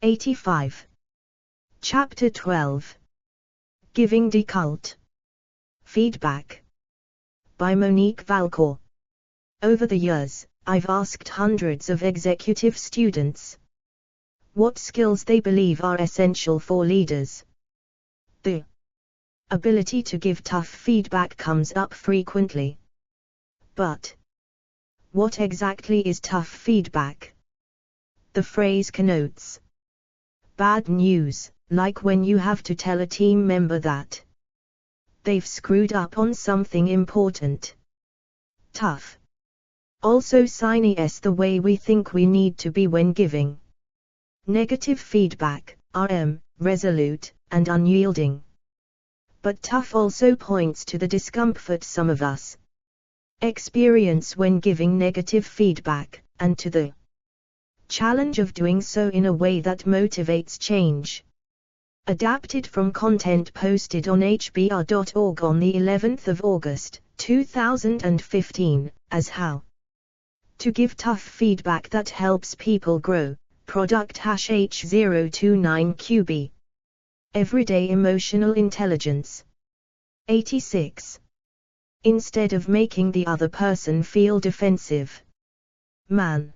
85. Chapter 12. Giving Default Feedback by Monique Valcourt. Over the years, I've asked hundreds of executive students what skills they believe are essential for leaders. The ability to give tough feedback comes up frequently. But what exactly is tough feedback? The phrase connotes bad news, like when you have to tell a team member that they've screwed up on something important. Tough also signs the way we think we need to be when giving negative feedback, resolute and unyielding. But tough also points to the discomfort some of us experience when giving negative feedback, and to the challenge of doing so in a way that motivates change. Adapted from content posted on hbr.org on the 11th of August, 2015, as How to Give Tough Feedback That Helps People Grow, product #H029QB. Everyday Emotional Intelligence. 86. Instead of making the other person feel defensive, managers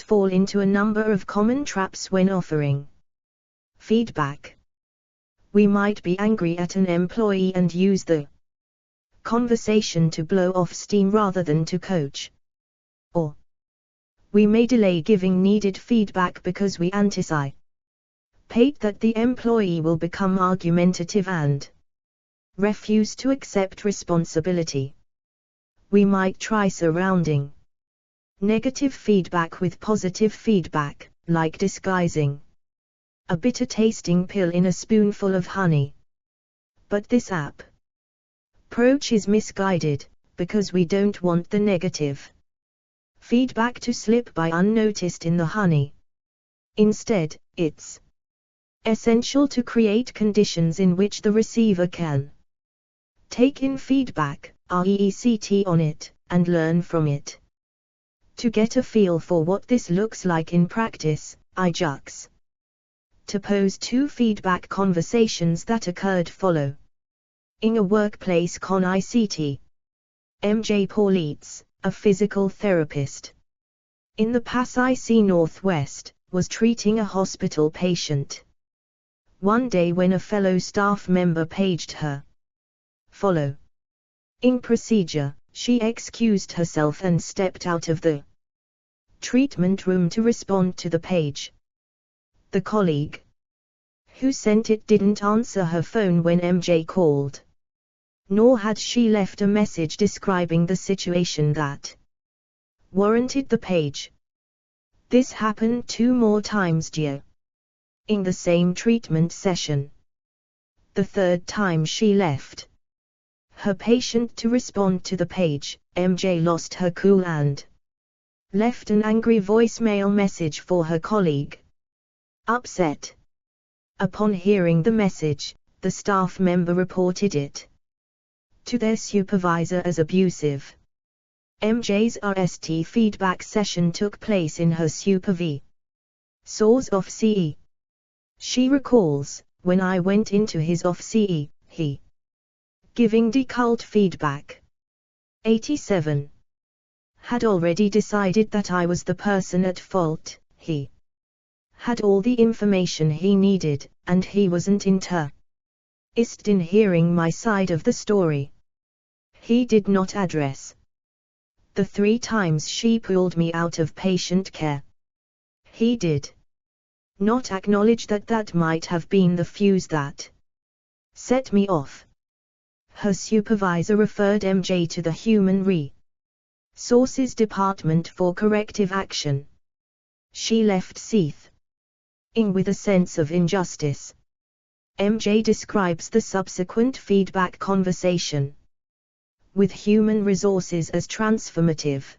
fall into a number of common traps when offering feedback. We might be angry at an employee and use the conversation to blow off steam rather than to coach. Or we may delay giving needed feedback because we anticipate that the employee will become argumentative and refuse to accept responsibility. We might try surrounding negative feedback with positive feedback, like disguising a bitter tasting pill in a spoonful of honey. But this approach is misguided, because we don't want the negative feedback to slip by unnoticed in the honey. Instead, it's essential to create conditions in which the receiver can take in feedback, reflect on it, and learn from it. To get a feel for what this looks like in practice, I to pose two feedback conversations that occurred follow. In a workplace ICT. MJ Paulites, a physical therapist in the Pacific Northwest, was treating a hospital patient. One day when a fellow staff member paged her following procedure, she excused herself and stepped out of the treatment room to respond to the page. The colleague who sent it didn't answer her phone when MJ called, nor had she left a message describing the situation that warranted the page. This happened 2 more times in the same treatment session. The third time she left her patient to respond to the page, MJ lost her cool and left an angry voicemail message for her colleague. Upset. Upon hearing the message, the staff member reported it to their supervisor as abusive. MJ's RST feedback session took place in her supervisor's office. She recalls, when I went into his office, he giving default feedback. 87. Had already decided that I was the person at fault. He had all the information he needed, and he wasn't interested in hearing my side of the story. He did not address the 3 times she pulled me out of patient care. He did not acknowledge that might have been the fuse that set me off. Her supervisor referred MJ to the Human Resources Department for corrective action. She left seething with a sense of injustice. MJ describes the subsequent feedback conversation with Human Resources as transformative.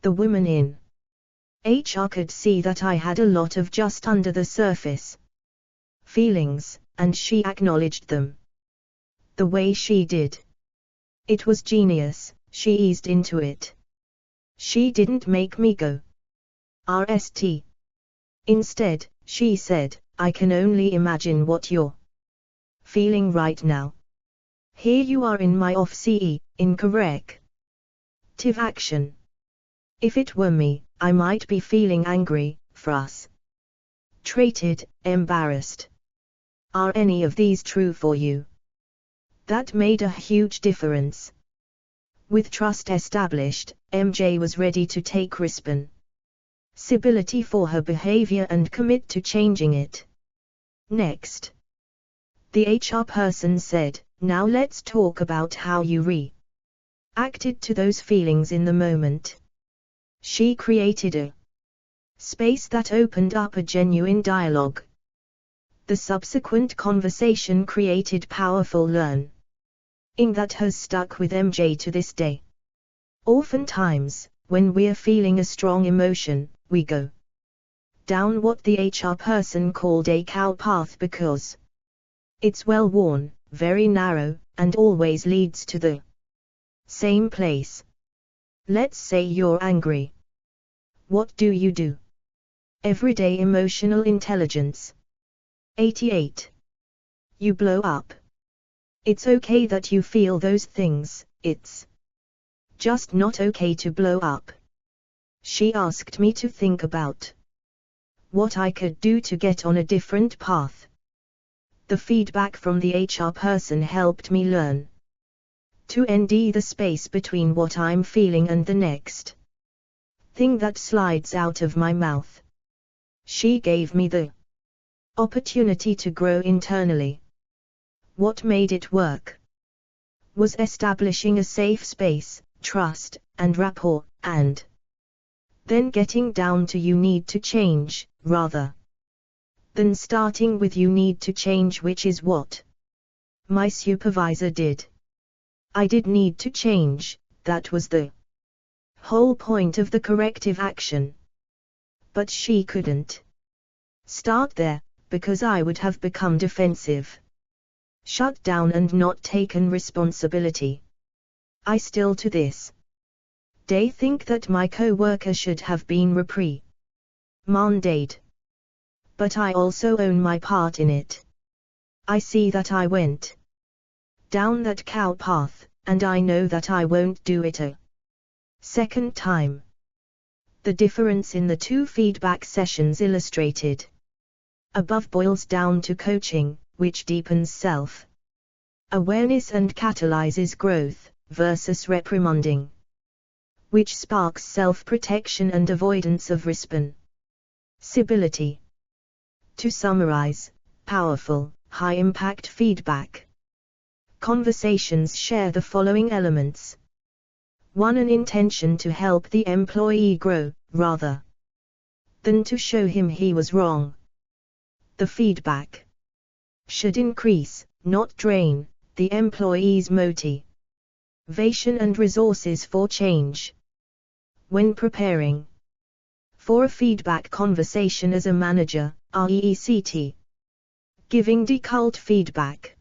The woman in HR could see that I had a lot of just under the surface feelings, and she acknowledged them. The way she did it was genius. She eased into it. She didn't make me go RST. Instead, she said, I can only imagine what you're feeling right now. Here you are in my off-CE, incorrect action. If it were me, I might be feeling angry, frustrated, embarrassed. Are any of these true for you? That made a huge difference. With trust established, MJ was ready to take responsibility for her behavior and commit to changing it. Next, the HR person said, now let's talk about how you reacted to those feelings in the moment. She created a space that opened up a genuine dialogue. The subsequent conversation created powerful learning that has stuck with MJ to this day. Oftentimes, when we're feeling a strong emotion, we go down what the HR person called a cow path because it's well worn, very narrow, and always leads to the same place. Let's say you're angry. What do? Everyday emotional intelligence. 88. You blow up. It's okay that you feel those things, it's just not okay to blow up. She asked me to think about what I could do to get on a different path. The feedback from the HR person helped me learn to end the space between what I'm feeling and the next thing that slides out of my mouth. She gave me the opportunity to grow internally. What made it work was establishing a safe space, trust, and rapport, and then getting down to you need to change, rather than starting with you need to change, which is what my supervisor did. I did need to change, that was the whole point of the corrective action. But she couldn't start there, because I would have become defensive, shut down and not taken responsibility. I still to this day think that my co-worker should have been reprimanded. But I also own my part in it. I see that I went down that cow path, and I know that I won't do it a second time. The difference in the two feedback sessions illustrated above boils down to coaching, which deepens self-awareness and catalyzes growth, versus reprimanding, which sparks self-protection and avoidance of responsibility. To summarize, powerful, high-impact feedback conversations share the following elements. 1. An intention to help the employee grow, rather than to show him he was wrong. The feedback should increase, not drain, the employee's motivation and resources for change. When preparing for a feedback conversation as a manager, REECT. Giving default feedback.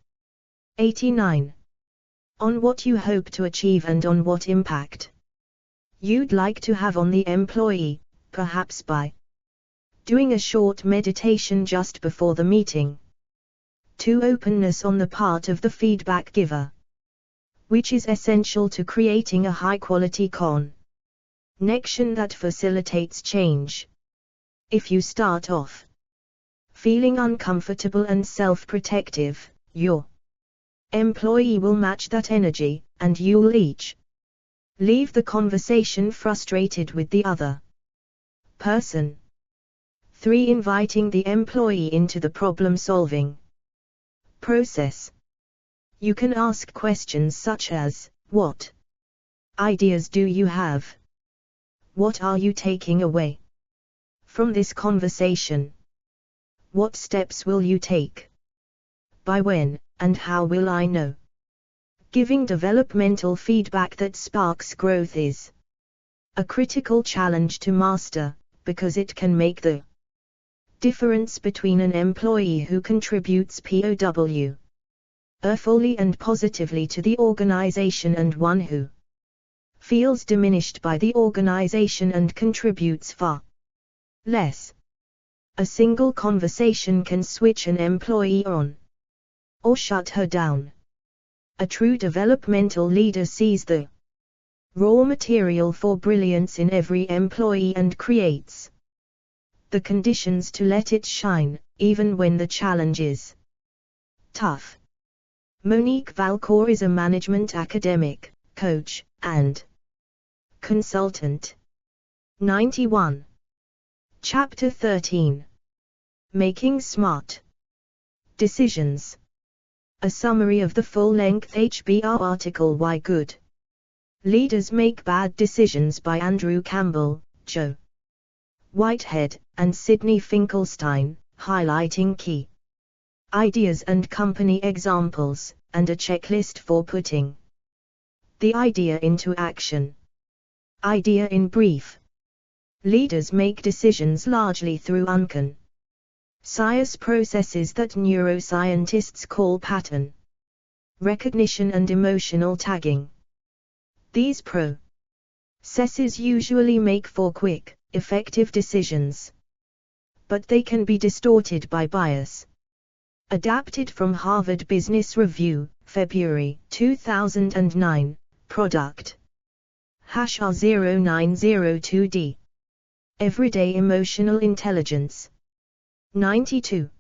89. On what you hope to achieve and on what impact you'd like to have on the employee, perhaps by doing a short meditation just before the meeting. 2. Openness on the part of the feedback giver, which is essential to creating a high-quality connection that facilitates change. If you start off feeling uncomfortable and self-protective, your employee will match that energy, and you'll each leave the conversation frustrated with the other person. 3. Inviting the employee into the problem-solving process. You can ask questions such as, what ideas do you have? What are you taking away from this conversation? What steps will you take? By when, and how will I know? Giving developmental feedback that sparks growth is a critical challenge to master, because it can make the difference between an employee who contributes POW fully and positively to the organization and one who feels diminished by the organization and contributes far less. A single conversation can switch an employee on or shut her down. A true developmental leader sees the raw material for brilliance in every employee and creates the conditions to let it shine, even when the challenge is tough. Monique Valcour is a management academic, coach, and consultant. 91. Chapter 13. Making Smart Decisions. A summary of the full-length HBR article Why Good Leaders Make Bad Decisions by Andrew Campbell, Joe Whitehead, and Sidney Finkelstein, highlighting key ideas and company examples, and a checklist for putting the idea into action. Idea in brief. Leaders make decisions largely through unconscious processes that neuroscientists call pattern recognition and emotional tagging. These processes usually make for quick, effective decisions, but they can be distorted by bias. Adapted from Harvard Business Review, February 2009, Product #R0902D. Everyday Emotional Intelligence. 92.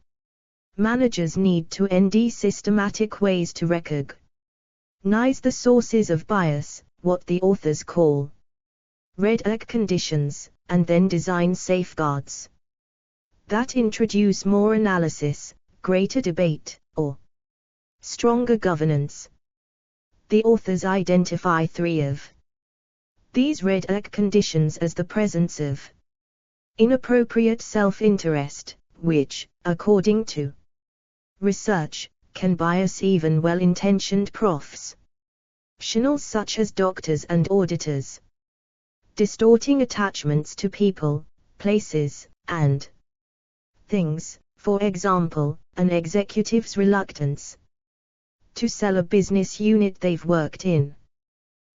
Managers need to ND systematic ways to recognize the sources of bias, what the authors call red flag conditions, and then design safeguards that introduce more analysis, greater debate, or stronger governance. The authors identify 3 of these red flag conditions as the presence of inappropriate self-interest, which, according to research, can bias even well-intentioned professionals such as doctors and auditors. Distorting attachments to people, places, and things, for example, an executive's reluctance to sell a business unit they've worked in.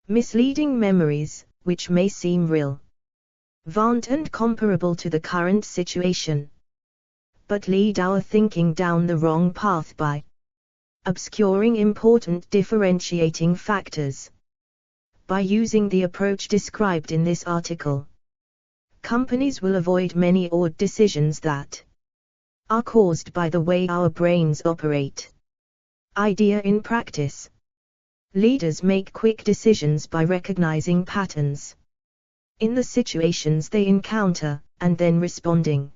Misleading memories, which may seem relevant and comparable to the current situation, but lead our thinking down the wrong path by obscuring important differentiating factors. By using the approach described in this article, companies will avoid many odd decisions that are caused by the way our brains operate. Idea in practice. Leaders make quick decisions by recognizing patterns in the situations they encounter, and then responding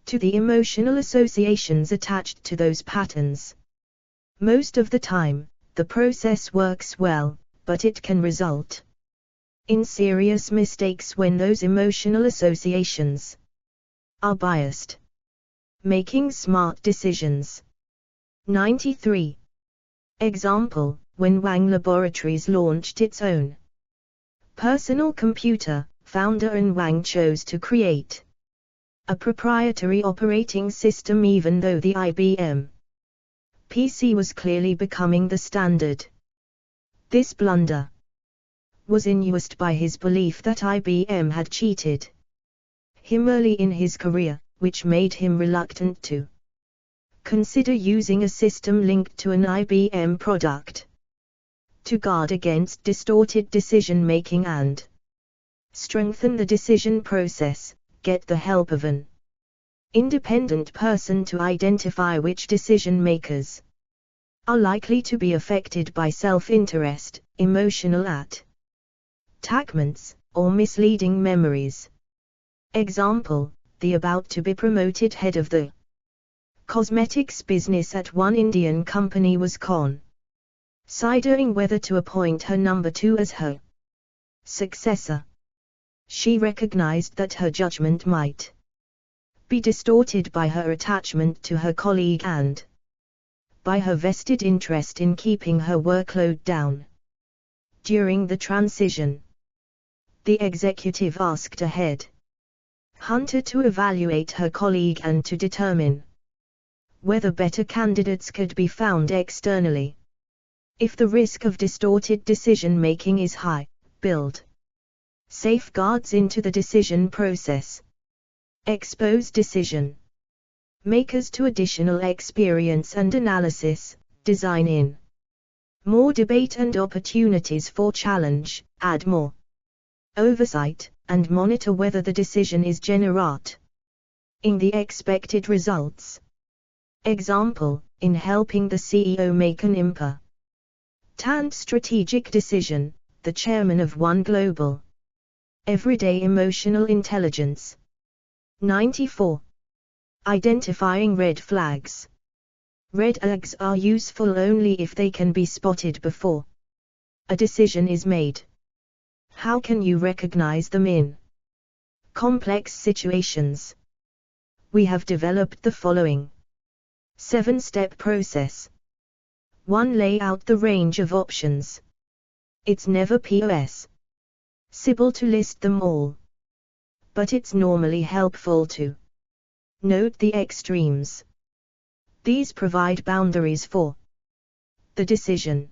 to the emotional associations attached to those patterns. Most of the time, the process works well, but it can result in serious mistakes when those emotional associations are biased. Making smart decisions. 93. Example, when Wang Laboratories launched its own personal computer, founder An Wang chose to create a proprietary operating system even though the IBM PC was clearly becoming the standard. This blunder was induced by his belief that IBM had cheated him early in his career, which made him reluctant to consider using a system linked to an IBM product. To guard against distorted decision-making and strengthen the decision process, get the help of an independent person to identify which decision-makers are likely to be affected by self-interest, emotional attachments, or misleading memories. Example, the about-to-be-promoted head of the cosmetics business at one Indian company was considering whether to appoint her number 2 as her successor. She recognized that her judgment might be distorted by her attachment to her colleague and by her vested interest in keeping her workload down. During the transition, the executive asked a head hunter to evaluate her colleague and to determine whether better candidates could be found externally. If the risk of distorted decision-making is high, build safeguards into the decision process. Expose decision makers to additional experience and analysis, design in more debate and opportunities for challenge, add more oversight, and monitor whether the decision is generating the expected results. Example, in helping the CEO make an important strategic decision, the chairman of one global everyday emotional intelligence. 94. Identifying red flags. Red flags are useful only if they can be spotted before a decision is made. How can you recognize them in complex situations? We have developed the following 7-step process. 1. Lay out the range of options. It's never possible to list them all, but it's normally helpful to note the extremes. These provide boundaries for the decision.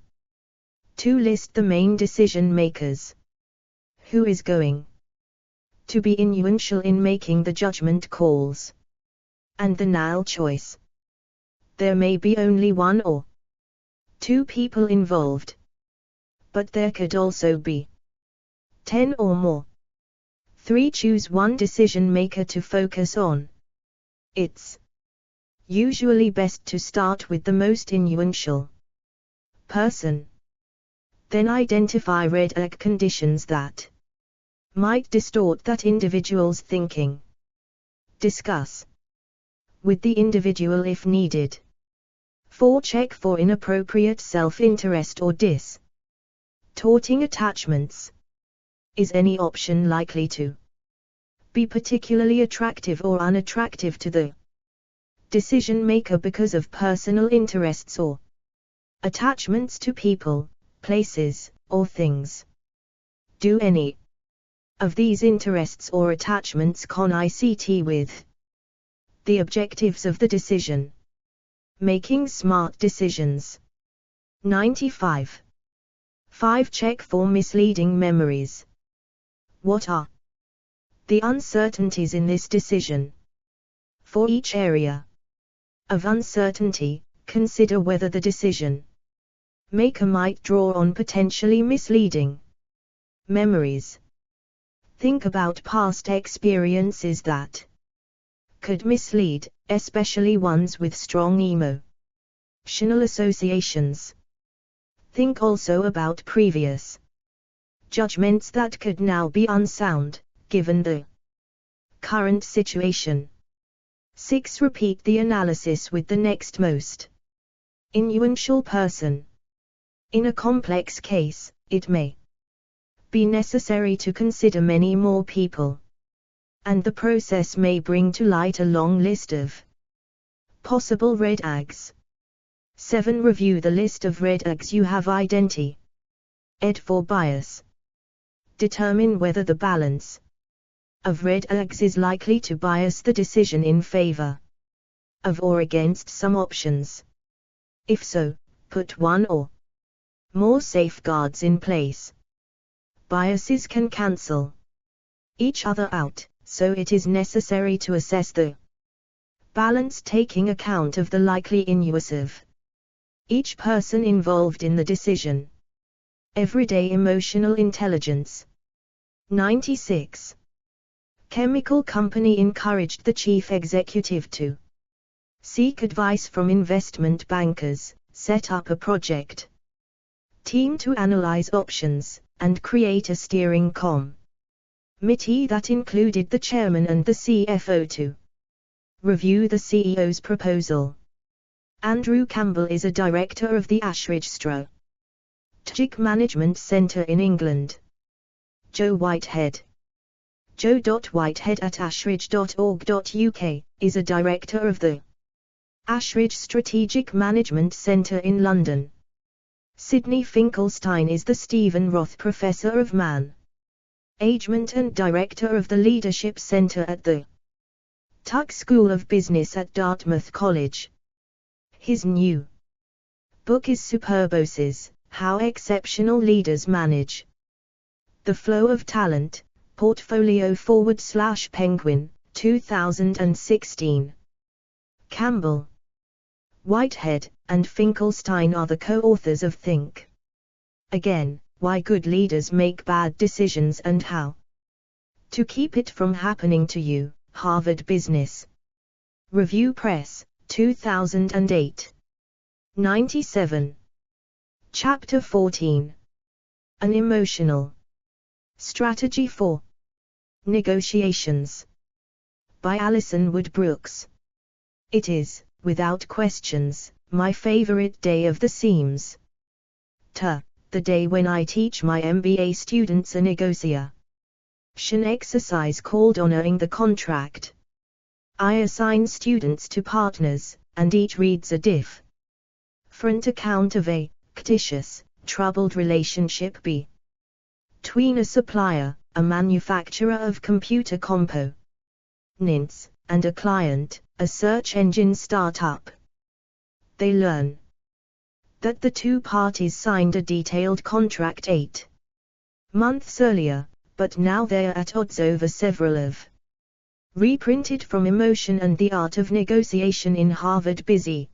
2. List the main decision makers. Who is going to be influential in making the judgment calls and the null choice? There may be only 1 or 2 people involved, but there could also be 10 or more. 3. Choose one decision maker to focus on. It's usually best to start with the most influential person. Then identify red flag conditions that might distort that individual's thinking. Discuss with the individual if needed. 4. Check for inappropriate self-interest or distorting attachments. Is any option likely to be particularly attractive or unattractive to the decision maker because of personal interests or attachments to people, places, or things? Do any of these interests or attachments coincide with the objectives of the decision? Making smart decisions. 95. 5. Check for misleading memories. What are the uncertainties in this decision? For each area of uncertainty, consider whether the decision maker might draw on potentially misleading memories. Think about past experiences that could mislead, especially ones with strong emotional associations. Think also about previous judgments that could now be unsound, given the current situation. 6. Repeat the analysis with the next most influential person. In a complex case, it may be necessary to consider many more people, and the process may bring to light a long list of possible red flags. 7. Review the list of red flags you have identified for bias. Determine whether the balance of red flags is likely to bias the decision in favor of or against some options. If so, put 1 or more safeguards in place. Biases can cancel each other out, so it is necessary to assess the balance taking account of the likely influence of each person involved in the decision. Everyday emotional intelligence. 96. Chemical company encouraged the chief executive to seek advice from investment bankers, set up a project team to analyze options, and create a steering committee that included the chairman and the CFO to review the CEO's proposal. Andrew Campbell is a director of the Ashridge Strategic Management Centre in England. Joe Whitehead. joe.whitehead@ashridge.org.uk, is a director of the Ashridge Strategic Management Centre in London. Sidney Finkelstein is the Stephen Roth Professor of Management and Director of the Leadership Centre at the Tuck School of Business at Dartmouth College. His new book is Superbosses: How Exceptional Leaders Manage the Flow of Talent, Portfolio /Penguin, 2016. Campbell, Whitehead, and Finkelstein are the co-authors of Think Again, Why Good Leaders Make Bad Decisions and How to Keep It From Happening to You, Harvard Business Review Press, 2008. 97. Chapter 14. An Emotional Strategy for Negotiations. By Alison Wood Brooks. It is, without questions, my favorite day of the seams. The day when I teach my MBA students a negotiation exercise called Honoring the Contract. I assign students to partners, and each reads a different account of a fictitious, troubled relationship between a supplier, a manufacturer of computer components, and a client, a search engine startup. They learn that the two parties signed a detailed contract 8 months earlier, but now they are at odds over several of reprinted from Emotion and the Art of Negotiation in Harvard Business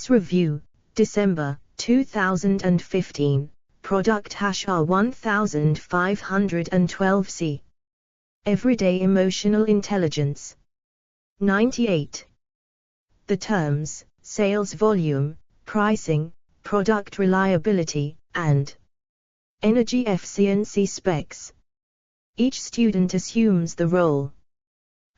Review, December 2015, Product R1512C. Everyday Emotional Intelligence. 98. The terms, sales volume, pricing, product reliability, and energy efficiency specs. Each student assumes the role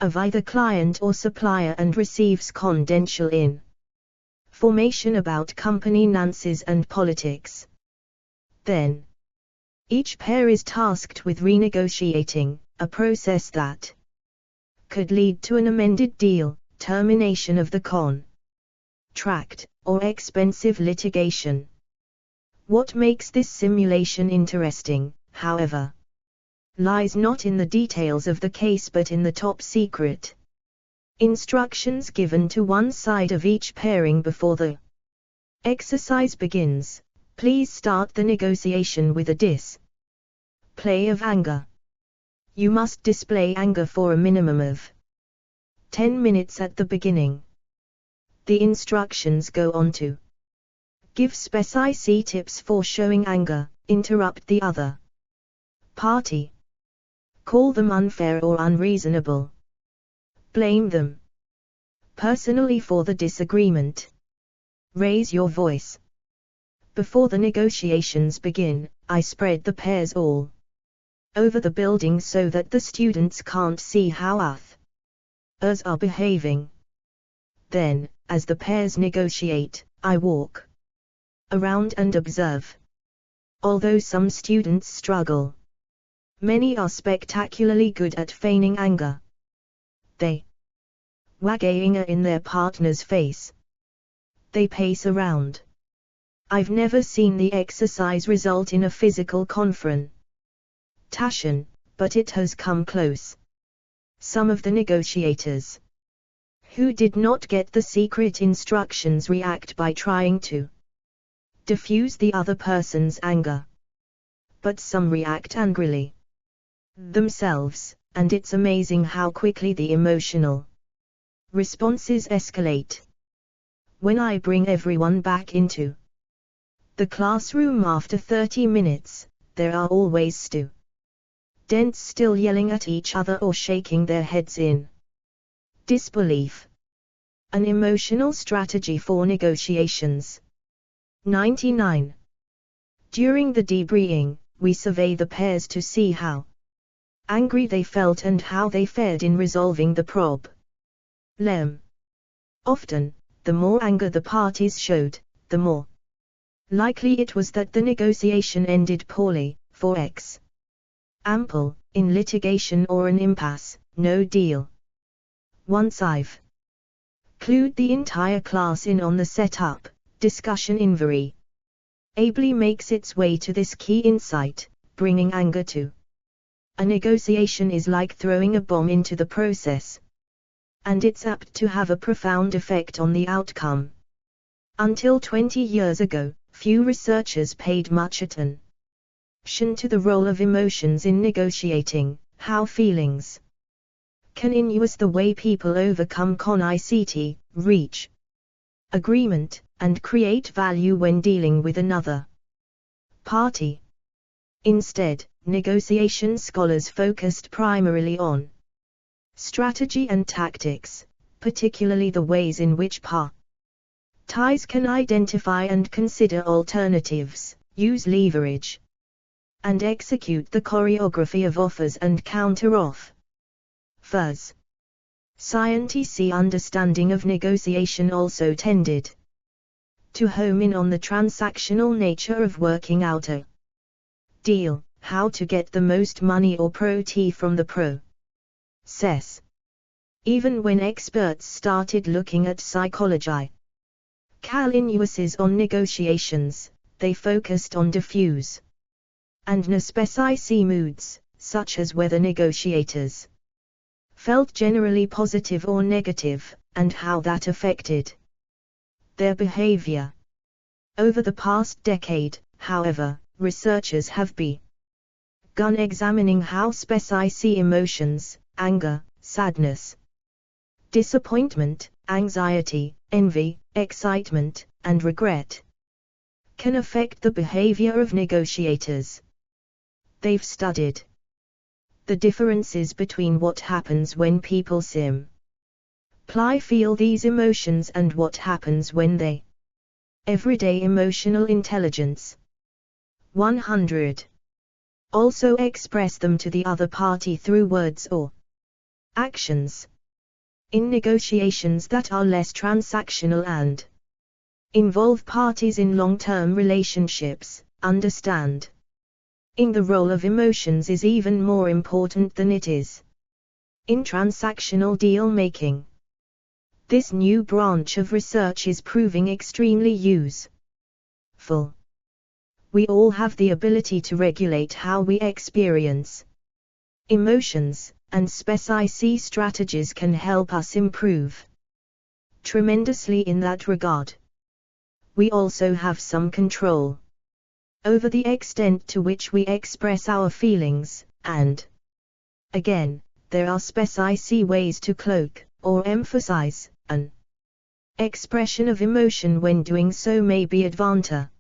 of either client or supplier and receives confidential information about company finances and politics. Then, each pair is tasked with renegotiating, a process that could lead to an amended deal, termination of the contract, or expensive litigation. What makes this simulation interesting, however, lies not in the details of the case but in the top secret instructions given to one side of each pairing before the exercise begins. Please start the negotiation with a display of anger. You must display anger for a minimum of 10 minutes at the beginning. The instructions go on to give specific tips for showing anger, interrupt the other party, call them unfair or unreasonable, blame them personally for the disagreement, raise your voice. Before the negotiations begin, I spread the pairs all over the building so that the students can't see how others are behaving. Then, as the pairs negotiate, I walk around and observe. Although some students struggle, many are spectacularly good at feigning anger. They wag anger in their partner's face. They pace around. I've never seen the exercise result in a physical confrontation, but it has come close. Some of the negotiators who did not get the secret instructions react by trying to diffuse the other person's anger. But some react angrily themselves, and it's amazing how quickly the emotional responses escalate. When I bring everyone back into the classroom after 30 minutes, there are always students still yelling at each other or shaking their heads in disbelief. An emotional strategy for negotiations. 99. During the debriefing, we survey the pairs to see how angry they felt and how they fared in resolving the problem. Often, the more anger the parties showed, the more likely it was that the negotiation ended poorly. For example, in litigation or an impasse, no deal. Once I've clued the entire class in on the setup, discussion invariably makes its way to this key insight: bringing anger to a negotiation is like throwing a bomb into the process, and it's apt to have a profound effect on the outcome. Until 20 years ago, few researchers paid much attention to the role of emotions in negotiating, how feelings can influence the way people overcome conflict, reach agreement, and create value when dealing with another party. Instead, negotiation scholars focused primarily on strategy and tactics, particularly the ways in which parties can identify and consider alternatives, use leverage, and execute the choreography of offers and counter-offers. Scientific understanding of negotiation also tended to home in on the transactional nature of working out a deal, how to get the most money or profit from the process. Even when experts started looking at psychological influences on negotiations, they focused on diffuse and non-specific moods, such as whether negotiators felt generally positive or negative, and how that affected their behavior. Over the past decade, however, researchers have begun examining how specific emotions, anger, sadness, disappointment, anxiety, envy, excitement, and regret, can affect the behavior of negotiators. They've studied the differences between what happens when people simply feel these emotions and what happens when they everyday emotional intelligence 100 also express them to the other party through words or actions. In negotiations that are less transactional and involve parties in long-term relationships, understanding the role of emotions is even more important than it is in transactional deal-making. This new branch of research is proving extremely useful. We all have the ability to regulate how we experience emotions, and specific strategies can help us improve tremendously in that regard. We also have some control over the extent to which we express our feelings, and again, there are specific ways to cloak or emphasize an expression of emotion when doing so may be advantageous.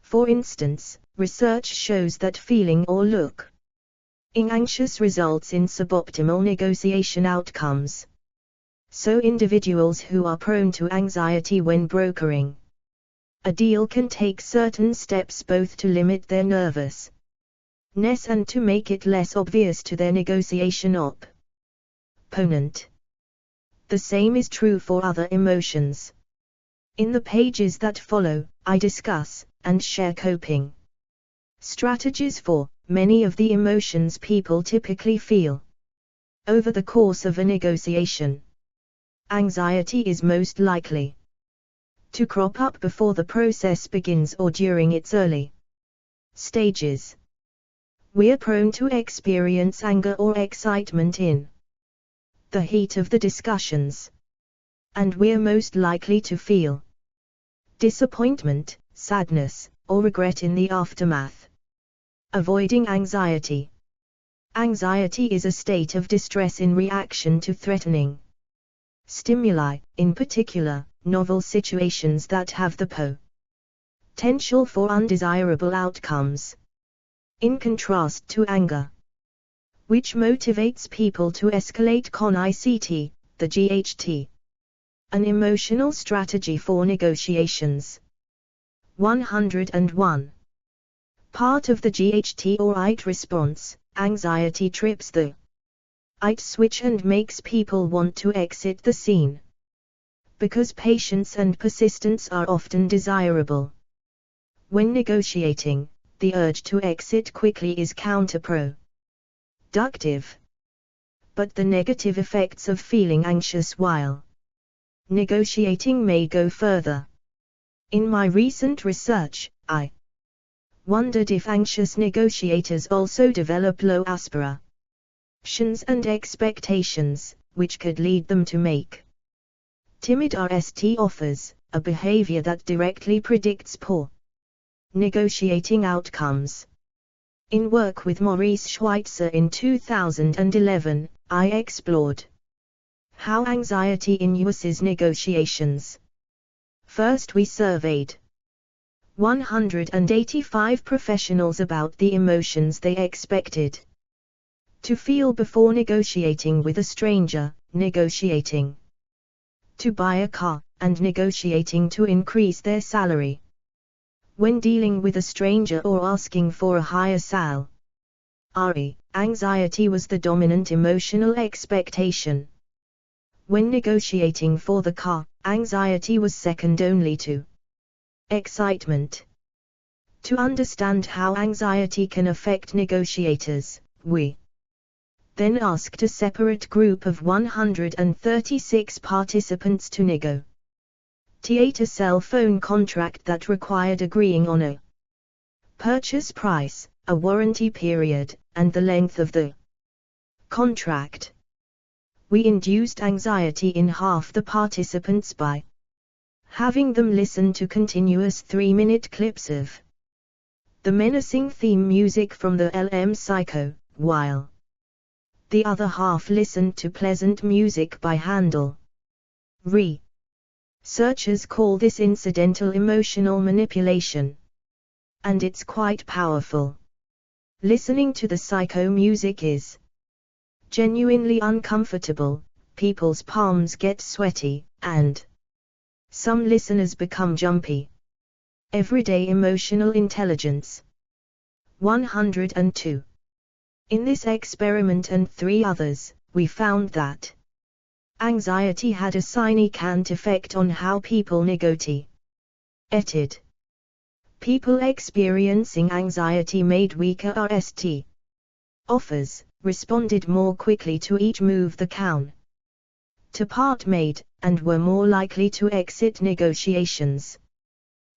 For instance, research shows that feeling or looking anxious results in suboptimal negotiation outcomes. So individuals who are prone to anxiety when brokering a deal can take certain steps both to limit their nervousness and to make it less obvious to their negotiation opponent. The same is true for other emotions. In the pages that follow, I discuss and share coping strategies for many of the emotions people typically feel over the course of a negotiation. Anxiety is most likely to crop up before the process begins or during its early stages. We're prone to experience anger or excitement in the heat of the discussions, and we're most likely to feel disappointment, sadness, or regret in the aftermath. Avoiding anxiety. Anxiety is a state of distress in reaction to threatening stimuli, in particular, novel situations that have the potential for undesirable outcomes. In contrast to anger, which motivates people to escalate conflict, the GHT, an emotional strategy for negotiations. 101. Part of the GHT or IT response, anxiety trips the IT switch and makes people want to exit the scene. Because patience and persistence are often desirable when negotiating, the urge to exit quickly is counterproductive. But the negative effects of feeling anxious while negotiating may go further. In my recent research, I wondered if anxious negotiators also develop low aspirations and expectations, which could lead them to make timid RST offers, a behavior that directly predicts poor negotiating outcomes. In work with Maurice Schweitzer in 2011, I explored how anxiety induces negotiations. First, we surveyed 185 professionals about the emotions they expected to feel before negotiating with a stranger, negotiating to buy a car, and negotiating to increase their salary. When dealing with a stranger or asking for a higher salary, anxiety was the dominant emotional expectation. When negotiating for the car, anxiety was second only to excitement. To understand how anxiety can affect negotiators, we then asked a separate group of 136 participants to negotiate a cell phone contract that required agreeing on a purchase price, a warranty period, and the length of the contract. We induced anxiety in half the participants by having them listen to continuous 3-minute clips of the menacing theme music from the LM Psycho, while the other half listened to pleasant music by Handel. Researchers call this incidental emotional manipulation, and it's quite powerful. Listening to the psycho music is genuinely uncomfortable, people's palms get sweaty, and some listeners become jumpy. Everyday emotional intelligence. 102. In this experiment and 3 others, we found that anxiety had a significant effect on how people negotiated. People experiencing anxiety made weaker RST offers, responded more quickly to each move the counterpart made, and were more likely to exit negotiations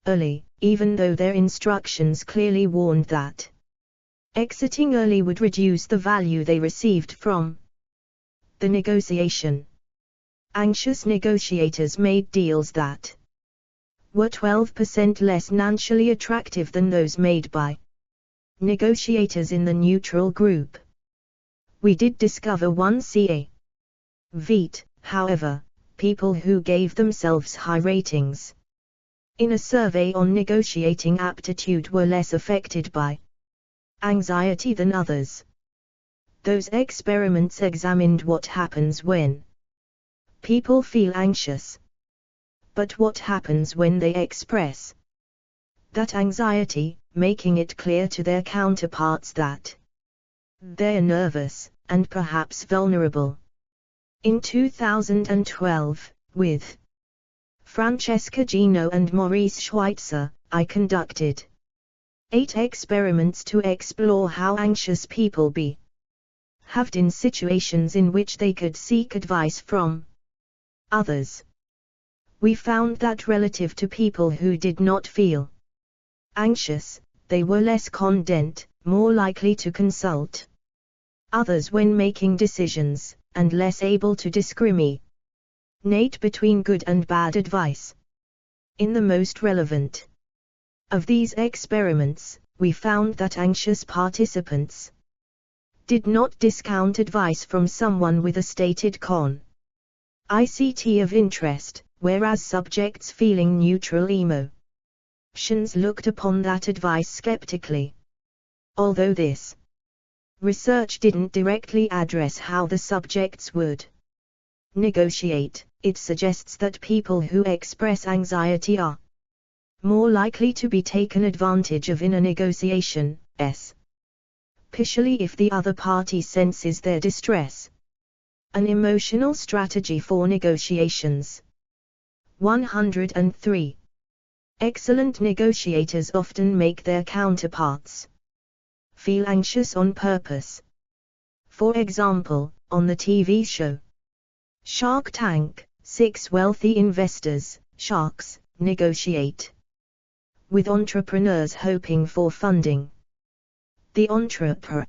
early, even though their instructions clearly warned that exiting early would reduce the value they received from the negotiation. Anxious negotiators made deals that were 12% less financially attractive than those made by negotiators in the neutral group. We did discover one CA-VET, however, people who gave themselves high ratings in a survey on negotiating aptitude were less affected by anxiety than others. Those experiments examined what happens when people feel anxious. But what happens when they express that anxiety, making it clear to their counterparts that they're nervous, and perhaps vulnerable. In 2012, with Francesca Gino and Maurice Schweitzer, I conducted 8 experiments to explore how anxious people behaved in situations in which they could seek advice from others. We found that relative to people who did not feel anxious, they were less confident, more likely to consult others when making decisions, and less able to discriminate between good and bad advice. In the most relevant of these experiments, we found that anxious participants did not discount advice from someone with a stated ICT of interest, whereas subjects feeling neutral emotions looked upon that advice skeptically. Although this research didn't directly address how the subjects would negotiate, it suggests that people who express anxiety are more likely to be taken advantage of in a negotiation, especially if the other party senses their distress. An emotional strategy for negotiations. 103. Excellent negotiators often make their counterparts feel anxious on purpose. For example, on the TV show Shark Tank, 6 wealthy investors, sharks, negotiate with entrepreneurs hoping for funding. The entrepreneurs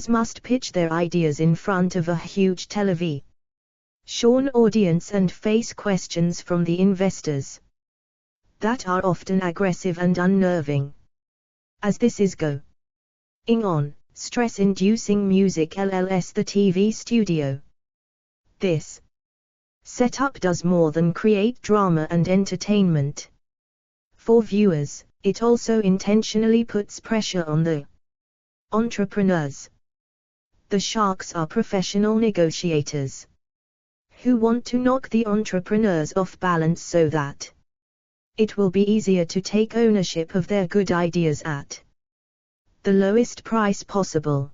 must pitch their ideas in front of a huge television audience and face questions from the investors that are often aggressive and unnerving. As this is On, stress-inducing music LLS the TV studio. This setup does more than create drama and entertainment. For viewers, it also intentionally puts pressure on the entrepreneurs. The sharks are professional negotiators who want to knock the entrepreneurs off balance so that it will be easier to take ownership of their good ideas at the lowest price possible.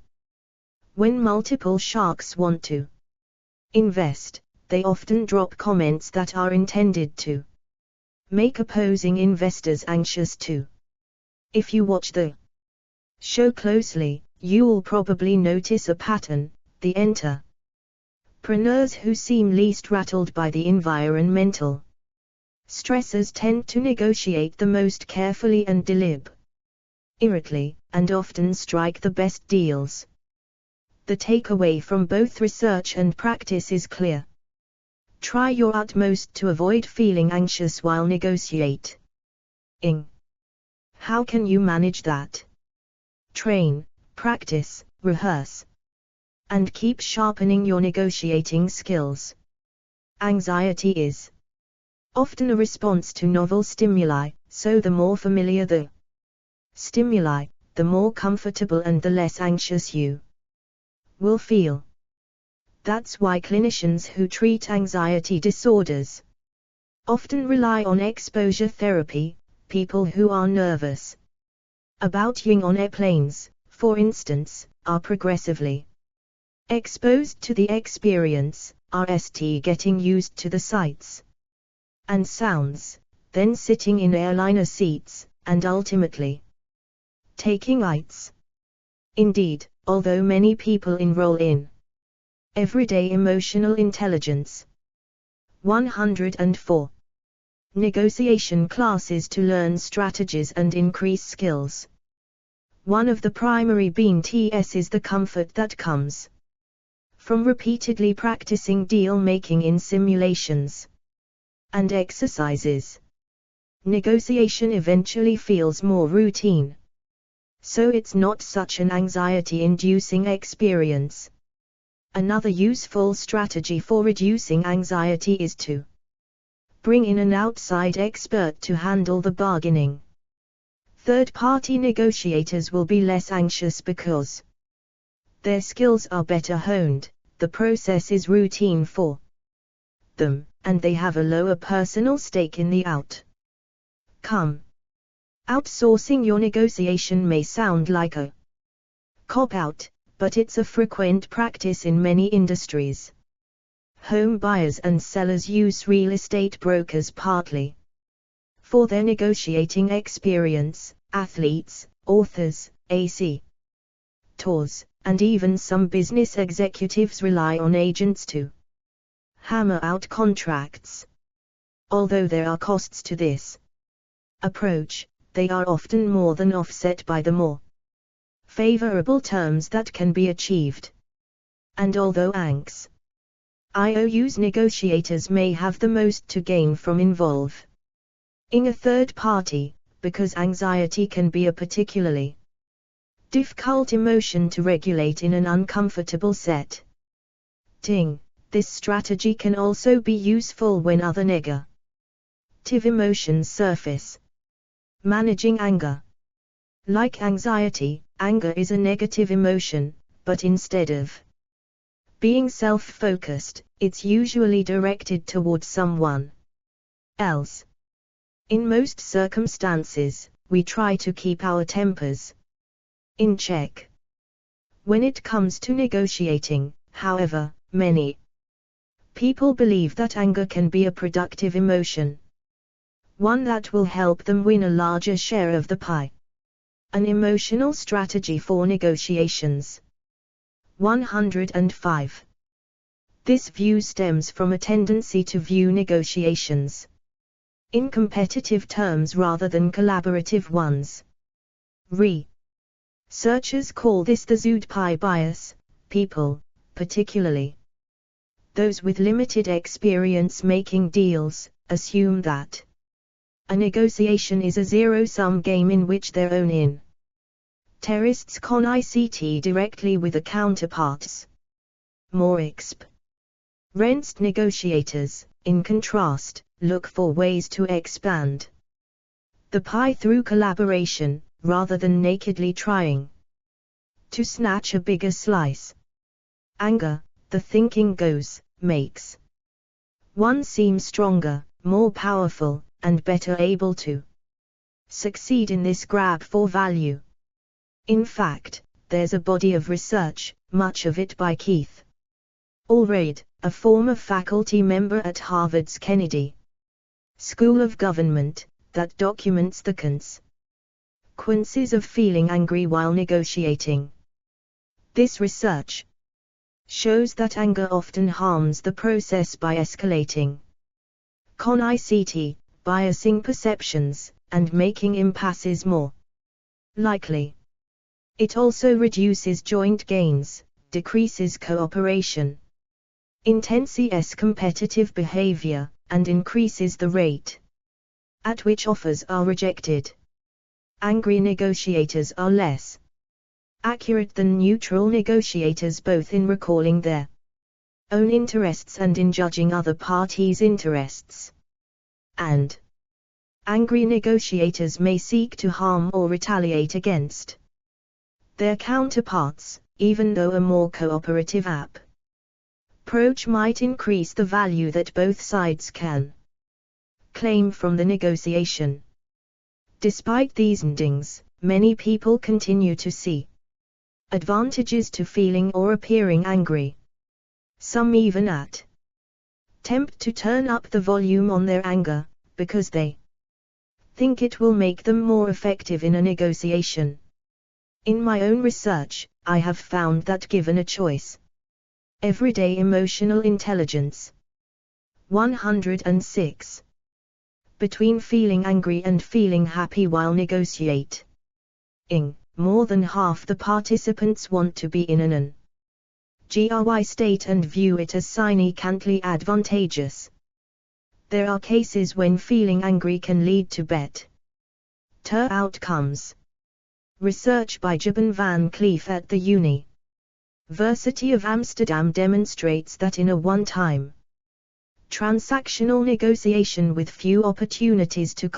When multiple sharks want to invest, they often drop comments that are intended to make opposing investors anxious too. If you watch the show closely, you'll probably notice a pattern: the entrepreneurs who seem least rattled by the environmental stressors tend to negotiate the most carefully and deliberately, and often strike the best deals. The takeaway from both research and practice is clear. Try your utmost to avoid feeling anxious while negotiating. How can you manage that? Train, practice, rehearse, and keep sharpening your negotiating skills. Anxiety is often a response to novel stimuli, so the more familiar the stimuli, the more comfortable and the less anxious you will feel. That's why clinicians who treat anxiety disorders often rely on exposure therapy. People who are nervous about being on airplanes, for instance, are progressively exposed to the experience, getting used to the sights and sounds, then sitting in airliner seats, and ultimately taking ITs. Indeed, although many people enroll in Everyday Emotional Intelligence 104 negotiation classes to learn strategies and increase skills, one of the primary benefits is the comfort that comes from repeatedly practicing deal-making in simulations and exercises. Negotiation eventually feels more routine, so it's not such an anxiety-inducing experience. Another useful strategy for reducing anxiety is to bring in an outside expert to handle the bargaining. Third-party negotiators will be less anxious because their skills are better honed, the process is routine for them, and they have a lower personal stake in the outcome. Outsourcing your negotiation may sound like a cop-out, but it's a frequent practice in many industries. Home buyers and sellers use real estate brokers partly for their negotiating experience. Athletes, authors, tours, and even some business executives rely on agents to hammer out contracts. Although there are costs to this approach, they are often more than offset by the more favorable terms that can be achieved. And although IOU's negotiators may have the most to gain from involving a third party, because anxiety can be a particularly difficult emotion to regulate in an uncomfortable setting, this strategy can also be useful when other negative emotions surface. Managing anger. Like anxiety, anger is a negative emotion, but instead of being self-focused, it's usually directed towards someone else. In most circumstances, we try to keep our tempers in check. When it comes to negotiating, however, many people believe that anger can be a productive emotion, one that will help them win a larger share of the pie. An emotional strategy for negotiations. 105. This view stems from a tendency to view negotiations in competitive terms rather than collaborative ones. Researchers call this the Zoodepi bias. People, particularly those with limited experience making deals, assume that a negotiation is a zero-sum game in which their own Terrorists con-ICT directly with the counterparts. More exp. Rents negotiators, in contrast, look for ways to expand the pie through collaboration, rather than nakedly trying to snatch a bigger slice. Anger, the thinking goes, makes one seem stronger, more powerful, and better able to succeed in this grab for value. In fact, there's a body of research, much of it by Keith Allred, a former faculty member at Harvard's Kennedy School of Government, that documents the consequences of feeling angry while negotiating. This research shows that anger often harms the process by escalating con-ICT, biasing perceptions, and making impasses more likely. It also reduces joint gains, decreases cooperation, intensifies competitive behavior, and increases the rate at which offers are rejected. Angry negotiators are less accurate than neutral negotiators, both in recalling their own interests and in judging other parties' interests. And angry negotiators may seek to harm or retaliate against their counterparts, even though a more cooperative approach might increase the value that both sides can claim from the negotiation. Despite these endings, many people continue to see advantages to feeling or appearing angry. Some even attempt to turn up the volume on their anger, because they think it will make them more effective in a negotiation. In my own research, I have found that given a choice, everyday emotional intelligence 106 between feeling angry and feeling happy while negotiating, more than half the participants want to be in an GRY state and view it as significantly advantageous. There are cases when feeling angry can lead to better outcomes. Research by Jabin van Cleef at the University of Amsterdam demonstrates that in a one-time transactional negotiation with few opportunities to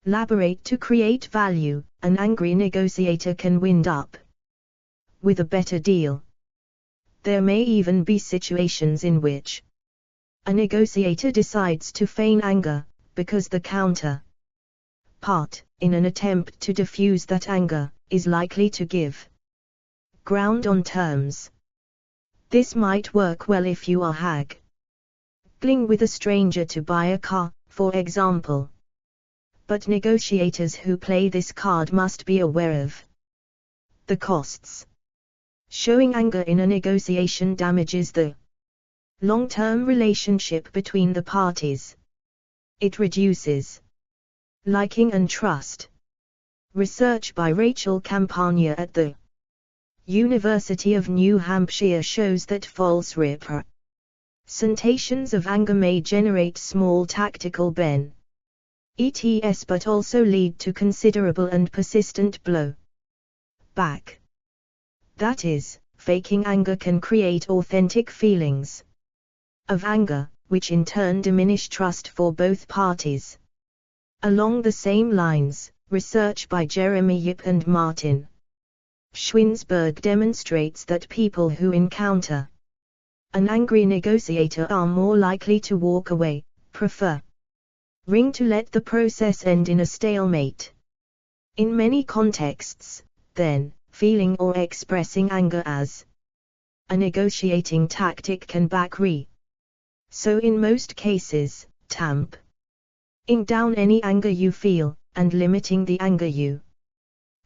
collaborate to create value, an angry negotiator can wind up with a better deal. There may even be situations in which a negotiator decides to feign anger, because the counter part, in an attempt to diffuse that anger, is likely to give ground on terms. This might work well if you are haggling with a stranger to buy a car, for example. But negotiators who play this card must be aware of the costs. Showing anger in a negotiation damages the long-term relationship between the parties. It reduces liking and trust. Research by Rachel Campagna at the University of New Hampshire shows that false representations of anger may generate small tactical benefits, but also lead to considerable and persistent blowback. That is, faking anger can create authentic feelings of anger, which in turn diminish trust for both parties. Along the same lines, research by Jeremy Yip and Martin Schwinsberg demonstrates that people who encounter an angry negotiator are more likely to walk away, preferring to let the process end in a stalemate. In many contexts, then, feeling or expressing anger as a negotiating tactic can backfire. So in most cases, tamping down any anger you feel, and limiting the anger you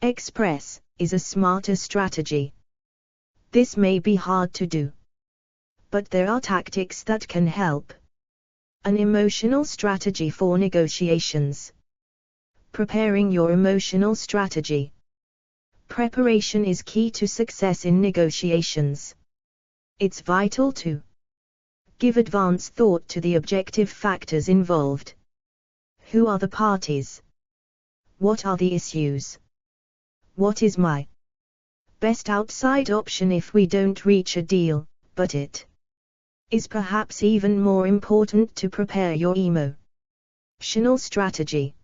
express, is a smarter strategy. This may be hard to do, but there are tactics that can help. An emotional strategy for negotiations. Preparing your emotional strategy. Preparation is key to success in negotiations. It's vital to give advance thought to the objective factors involved. Who are the parties? What are the issues? What is my best outside option if we don't reach a deal? But it is perhaps even more important to prepare your emotional strategy.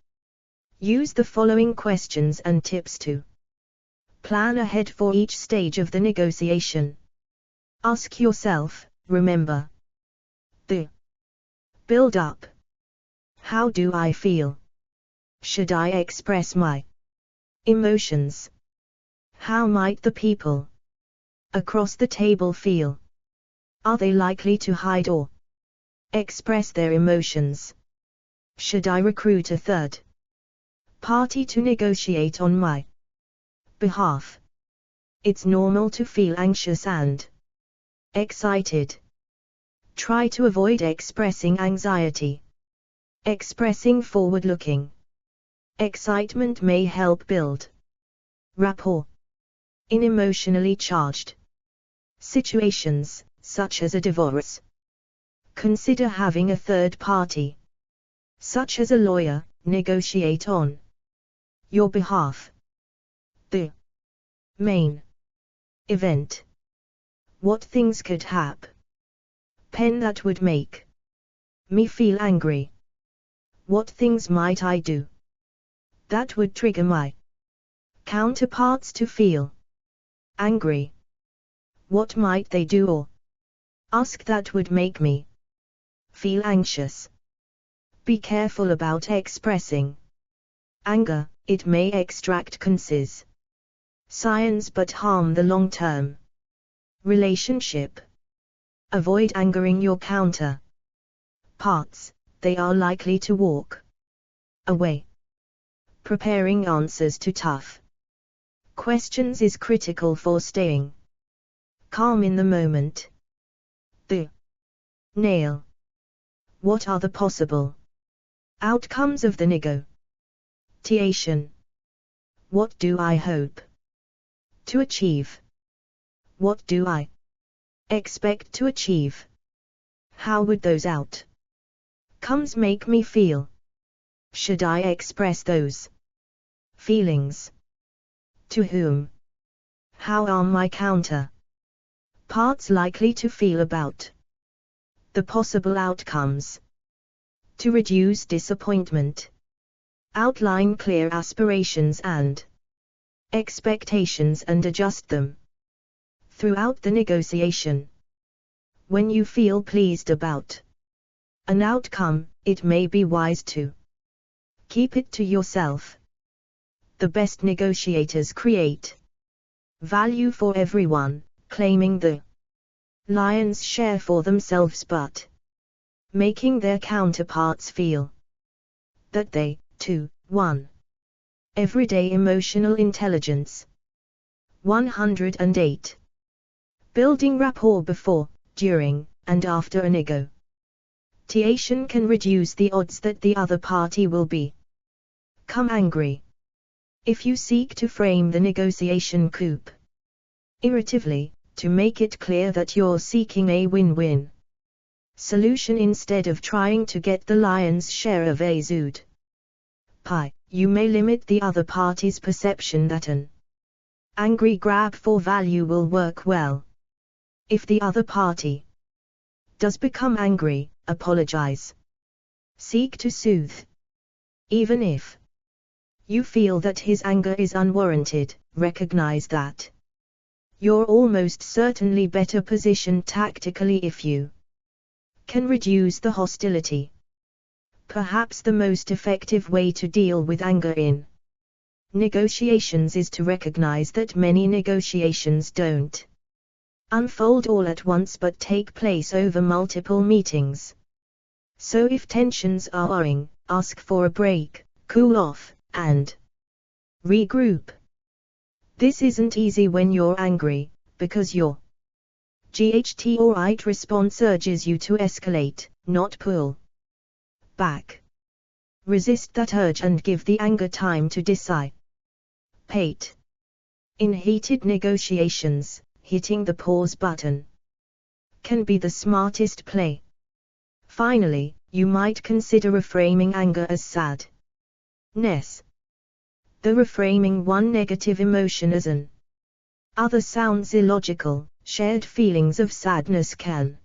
Use the following questions and tips to plan ahead for each stage of the negotiation. Ask yourself, remember the build up. How do I feel? Should I express my emotions? How might the people across the table feel? Are they likely to hide or express their emotions? Should I recruit a third party to negotiate on my behalf? It's normal to feel anxious and excited. Try to avoid expressing anxiety. Expressing forward-looking excitement may help build rapport. In emotionally charged situations, such as a divorce, consider having a third party, such as a lawyer, negotiate on your behalf. The main event. What things could happen that would make me feel angry? What things might I do that would trigger my counterparts to feel angry? What might they do or ask that would make me feel anxious? Be careful about expressing anger, it may extract science but harm the long-term relationship. Avoid angering your counterparts, they are likely to walk away. Preparing answers to tough questions is critical for staying calm in the moment. The nail. What are the possible outcomes of the negotiation? What do I hope to achieve? What do I expect to achieve? How would those outcomes make me feel? Should I express those feelings? To whom? How are my counterparts likely to feel about the possible outcomes? To reduce disappointment, outline clear aspirations and expectations and adjust them throughout the negotiation. When you feel pleased about an outcome, it may be wise to keep it to yourself. The best negotiators create value for everyone, claiming the lion's share for themselves but making their counterparts feel that they, too, won. Everyday emotional intelligence. 108. Building rapport before, during, and after a negotiation can reduce the odds that the other party will become angry. If you seek to frame the negotiation irritably, to make it clear that you're seeking a win-win solution instead of trying to get the lion's share of a zood pie, you may limit the other party's perception that an angry grab for value will work well. If the other party does become angry, apologize. Seek to soothe. Even if you feel that his anger is unwarranted, recognize that you're almost certainly better positioned tactically if you can reduce the hostility. Perhaps the most effective way to deal with anger in negotiations is to recognize that many negotiations don't unfold all at once but take place over multiple meetings. So if tensions are worrying, ask for a break, cool off, and regroup. This isn't easy when you're angry, because your GHT or right response urges you to escalate, not pull back. Resist that urge and give the anger time to dissipate. In heated negotiations, hitting the pause button can be the smartest play. Finally, you might consider reframing anger as sadness. though reframing one negative emotion as an other sounds illogical. Shared feelings of sadness can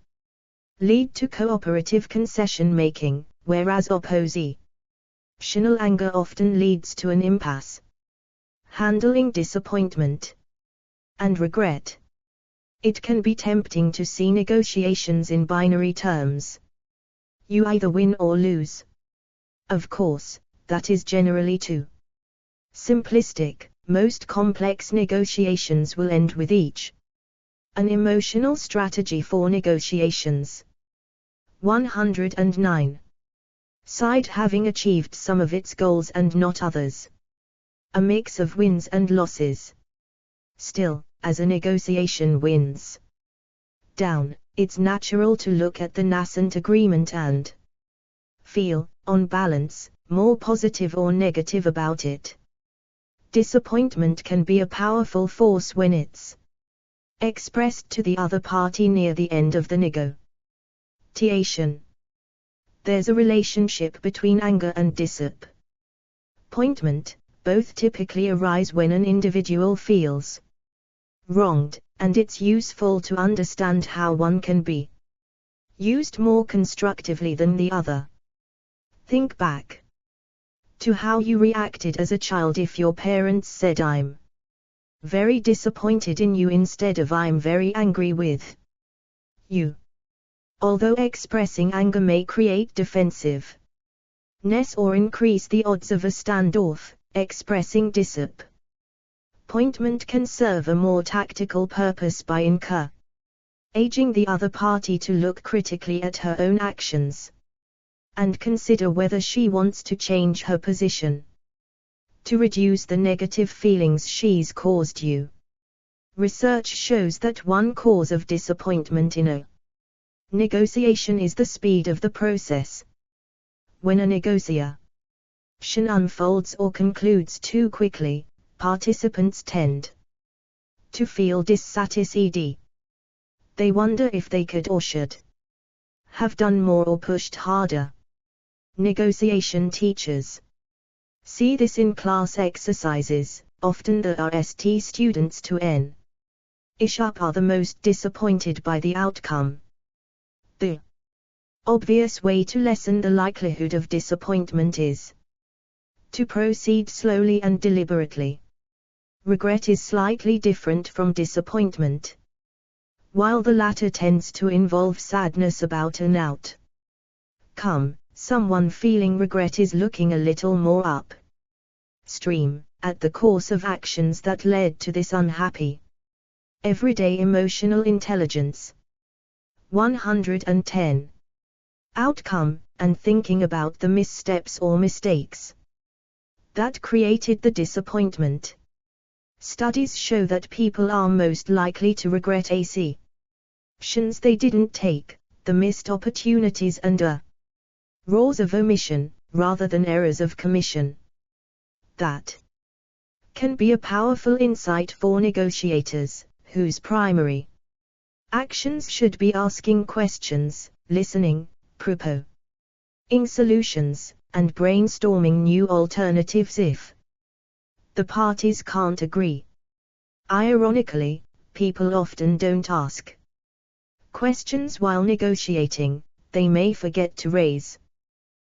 lead to cooperative concession making, whereas oppositional anger often leads to an impasse. Handling disappointment and regret. It can be tempting to see negotiations in binary terms. You either win or lose. Of course, that is generally too simplistic. Most complex negotiations will end with each an emotional strategy for negotiations. 109. Side having achieved some of its goals and not others. A mix of wins and losses. Still, as a negotiation wins down, it's natural to look at the nascent agreement and feel, on balance, more positive or negative about it. Disappointment can be a powerful force when it's expressed to the other party near the end of the negotiation. There's a relationship between anger and disappointment. Both typically arise when an individual feels wronged, and it's useful to understand how one can be used more constructively than the other. Think back to how you reacted as a child if your parents said, "I'm very disappointed in you," instead of "I'm very angry with you." Although expressing anger may create defensiveness or increase the odds of a standoff, expressing disappointment can serve a more tactical purpose by encouraging the other party to look critically at her own actions and consider whether she wants to change her position to reduce the negative feelings she's caused you. Research shows that one cause of disappointment in a negotiation is the speed of the process. When a negotiation unfolds or concludes too quickly, participants tend to feel dissatisfied. They wonder if they could or should have done more or pushed harder. Negotiation teachers see this in class exercises. Often the RST students to N-ISHUP are the most disappointed by the outcome. The obvious way to lessen the likelihood of disappointment is to proceed slowly and deliberately. Regret is slightly different from disappointment. While the latter tends to involve sadness about an outcome, someone feeling regret is looking a little more upstream at the course of actions that led to this unhappy everyday emotional intelligence. 110. Outcome, and thinking about the missteps or mistakes that created the disappointment. Studies show that people are most likely to regret actions they didn't take, the missed opportunities and errors of omission, rather than errors of commission. That can be a powerful insight for negotiators, whose primary actions should be asking questions, listening, proposing solutions, and brainstorming new alternatives if the parties can't agree. Ironically, people often don't ask questions while negotiating. They may forget to raise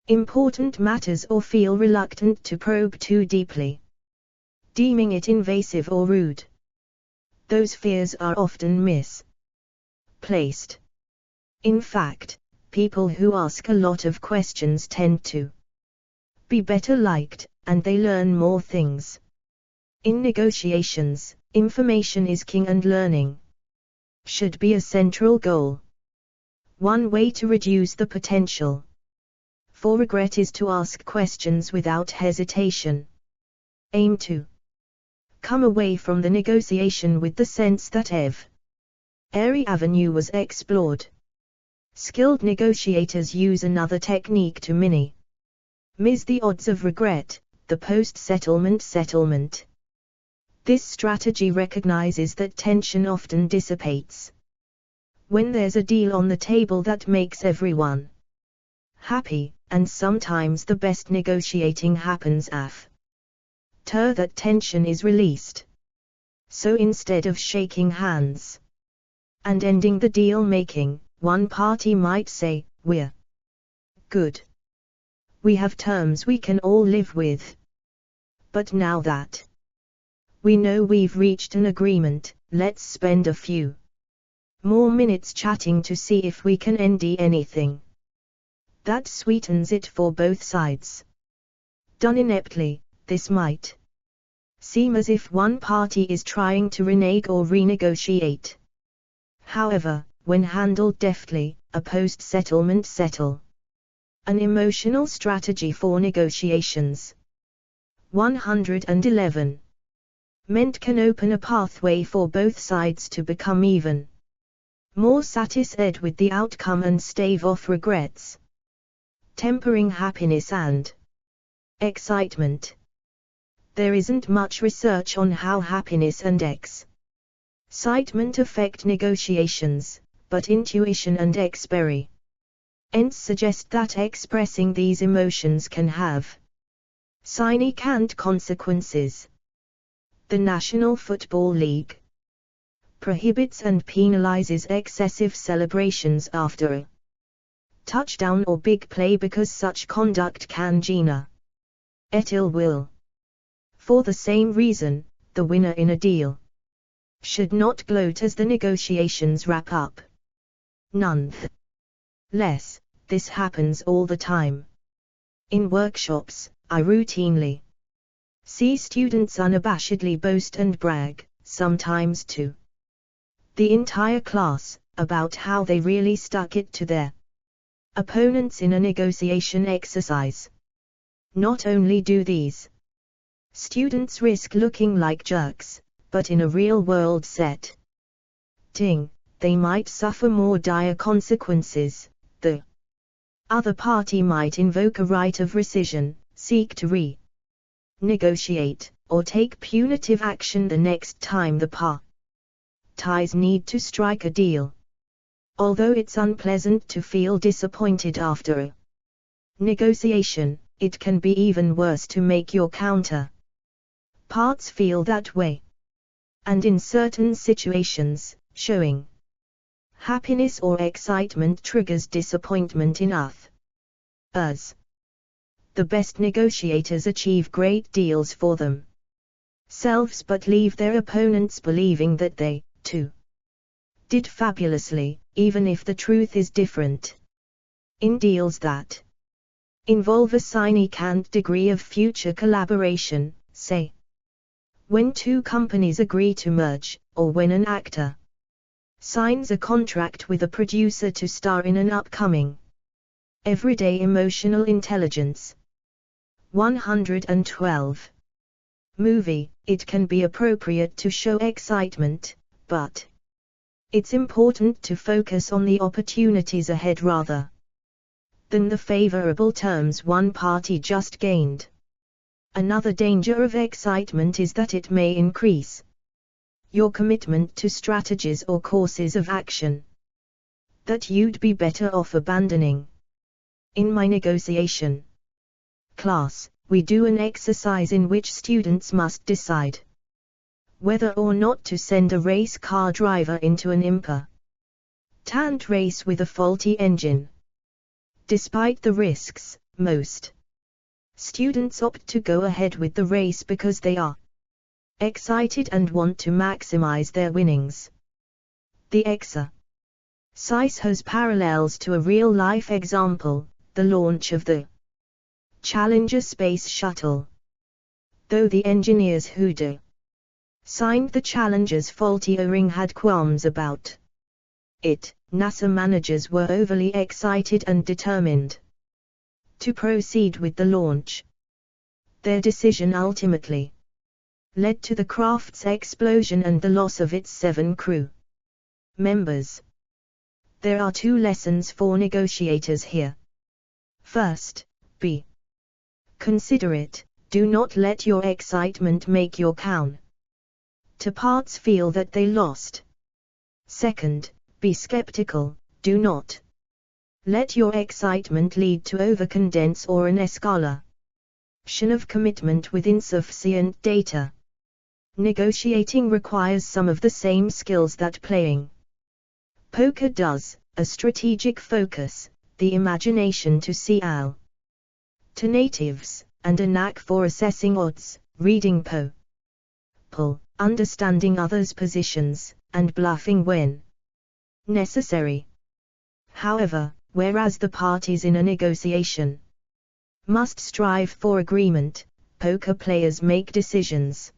important matters or feel reluctant to probe too deeply, deeming it invasive or rude. Those fears are often misplaced. In fact, people who ask a lot of questions tend to be better liked, and they learn more things. In negotiations, information is king and learning should be a central goal. One way to reduce the potential for regret is to ask questions without hesitation. Aim to come away from the negotiation with the sense that every avenue was explored. Skilled negotiators use another technique to minimize the odds of regret, the post-settlement settlement. This strategy recognizes that tension often dissipates when there's a deal on the table that makes everyone happy, and sometimes the best negotiating happens after stir that tension is released. So instead of shaking hands and ending the deal-making, one party might say, "We're good. We have terms we can all live with. But now that we know we've reached an agreement, let's spend a few more minutes chatting to see if we can end anything." That sweetens it for both sides. Done ineptly, this might seem as if one party is trying to renege or renegotiate. However, when handled deftly, a post-settlement settle, an emotional strategy for negotiations. 111. Ment can open a pathway for both sides to become even more satisfied with the outcome and stave off regrets. Tempering happiness and excitement. There isn't much research on how happiness and excitement affect negotiations, but intuition and experience suggest that expressing these emotions can have significant consequences. The National Football League prohibits and penalizes excessive celebrations after a touchdown or big play because such conduct can generate ill will. For the same reason, the winner in a deal should not gloat as the negotiations wrap up. Nonetheless, this happens all the time. In workshops, I routinely see students unabashedly boast and brag, sometimes to the entire class, about how they really stuck it to their opponents in a negotiation exercise. Not only do these students risk looking like jerks, but in a real-world setting, they might suffer more dire consequences. The other party might invoke a right of rescission, seek to renegotiate, or take punitive action the next time the parties need to strike a deal. Although it's unpleasant to feel disappointed after a negotiation, it can be even worse to make your counterparts feel that way. And in certain situations, showing happiness or excitement triggers disappointment in others. The best negotiators achieve great deals for themselves but leave their opponents believing that they, too, did fabulously, even if the truth is different. In deals that involve a significant degree of future collaboration, say, when two companies agree to merge, or when an actor signs a contract with a producer to star in an upcoming everyday emotional intelligence 112 movie, it can be appropriate to show excitement, but it's important to focus on the opportunities ahead rather than the favorable terms one party just gained. Another danger of excitement is that it may increase your commitment to strategies or courses of action that you'd be better off abandoning. In my negotiation class, we do an exercise in which students must decide whether or not to send a race car driver into an important race with a faulty engine. Despite the risks, most students opt to go ahead with the race because they are excited and want to maximize their winnings. The exercise has parallels to a real-life example, the launch of the Challenger space shuttle. Though the engineers who designed the Challenger's faulty O-ring had qualms about it, NASA managers were overly excited and determined to proceed with the launch. Their decision ultimately led to the craft's explosion and the loss of its 7 crew members. There are 2 lessons for negotiators here. First, be considerate. Do not let your excitement make your counterparts feel that they lost. Second, be skeptical. Do not let your excitement lead to overcondense or an escalation Of commitment with insufficient data. Negotiating requires some of the same skills that playing poker does: a strategic focus, the imagination to see alternatives, and a knack for assessing odds, reading pull, understanding others' positions, and bluffing when necessary. However, whereas the parties in a negotiation must strive for agreement, poker players make decisions.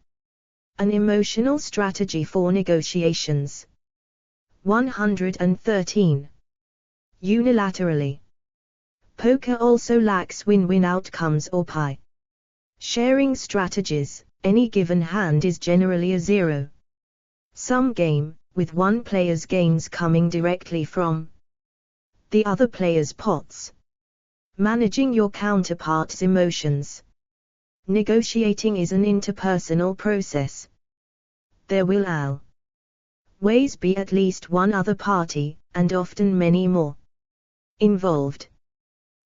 An emotional strategy for negotiations. 113. Unilaterally. Poker also lacks win-win outcomes or pie sharing strategies. Any given hand is generally a zero-sum game, with one player's gains coming directly from the other player's pots. Managing your counterpart's emotions. Negotiating is an interpersonal process. There will always be at least one other party, and often many more, involved.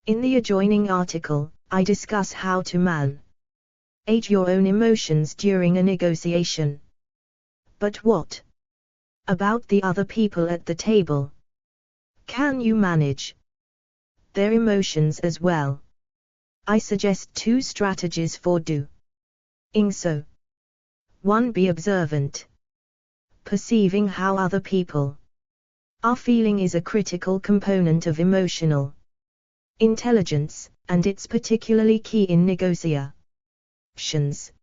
In the adjoining article, I discuss how to manage your own emotions during a negotiation. But what about the other people at the table? Can you manage their emotions as well? I suggest 2 strategies for doing so. 1. Be observant. Perceiving how other people are feeling is a critical component of emotional intelligence, and it's particularly key in negotiations,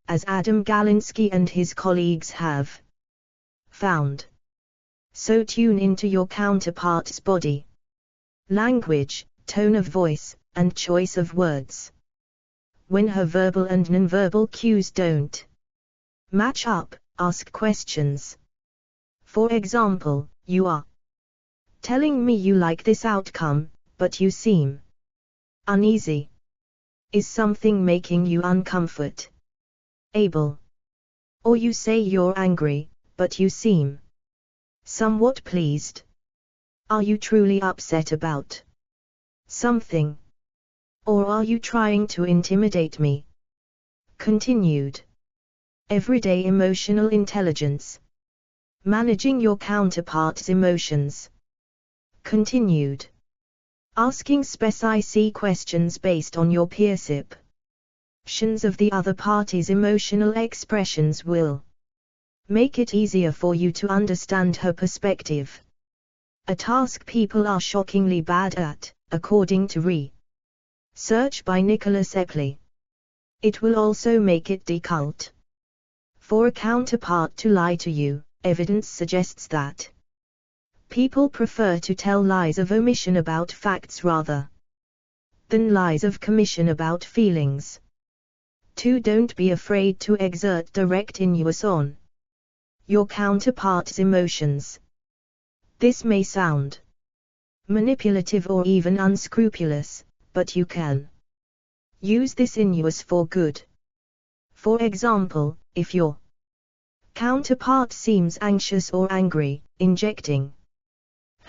as Adam Galinsky and his colleagues have found. So tune into your counterpart's body language, tone of voice, and choice of words. When her verbal and nonverbal cues don't match up, ask questions. For example, you are telling me you like this outcome, but you seem uneasy. Is something making you uncomfortable? Or you say you're angry, but you seem somewhat pleased. Are you truly upset about something? Or are you trying to intimidate me? Continued. Everyday emotional intelligence. Managing your counterpart's emotions. Continued. Asking specific questions based on your perceptions of the other party's emotional expressions will make it easier for you to understand her perspective. A task people are shockingly bad at, according to research by Nicholas Epley. It will also make it difficult for a counterpart to lie to you. Evidence suggests that people prefer to tell lies of omission about facts rather than lies of commission about feelings. 2. Don't be afraid to exert direct influence on your counterpart's emotions. This may sound manipulative or even unscrupulous, but you can use this influence for good. For example, if your counterpart seems anxious or angry, injecting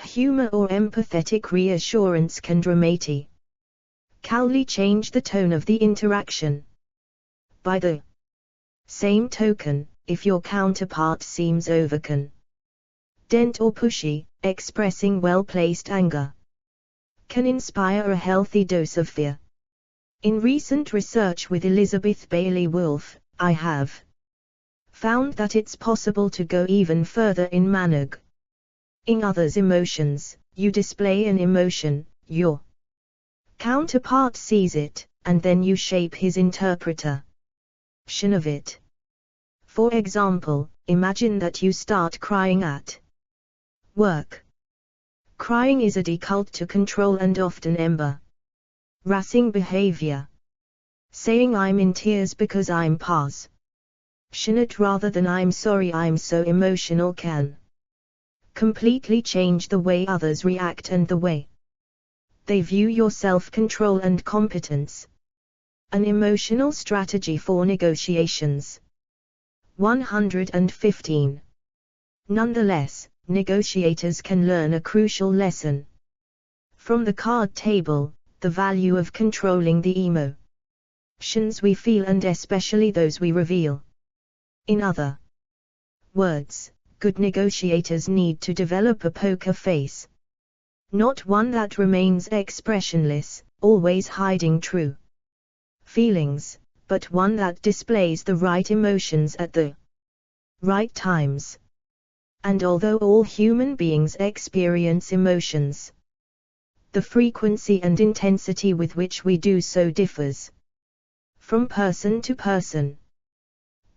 humor or empathetic reassurance can dramatically change the tone of the interaction. By the same token, if your counterpart seems overconfident or pushy, expressing well-placed anger can inspire a healthy dose of fear. In recent research with Elizabeth Bailey Wolfe, I have found that it's possible to go even further in managing others' emotions. You display an emotion, your counterpart sees it, and then you shape his interpretation of it. For example, imagine that you start crying at work. Crying is a difficult to control and often embarrassing behavior. Saying I'm in tears because I'm passionate rather than I'm sorry I'm so emotional can completely change the way others react and the way they view your self-control and competence. An emotional strategy for negotiations. 115. Nonetheless, negotiators can learn a crucial lesson from the card table: the value of controlling the emotions we feel and especially those we reveal. In other words, good negotiators need to develop a poker face. Not one that remains expressionless, always hiding true feelings, but one that displays the right emotions at the right times. And although all human beings experience emotions, the frequency and intensity with which we do so differs from person to person.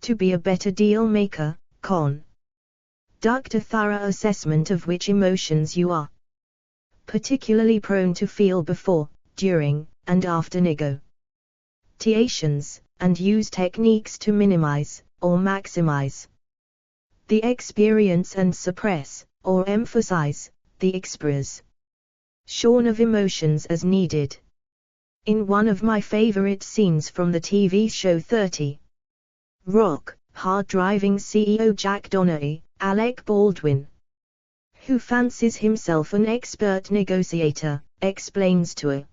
To be a better deal maker, conduct a thorough assessment of which emotions you are particularly prone to feel before, during, and after negotiations, and use techniques to minimize, or maximize, the experience and suppress, or emphasize, the expression of emotions as needed. In one of my favorite scenes from the TV show 30 Rock, hard-driving CEO Jack Donaghy, Alec Baldwin, who fancies himself an expert negotiator, explains to a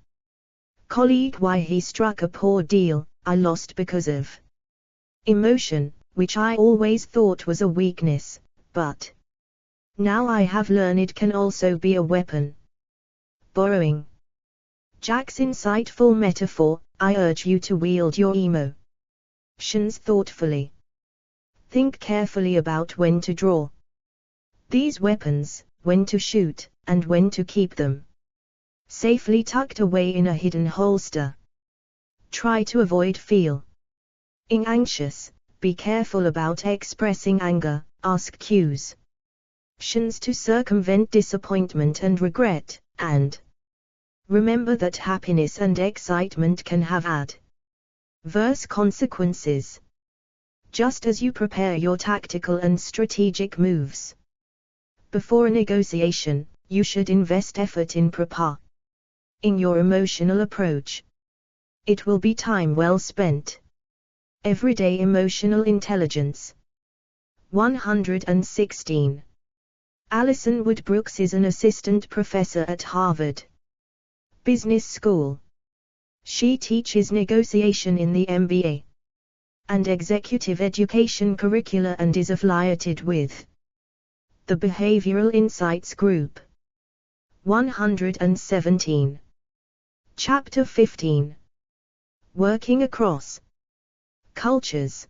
colleague why he struck a poor deal. I lost because of emotion, which I always thought was a weakness, but now I have learned it can also be a weapon. Borrowing Jack's insightful metaphor, I urge you to wield your emotions thoughtfully. Think carefully about when to draw these weapons, when to shoot, and when to keep them safely tucked away in a hidden holster. Try to avoid feeling anxious, be careful about expressing anger, ask questions to circumvent disappointment and regret, and remember that happiness and excitement can have adverse consequences. Just as you prepare your tactical and strategic moves before a negotiation, you should invest effort in preparing your emotional approach. It will be time well spent. Everyday emotional intelligence. 116. Alison Wood Brooks is an assistant professor at Harvard Business School. She teaches negotiation in the MBA and executive education curricula and is affiliated with the Behavioral Insights Group. 117. Chapter 15. Working Across Cultures.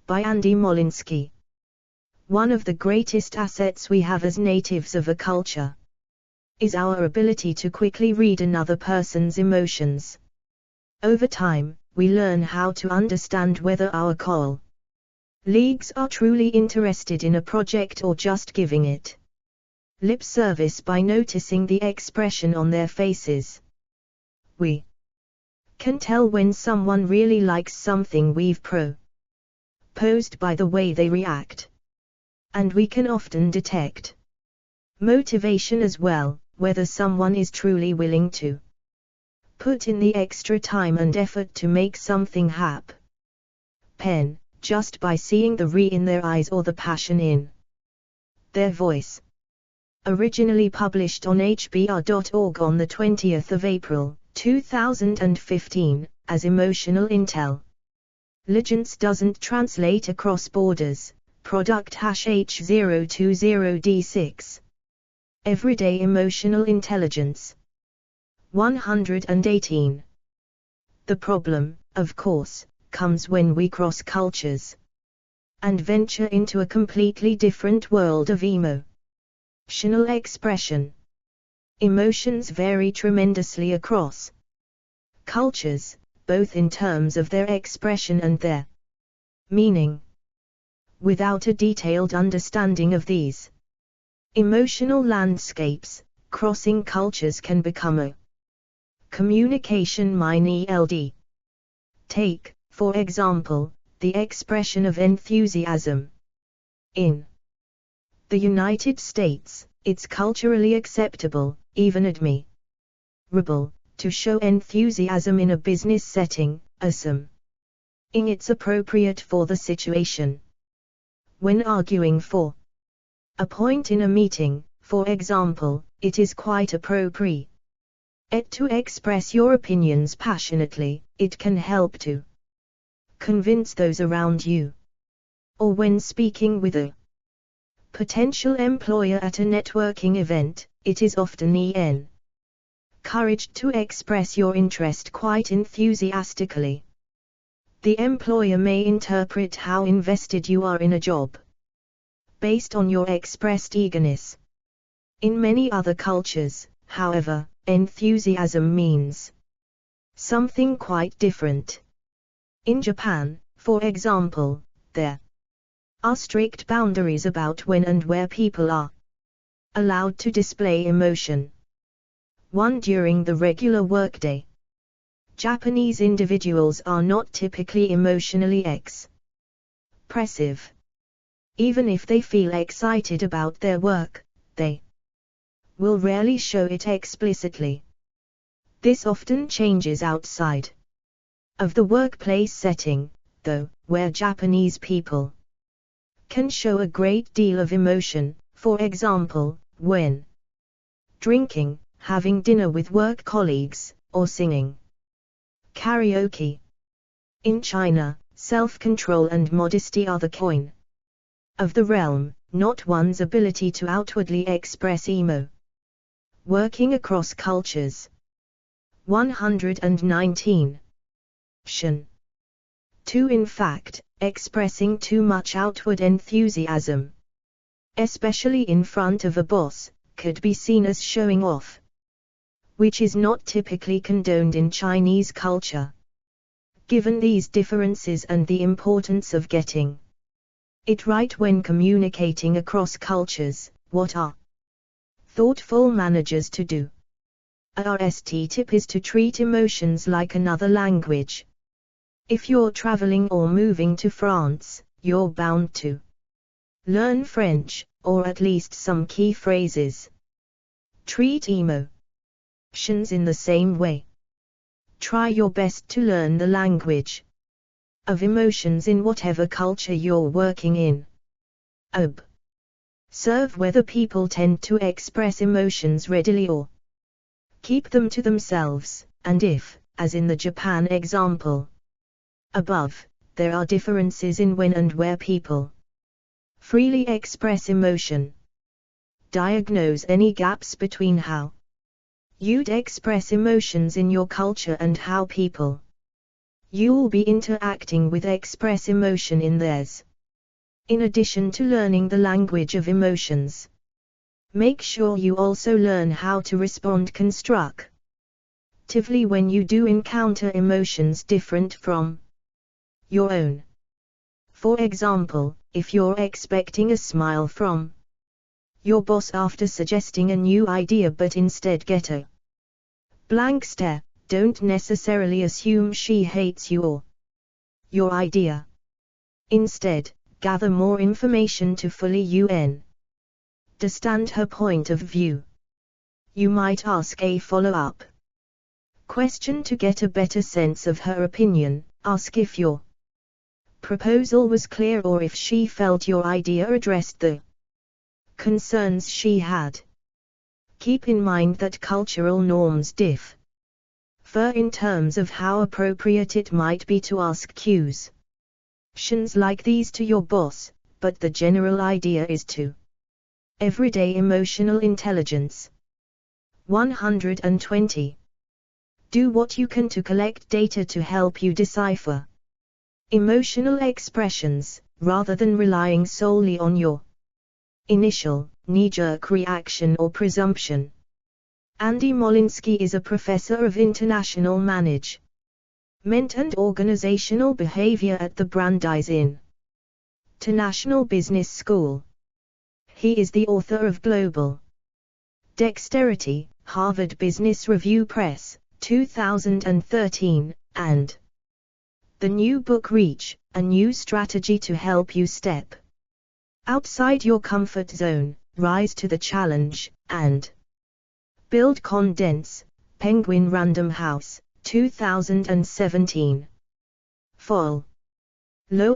By Andy Molinsky. One of the greatest assets we have as natives of a culture is our ability to quickly read another person's emotions. Over time, we learn how to understand whether our colleagues are truly interested in a project or just giving it lip service by noticing the expression on their faces. We can tell when someone really likes something we've proposed by the way they react. And we can often detect motivation as well, whether someone is truly willing to put in the extra time and effort to make something happen, just by seeing the in their eyes or the passion in their voice. Originally published on hbr.org on the 20th of April, 2015, as Emotional Intelligence Doesn't Translate Across Borders, product #H020D6. Everyday Emotional Intelligence. 118. The problem, of course, comes when we cross cultures and venture into a completely different world of emotional expression. Emotions vary tremendously across cultures, both in terms of their expression and their meaning. Without a detailed understanding of these emotional landscapes, crossing cultures can become a communication minefield. Take, for example, the expression of enthusiasm. In the United States, it's culturally acceptable, even admirable, to show enthusiasm in a business setting, assuming it's appropriate for the situation. When arguing for a point in a meeting, for example, it is quite appropriate To express your opinions passionately, it can help to convince those around you. Or when speaking with a potential employer at a networking event, it is often encouraged to express your interest quite enthusiastically. The employer may interpret how invested you are in a job based on your expressed eagerness. In many other cultures, however, enthusiasm means something quite different. In Japan, for example, there are strict boundaries about when and where people are allowed to display emotion. 1. During the regular workday. Japanese individuals are not typically emotionally expressive. Even if they feel excited about their work, they will rarely show it explicitly. This often changes outside of the workplace setting, though, where Japanese people can show a great deal of emotion, for example, when drinking, having dinner with work colleagues, or singing karaoke. In China, self-control and modesty are the coin of the realm, not one's ability to outwardly express emo. Working across cultures. 119. 2. In fact, expressing too much outward enthusiasm, especially in front of a boss, could be seen as showing off, which is not typically condoned in Chinese culture. Given these differences and the importance of getting it right when communicating across cultures, what are thoughtful managers to do? A RST tip is to treat emotions like another language. If you're traveling or moving to France, you're bound to learn French, or at least some key phrases. Treat emotions in the same way. Try your best to learn the language of emotions in whatever culture you're working in. Observe whether people tend to express emotions readily or keep them to themselves, and if, as in the Japan example above, there are differences in when and where people freely express emotion. Diagnose any gaps between how you'd express emotions in your culture and how people you'll be interacting with express emotion in theirs. In addition to learning the language of emotions, make sure you also learn how to respond constructively when you do encounter emotions different from your own. For example, if you're expecting a smile from your boss after suggesting a new idea but instead get a blank stare, don't necessarily assume she hates you or your idea. Instead, gather more information to fully understand her point of view. You might ask a follow-up question to get a better sense of her opinion. Ask if your proposal was clear or if she felt your idea addressed the concerns she had. Keep in mind that cultural norms differ in terms of how appropriate it might be to ask questions like these to your boss, but the general idea is to everyday emotional intelligence. 120. Do what you can to collect data to help you decipher emotional expressions, rather than relying solely on your initial, knee-jerk reaction or presumption. Andy Molinsky is a professor of international management and organizational behavior at the Brandeis International Business School. He is the author of Global Dexterity, Harvard Business Review Press, 2013, and the new book Reach, a new strategy to help you step outside your comfort zone, rise to the challenge, and build Condense, Penguin Random House, 2017. Follow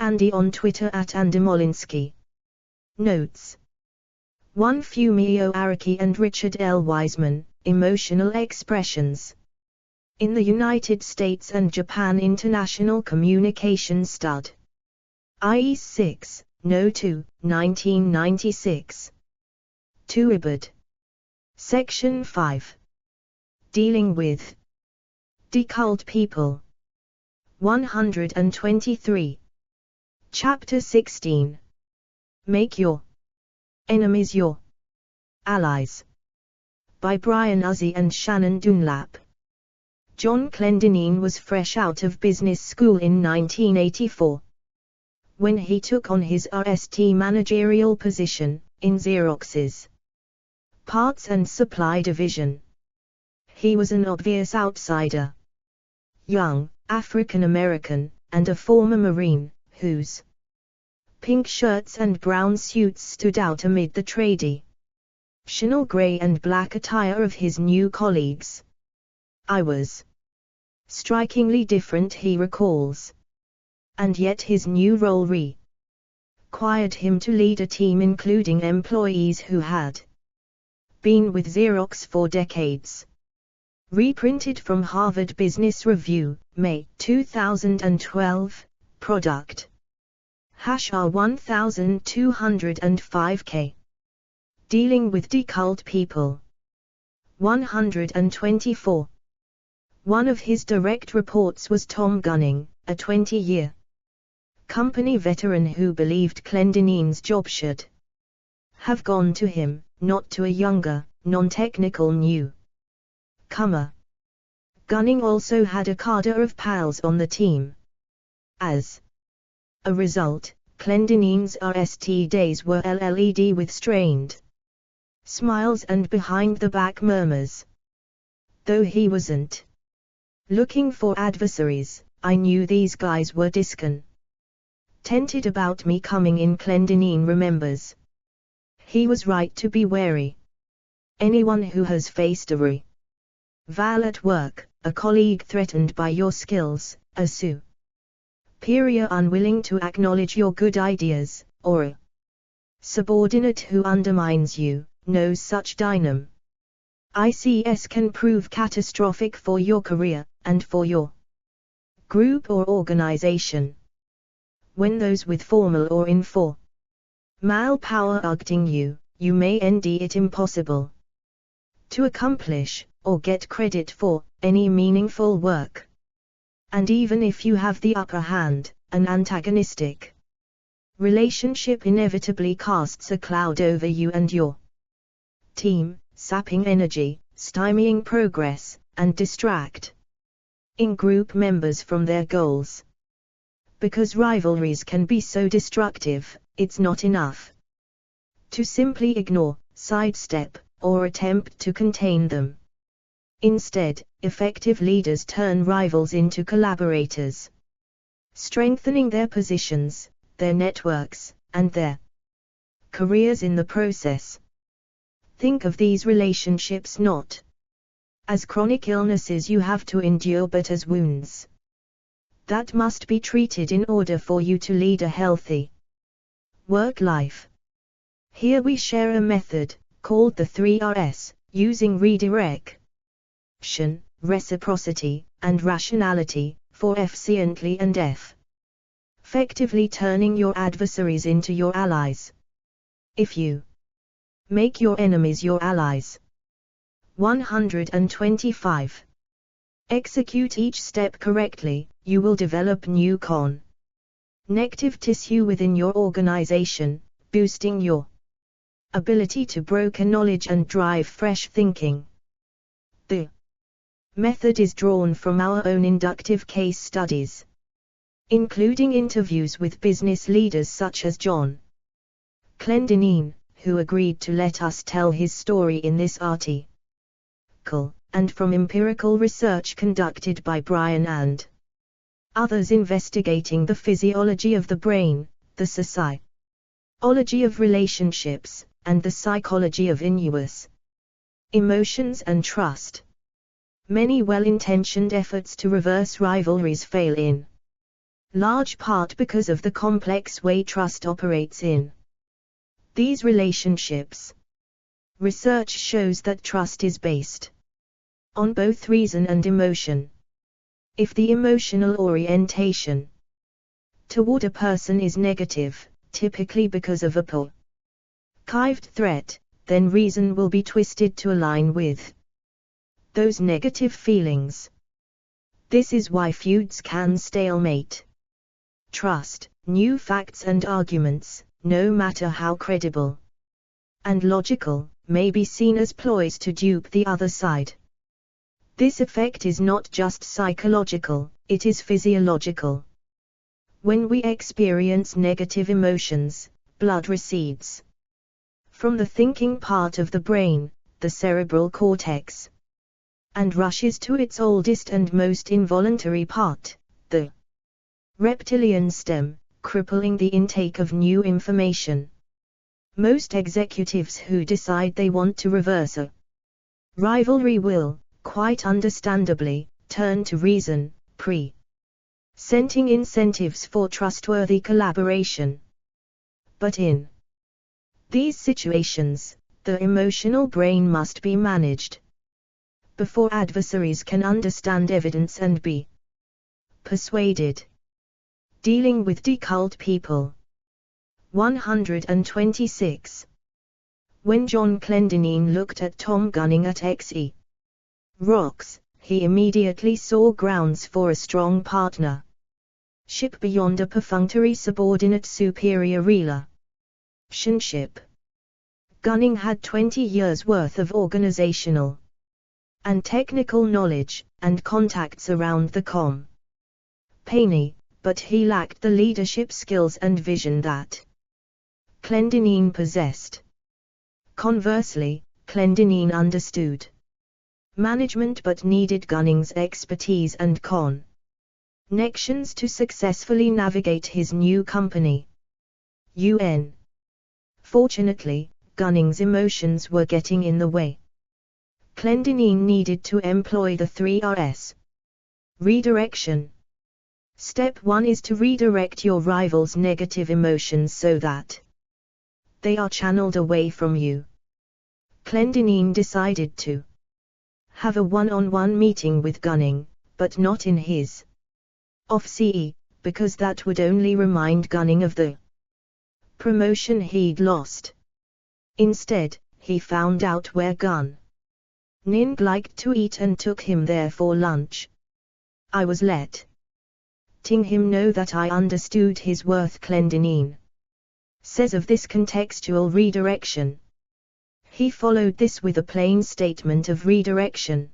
Andy on Twitter at @AndyMolinsky. Notes 1. Fumio Araki and Richard L. Wiseman, Emotional expressions. In the United States and Japan, International Communication Stud. IE 6, No. 2, 1996. 2 Ibid. Section 5. Dealing with Decult People. 123. Chapter 16. Make your enemies your allies. By Brian Uzzi and Shannon Dunlap. John Clendenine was fresh out of business school in 1984. When he took on his RST managerial position in Xerox's Parts and Supply Division. He was an obvious outsider. Young, African American, and a former Marine, whose pink shirts and brown suits stood out amid the traditional gray and black attire of his new colleagues. I was strikingly different, he recalls. And yet his new role required him to lead a team including employees who had been with Xerox for decades. Reprinted from Harvard Business Review, May 2012, Product R1205K. Dealing with Decult People. 124. One of his direct reports was Tom Gunning, a 20-year company veteran who believed Clendenine's job should have gone to him, not to a younger, non-technical newcomer. Gunning also had a cadre of pals on the team. As a result, Clendenine's RST days were LLED with strained smiles and behind-the-back murmurs. Though he wasn't looking for adversaries, I knew these guys were discontented about me coming in, Clendenine remembers. He was right to be wary. Anyone who has faced a rival at work, a colleague threatened by your skills, a superior unwilling to acknowledge your good ideas, or a subordinate who undermines you, knows such dynamics can prove catastrophic for your career, and for your group or organization. When those with formal or informal power are guiding you, you may find it impossible to accomplish, or get credit for, any meaningful work. And even if you have the upper hand, an antagonistic relationship inevitably casts a cloud over you and your team, sapping energy, stymieing progress, and distracting group members from their goals. Because rivalries can be so destructive, it's not enough to simply ignore, sidestep, or attempt to contain them. Instead, effective leaders turn rivals into collaborators, strengthening their positions, their networks, and their careers in the process. Think of these relationships not as chronic illnesses you have to endure, but as wounds that must be treated in order for you to lead a healthy work life. Here we share a method, called the 3Rs, using redirection, reciprocity, and rationality, for efficiently and effectively turning your adversaries into your allies. If you make your enemies your allies. 125. Execute each step correctly, you will develop new connective tissue within your organization, boosting your ability to broker knowledge and drive fresh thinking. The method is drawn from our own inductive case studies, including interviews with business leaders such as John Clendenine, who agreed to let us tell his story in this article, and from empirical research conducted by Brian and others investigating the physiology of the brain, the sociology of relationships, and the psychology of innuous emotions and trust. Many well-intentioned efforts to reverse rivalries fail in large part because of the complex way trust operates in these relationships. Research shows that trust is based on both reason and emotion. If the emotional orientation toward a person is negative, typically because of a perceived threat, then reason will be twisted to align with those negative feelings. This is why feuds can stalemate. Trust, new facts and arguments, no matter how credible and logical, may be seen as ploys to dupe the other side. This effect is not just psychological, it is physiological. When we experience negative emotions, blood recedes from the thinking part of the brain, the cerebral cortex, and rushes to its oldest and most involuntary part, the reptilian stem, crippling the intake of new information. Most executives who decide they want to reverse a rivalry will, quite understandably, turn to reason, presenting incentives for trustworthy collaboration. But in these situations, the emotional brain must be managed before adversaries can understand evidence and be persuaded. Dealing with decolled people. 126. When John Clendenine looked at Tom Gunning at XE Rocks, he immediately saw grounds for a strong partnership beyond a perfunctory subordinate superior relationship. Gunning had 20 years' worth of organizational and technical knowledge, and contacts around the company, but he lacked the leadership skills and vision that Clendenine possessed. Conversely, Clendenine understood management but needed Gunning's expertise and connections to successfully navigate his new company. Fortunately, Gunning's emotions were getting in the way. Clendenine needed to employ the 3 Rs. Redirection. Step 1 is to redirect your rival's negative emotions so that they are channeled away from you. Clendenine decided to have a one-on-one meeting with Gunning, but not in his office, because that would only remind Gunning of the promotion he'd lost. Instead, he found out where Gunning liked to eat and took him there for lunch. I was letting him know that I understood his worth. Clendenine says of this contextual redirection. He followed this with a plain statement of redirection,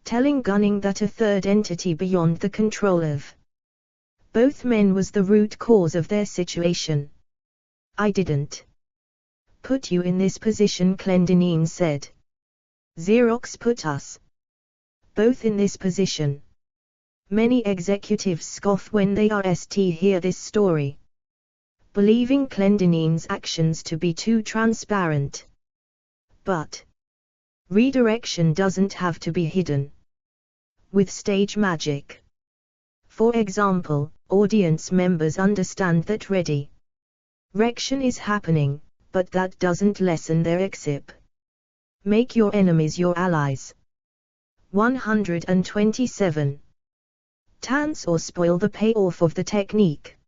telling Gunning that a third entity beyond the control of both men was the root cause of their situation. I didn't put you in this position, Clendenine said. Xerox put us both in this position. Many executives scoff when they hear this story, believing Clendenine's actions to be too transparent. But redirection doesn't have to be hidden with stage magic. For example, audience members understand that redirection is happening, but that doesn't lessen their excitement. Make your enemies your allies. 127. Tance or spoil the payoff of the technique.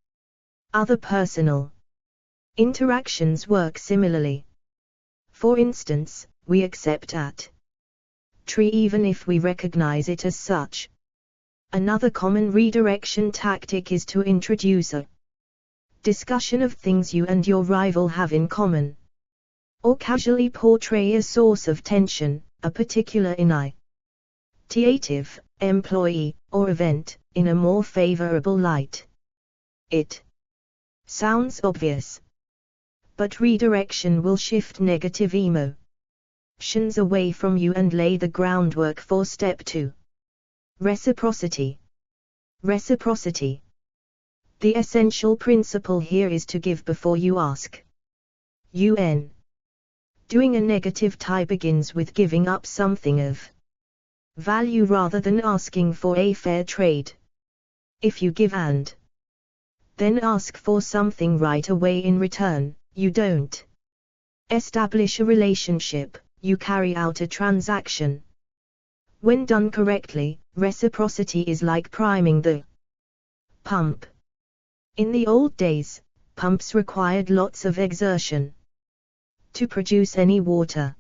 Other personal interactions work similarly. For instance, we accept at tree even if we recognize it as such. Another common redirection tactic is to introduce a discussion of things you and your rival have in common, or casually portray a source of tension, a particular initiative, employee, or event, in a more favorable light. It sounds obvious, but redirection will shift negative emotions away from you and lay the groundwork for step 2. Reciprocity. Reciprocity. The essential principle here is to give before you ask. Doing a negative tie begins with giving up something of value rather than asking for a fair trade. If you give and then ask for something right away in return, you don't Establish a relationship, you carry out a transaction. When done correctly, reciprocity is like priming the pump. In the old days, pumps required lots of exertion. To produce any water,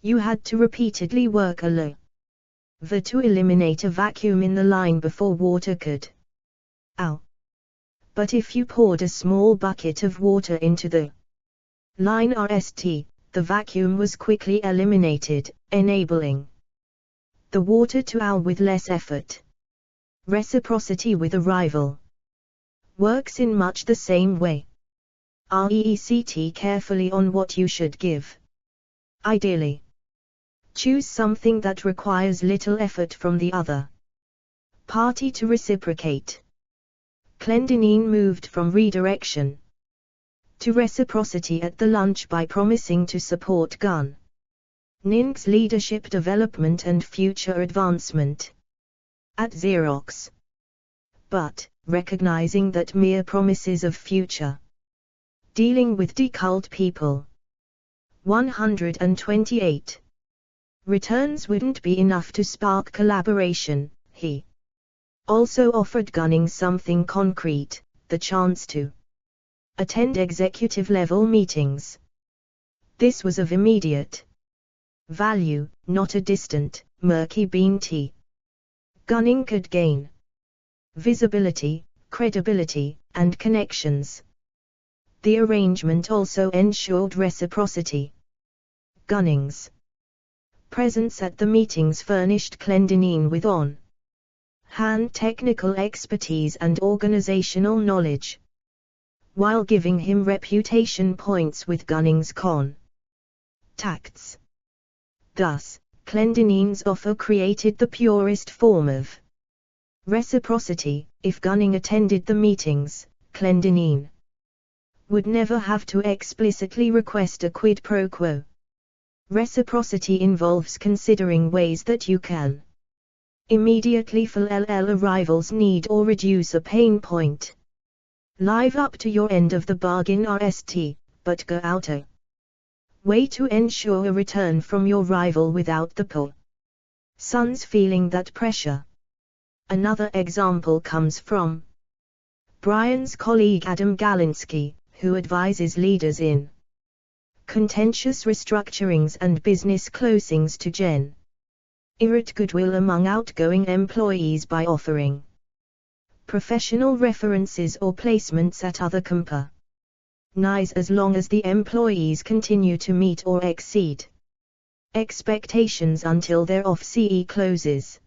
you had to repeatedly work a lever to eliminate a vacuum in the line before water could out. But if you poured a small bucket of water into the line RST, the vacuum was quickly eliminated, enabling the water to out with less effort. Reciprocity with a rival works in much the same way. Reect carefully on what you should give. Ideally, choose something that requires little effort from the other party to reciprocate. Clendenine moved from redirection to reciprocity at the lunch by promising to support Gun Ning's leadership development and future advancement at Xerox. But, recognizing that mere promises of future dealing with decult people 128 returns wouldn't be enough to spark collaboration, he also offered Gunning something concrete, the chance to attend executive-level meetings. This was of immediate value, not a distant, murky bean tea. Gunning could gain visibility, credibility, and connections. The arrangement also ensured reciprocity. Gunning's presence at the meetings furnished Clendenine with on-hand technical expertise and organizational knowledge, while giving him reputation points with Gunning's contacts. Thus, Clendenine's offer created the purest form of reciprocity. If Gunning attended the meetings, Clendenine would never have to explicitly request a quid pro quo. Reciprocity involves considering ways that you can immediately fulfill a rival's need or reduce a pain point. Live up to your end of the bargain RST, but go out a way to ensure a return from your rival without the person's feeling that pressure. Another example comes from Brian's colleague Adam Galinsky, who advises leaders in contentious restructurings and business closings to generate goodwill among outgoing employees by offering professional references or placements at other companies as long as the employees continue to meet or exceed expectations until their off-CE closes.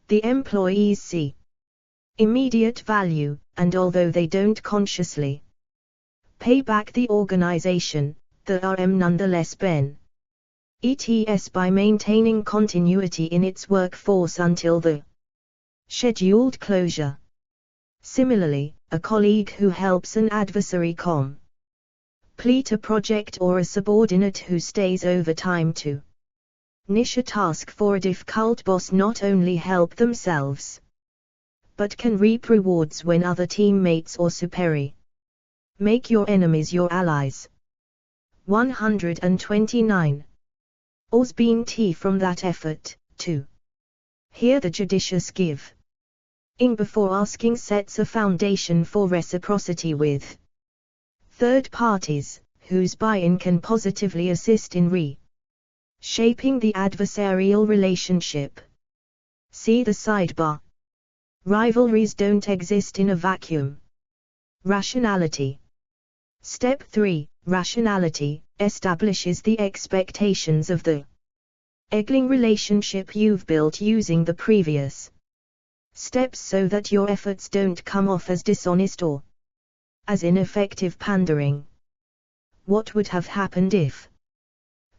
The employees see immediate value, and although they don't consciously pay back the organization, the RM nonetheless benefits by maintaining continuity in its workforce until the scheduled closure. Similarly, a colleague who helps an adversary complete a project or a subordinate who stays overtime to finish a task for a difficult boss not only help themselves, but can reap rewards when other teammates or superiors make your enemies your allies. 129. Always been tea from that effort, to hear the judicious give ing before asking sets a foundation for reciprocity with third parties, whose buy-in can positively assist in reshaping the adversarial relationship. See the sidebar. Rivalries don't exist in a vacuum. Rationality. Step 3. Rationality establishes the expectations of the eggling relationship you've built using the previous steps so that your efforts don't come off as dishonest or as ineffective pandering. What would have happened if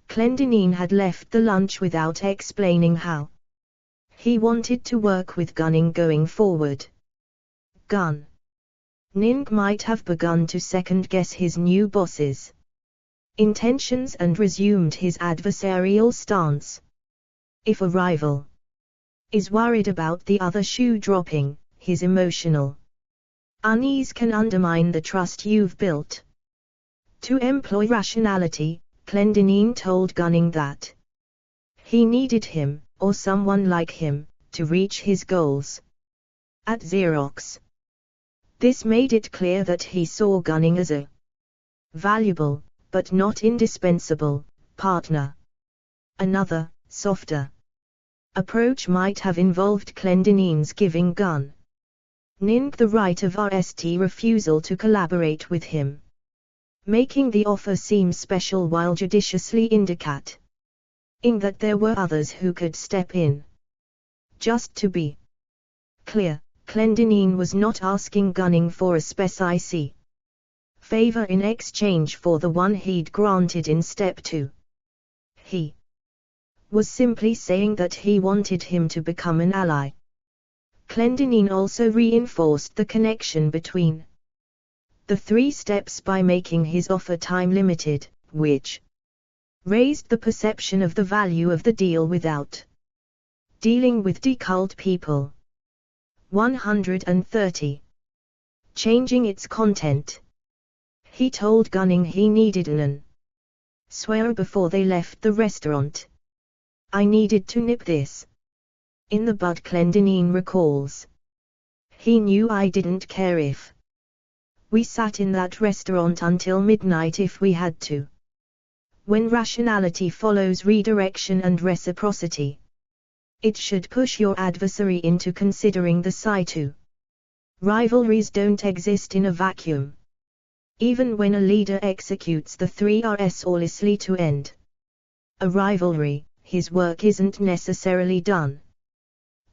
Clendenine had left the lunch without explaining how he wanted to work with Gunning going forward? Gun Ning might have begun to second-guess his new boss's intentions and resumed his adversarial stance. If a rival is worried about the other shoe dropping, his emotional unease can undermine the trust you've built. To employ rationality, Clendenine told Gunning that he needed him, or someone like him, to reach his goals. At Xerox, this made it clear that he saw Gunning as a valuable, but not indispensable, partner. Another, softer approach might have involved Clendenine's giving Gunning the right of RST refusal to collaborate with him, making the offer seem special while judiciously indicating that there were others who could step in. Just to be clear, Clendenine was not asking Gunning for a specific favor in exchange for the one he'd granted in Step 2. He was simply saying that he wanted him to become an ally. Clendenine also reinforced the connection between the 3 steps by making his offer time-limited, which raised the perception of the value of the deal without dealing with deculed people. 130. Changing its content. He told Gunning he needed an swear before they left the restaurant. I needed to nip this in the bud, Clendenine recalls. He knew I didn't care if we sat in that restaurant until midnight if we had to. When rationality follows redirection and reciprocity, it should push your adversary into considering the side too. Rivalries don't exist in a vacuum. Even when a leader executes the 3 Rs lawlessly to end a rivalry, his work isn't necessarily done.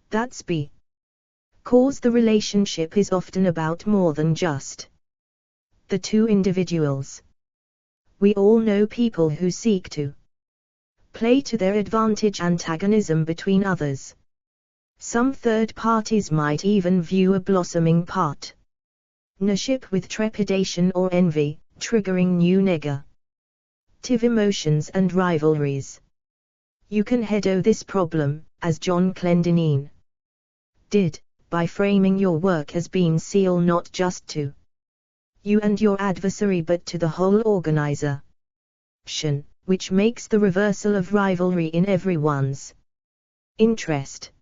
That's because the relationship is often about more than just the 2 individuals. We all know people who seek to play to their advantage antagonism between others. Some third parties might even view a blossoming partnership with trepidation or envy, triggering new negative emotions and rivalries. You can head this problem, as John Clendenine did, by framing your work as being seal not just to you and your adversary but to the whole organization, which makes the reversal of rivalry in everyone's interest.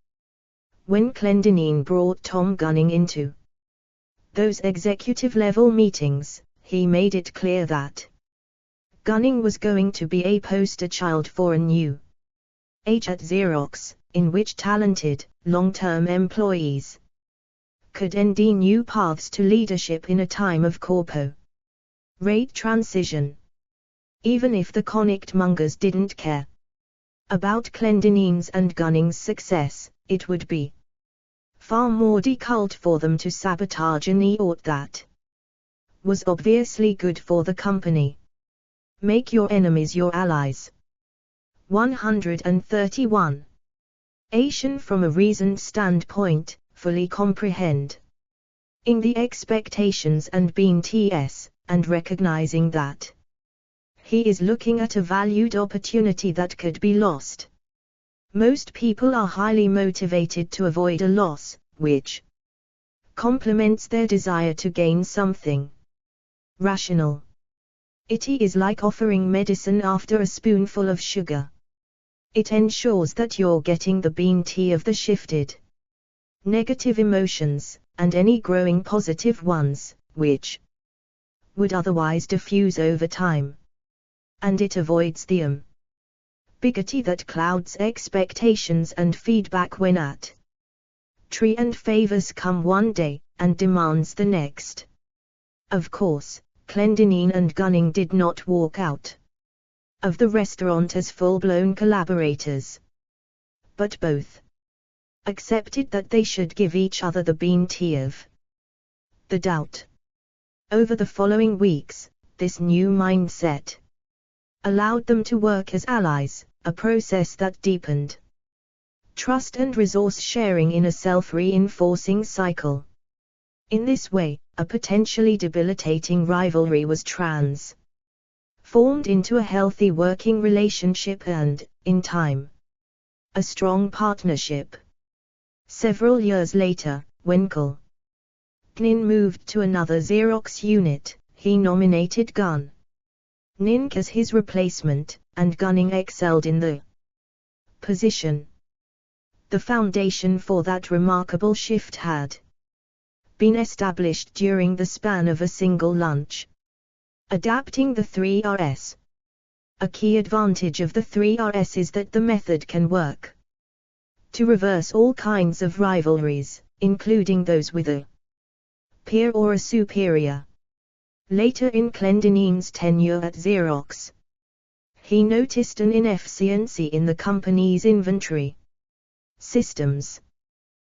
When Clendenine brought Tom Gunning into those executive-level meetings, he made it clear that Gunning was going to be a poster child for a new age at Xerox, in which talented, long-term employees could end new paths to leadership in a time of corporate transition. Even if the connect-mongers didn't care about Clendenine's and Gunning's success, it would be far more deculed for them to sabotage an effort that was obviously good for the company. Make your enemies your allies. 131. Asian from a reasoned standpoint, fully comprehend in the expectations and being TS, and recognizing that he is looking at a valued opportunity that could be lost. Most people are highly motivated to avoid a loss, which complements their desire to gain something rational. It is like offering medicine after a spoonful of sugar. It ensures that you're getting the bean tea of the shifted negative emotions, and any growing positive ones, which would otherwise diffuse over time. And it avoids the ambiguity that clouds expectations and feedback when at tree and favors come one day, and demands the next. Of course, Clendenine and Gunning did not walk out of the restaurant as full-blown collaborators. But both accepted that they should give each other the bean tea of the doubt. Over the following weeks, this new mindset allowed them to work as allies, a process that deepened trust and resource sharing in a self-reinforcing cycle. In this way, a potentially debilitating rivalry was transformed into a healthy working relationship and, in time, a strong partnership. Several years later, when Clendenine moved to another Xerox unit, he nominated Gunning Nink as his replacement, and Gunning excelled in the position. The foundation for that remarkable shift had been established during the span of a single lunch. Adapting the 3Rs. A key advantage of the 3Rs is that the method can work to reverse all kinds of rivalries, including those with a peer or a superior. Later in Clendinine's tenure at Xerox, he noticed an inefficiency in the company's inventory systems.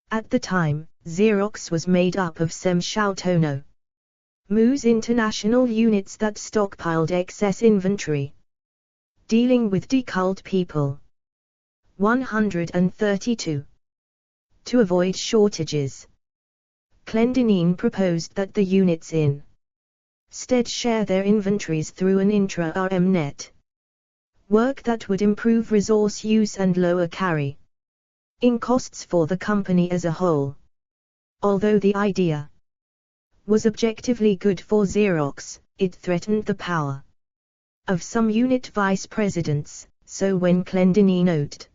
At the time, Xerox was made up of Semshautono Mu's international units that stockpiled excess inventory. Dealing with deculled people. 132. To avoid shortages, Clendinine proposed that the units instead share their inventories through an intra-RM net work that would improve resource use and lower carrying costs for the company as a whole. Although the idea was objectively good for Xerox, it threatened the power of some unit vice presidents, so when Clendinine noted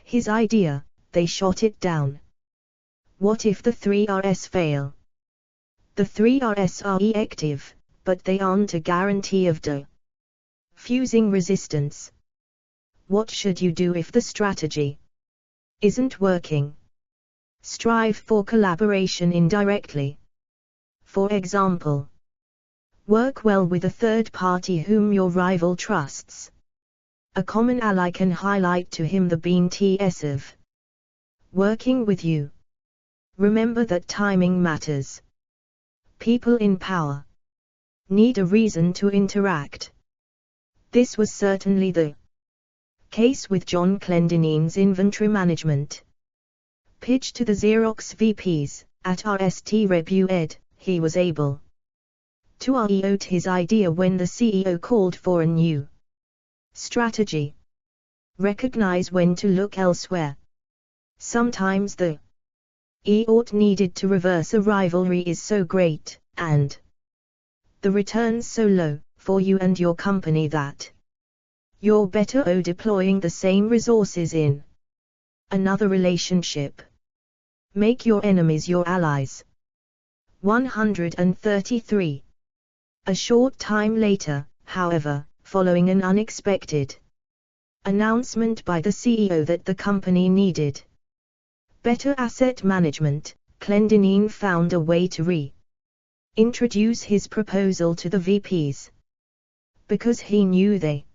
his idea, they shot it down. What if the 3Rs fail? The 3Rs are effective, but they aren't a guarantee of diffusing resistance. What should you do if the strategy isn't working? Strive for collaboration indirectly. For example, work well with a third party whom your rival trusts. A common ally can highlight to him the benefits of working with you. Remember that timing matters. People in power need a reason to interact. This was certainly the case with John Clendinine's inventory management pitch to the Xerox VPs. At RST Review Ed, he was able to out his idea when the CEO called for a new strategy. Recognize when to look elsewhere. Sometimes the effort needed to reverse a rivalry is so great, and the returns so low, for you and your company that you're better deploying the same resources in another relationship. Make your enemies your allies. 133. A short time later, however, following an unexpected announcement by the CEO that the company needed better asset management, Clendinine found a way to reintroduce his proposal to the VPs. Because he knew they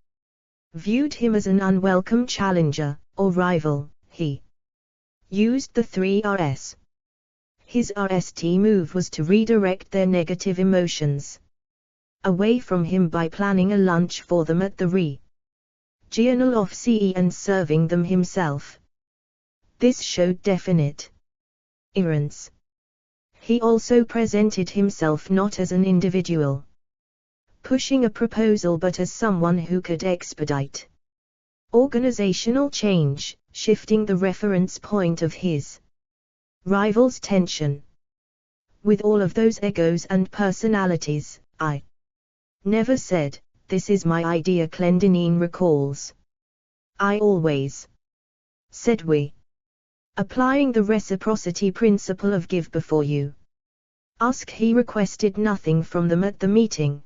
viewed him as an unwelcome challenger, or rival, he used the 3Rs. His RST move was to redirect their negative emotions away from him by planning a lunch for them at the regional office and serving them himself. This showed definite errance. He also presented himself not as an individual pushing a proposal but as someone who could expedite organizational change, shifting the reference point of his rival's tension. With all of those egos and personalities, I never said, "This is my idea," Clendinine recalls. I always said we. Applying the reciprocity principle of give before you ask, he requested nothing from them at the meeting.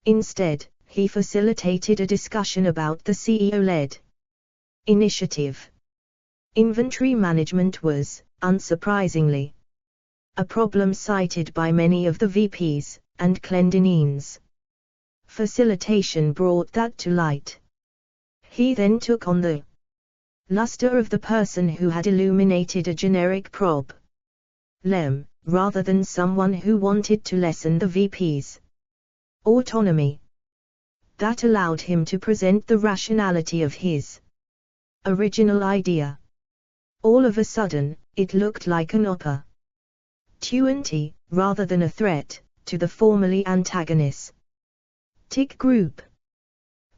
Instead, he facilitated a discussion about the CEO-led initiative. Inventory management was, unsurprisingly, a problem cited by many of the VPs, and Clendinine's facilitation brought that to light. He then took on the luster of the person who had illuminated a generic problem, rather than someone who wanted to lessen the VP's autonomy. That allowed him to present the rationality of his original idea. All of a sudden, it looked like an opportunity, rather than a threat, to the formerly antagonistic group.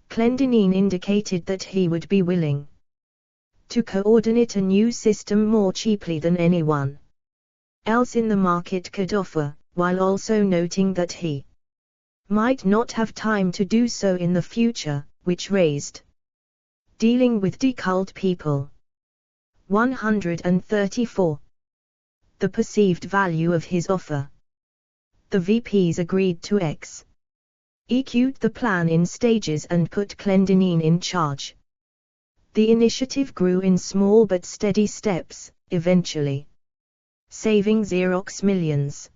Clendinine indicated that he would be willing to coordinate a new system more cheaply than anyone else in the market could offer, while also noting that he might not have time to do so in the future, which raised. Dealing with decult people. 134. The perceived value of his offer. The VPs agreed to execute the plan in stages and put Clendenine in charge. The initiative grew in small but steady steps, eventually saving Xerox millions.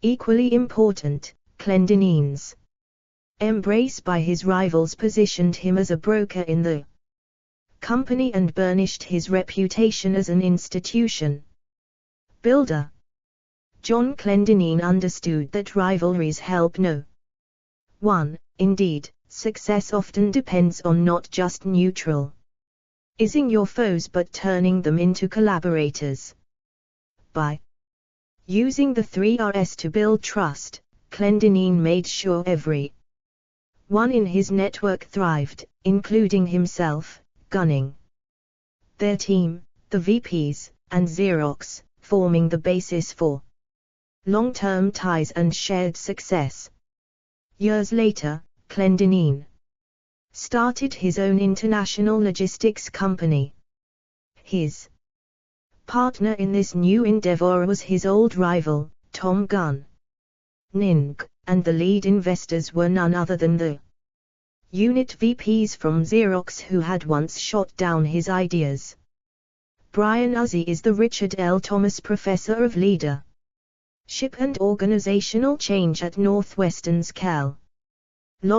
Equally important, Clendenine's embrace by his rivals positioned him as a broker in the company and burnished his reputation as an institution builder. John Clendenine understood that rivalries help no one. Indeed, success often depends on not just neutralizing your foes but turning them into collaborators. By using the 3 Rs to build trust, Clendenine made sure every one in his network thrived, including himself, gunning their team, the VPs, and Xerox, forming the basis for long-term ties and shared success. Years later, Clendenine started his own international logistics company. His partner in this new endeavor was his old rival, Tom Gunn Ning, and the lead investors were none other than the unit VPs from Xerox who had once shot down his ideas. Brian Uzzi is the Richard L. Thomas Professor of Leadership and Organizational Change at Northwestern's Kellogg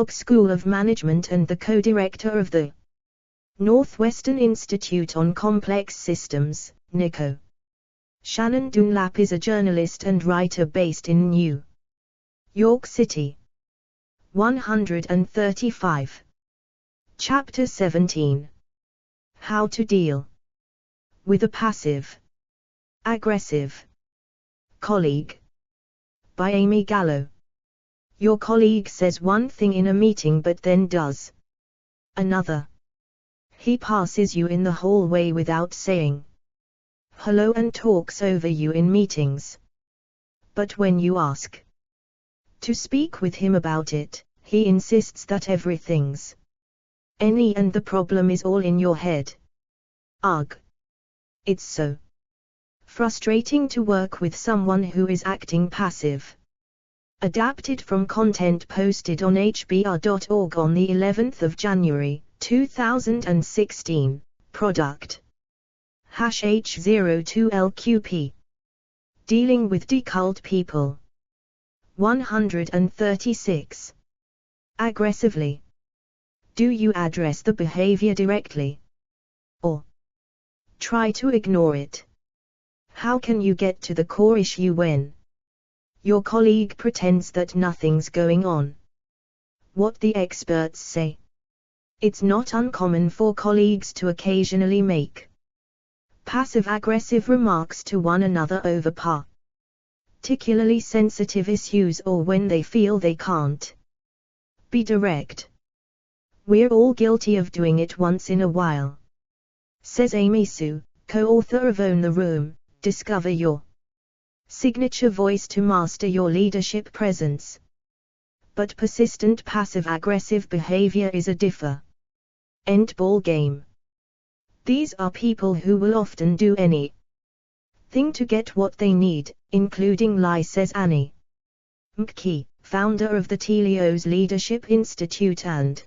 School of Management and the co-director of the Northwestern Institute on Complex Systems, NICO. Shannon Dunlap is a journalist and writer based in New York City. 135. Chapter 17. How to deal with a passive-aggressive colleague. By Amy Gallo. Your colleague says one thing in a meeting but then does another. He passes you in the hallway without saying hello and talks over you in meetings. But when you ask to speak with him about it, he insists that everything's any and the problem is all in your head. Ugh. It's so frustrating to work with someone who is acting passive. Adapted from content posted on hbr.org on the 11th of January, 2016, product #H02LQP. Dealing with decult people. 136. Aggressively. Do you address the behavior directly? Or try to ignore it? How can you get to the core issue when your colleague pretends that nothing's going on? What the experts say. It's not uncommon for colleagues to occasionally make passive-aggressive remarks to one another over particularly sensitive issues or when they feel they can't be direct. We're all guilty of doing it once in a while, says Amy Sue, co-author of Own the Room, Discover Your Signature Voice to Master Your Leadership Presence. But persistent passive-aggressive behavior is a different ball game. These are people who will often do anything to get what they need, including lie, says Annie McKee, founder of the Telios Leadership Institute and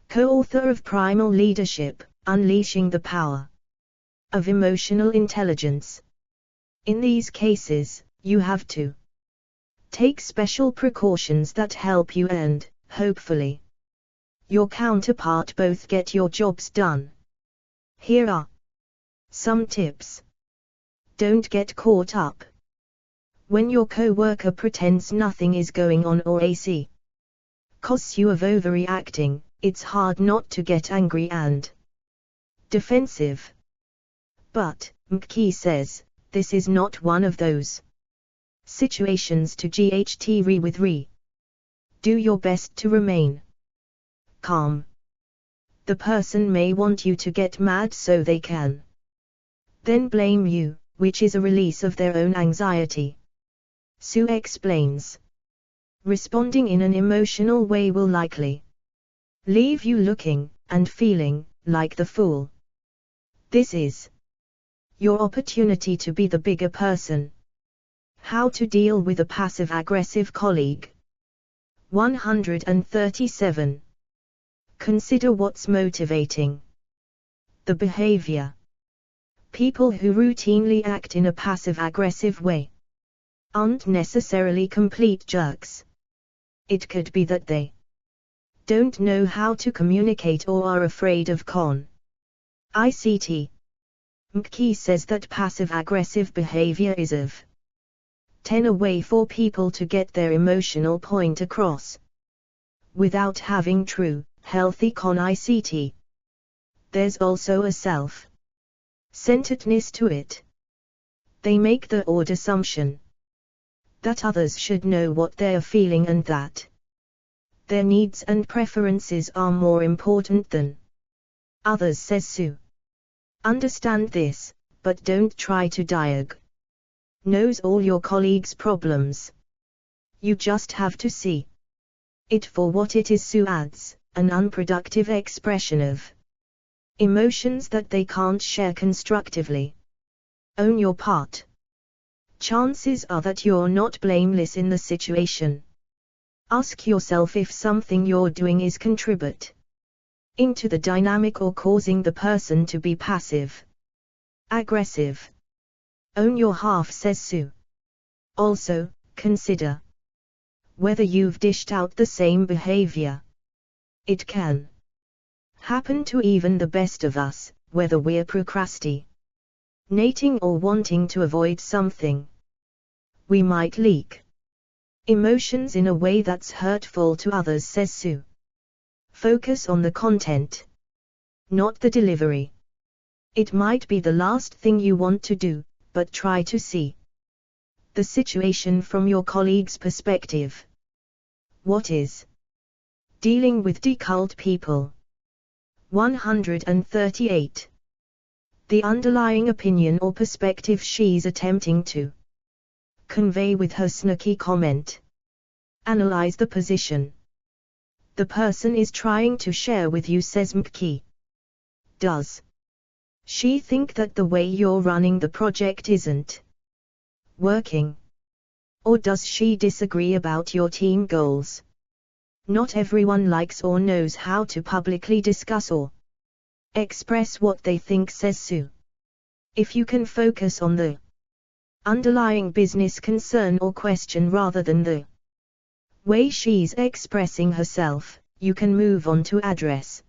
co-author of Primal Leadership, Unleashing the Power of Emotional Intelligence. In these cases, you have to take special precautions that help you and, hopefully, your counterpart both get your jobs done. Here are some tips. Don't get caught up when your co-worker pretends nothing is going on or accuses you of overreacting. It's hard not to get angry and defensive. But, McKee says, this is not one of those situations to do your best to remain calm. The person may want you to get mad so they can then blame you, which is a release of their own anxiety. Sue explains. Responding in an emotional way will likely leave you looking and feeling like the fool. This is your opportunity to be the bigger person. How to deal with a passive-aggressive colleague. 137. Consider what's motivating the behavior. People who routinely act in a passive-aggressive way aren't necessarily complete jerks. It could be that they don't know how to communicate or are afraid of ICT. McKee says that passive-aggressive behavior is of 10 a way for people to get their emotional point across without having true, healthy ICT. There's also a self-centeredness to it. They make the odd assumption that others should know what they're feeling and that their needs and preferences are more important than others, says Sue. Understand this, but don't try to diagnose all your colleagues' problems. You just have to see it for what it is. Sue adds, an unproductive expression of emotions that they can't share constructively. Own your part. Chances are that you're not blameless in the situation. Ask yourself if something you're doing is contributing to the dynamic or causing the person to be passive-aggressive. Own your half, says Sue. Also, consider whether you've dished out the same behavior. It can happen to even the best of us, whether we're procrastinating or wanting to avoid something. We might leak emotions in a way that's hurtful to others, says Sue. Focus on the content, not the delivery. It might be the last thing you want to do, but try to see the situation from your colleague's perspective. What is dealing with difficult people? 138. The underlying opinion or perspective she's attempting to convey with her snarky comment. Analyze the position the person is trying to share with you, says McKee. Does she think that the way you're running the project isn't working? Or does she disagree about your team goals? Not everyone likes or knows how to publicly discuss or express what they think, says Sue. If you can focus on the underlying business concern or question rather than the way she's expressing herself, you can move on to addressing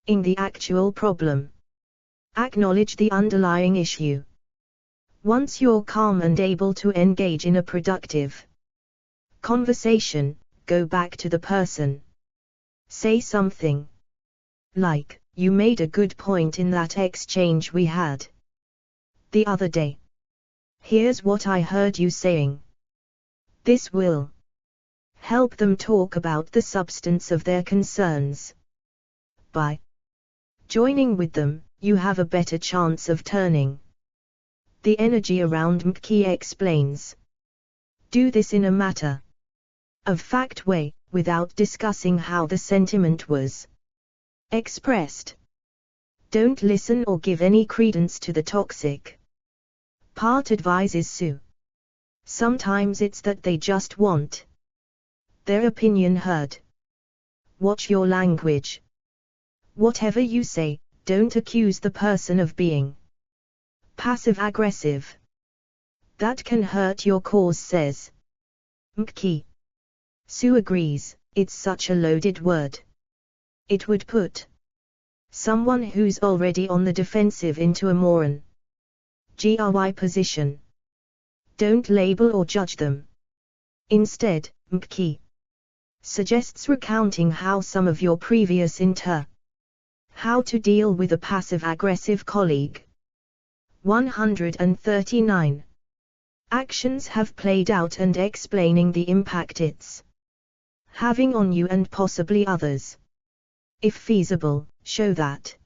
the actual problem. Acknowledge the underlying issue. Once you're calm and able to engage in a productive conversation, go back to the person. Say something like, "You made a good point in that exchange we had the other day. Here's what I heard you saying." This will help them talk about the substance of their concerns. By joining with them, you have a better chance of turning the energy around, McKee explains. Do this in a matter of fact way, without discussing how the sentiment was expressed. Don't listen or give any credence to the toxic part, advises Sue. Sometimes it's that they just want their opinion heard. Watch your language. Whatever you say, don't accuse the person of being passive-aggressive. That can hurt your cause, says McKee. Sue agrees, it's such a loaded word. It would put someone who's already on the defensive into a more GRY position. Don't label or judge them. Instead, McKee suggests recounting how some of your previous how to deal with a passive-aggressive colleague. 139. Actions have played out and explaining the impact it's having on you and possibly others. If feasible, show that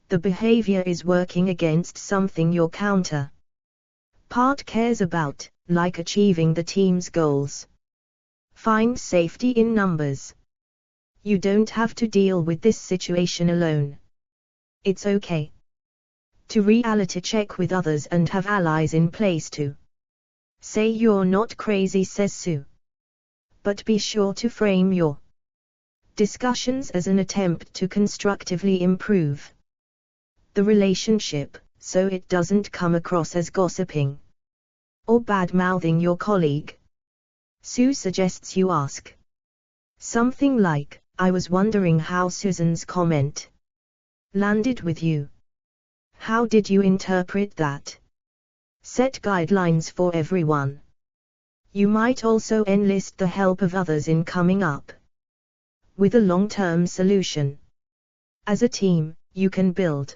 the behavior is working against something your counterpart cares about, like achieving the team's goals. Find safety in numbers. You don't have to deal with this situation alone. It's okay to reality check with others and have allies in place too. Say you're not crazy, says Sue. But be sure to frame your discussions as an attempt to constructively improve the relationship, so it doesn't come across as gossiping or bad-mouthing your colleague. Sue suggests you ask something like, "I was wondering how Susan's comment landed with you. How did you interpret that?" Set guidelines for everyone. You might also enlist the help of others in coming up with a long-term solution. As a team, you can build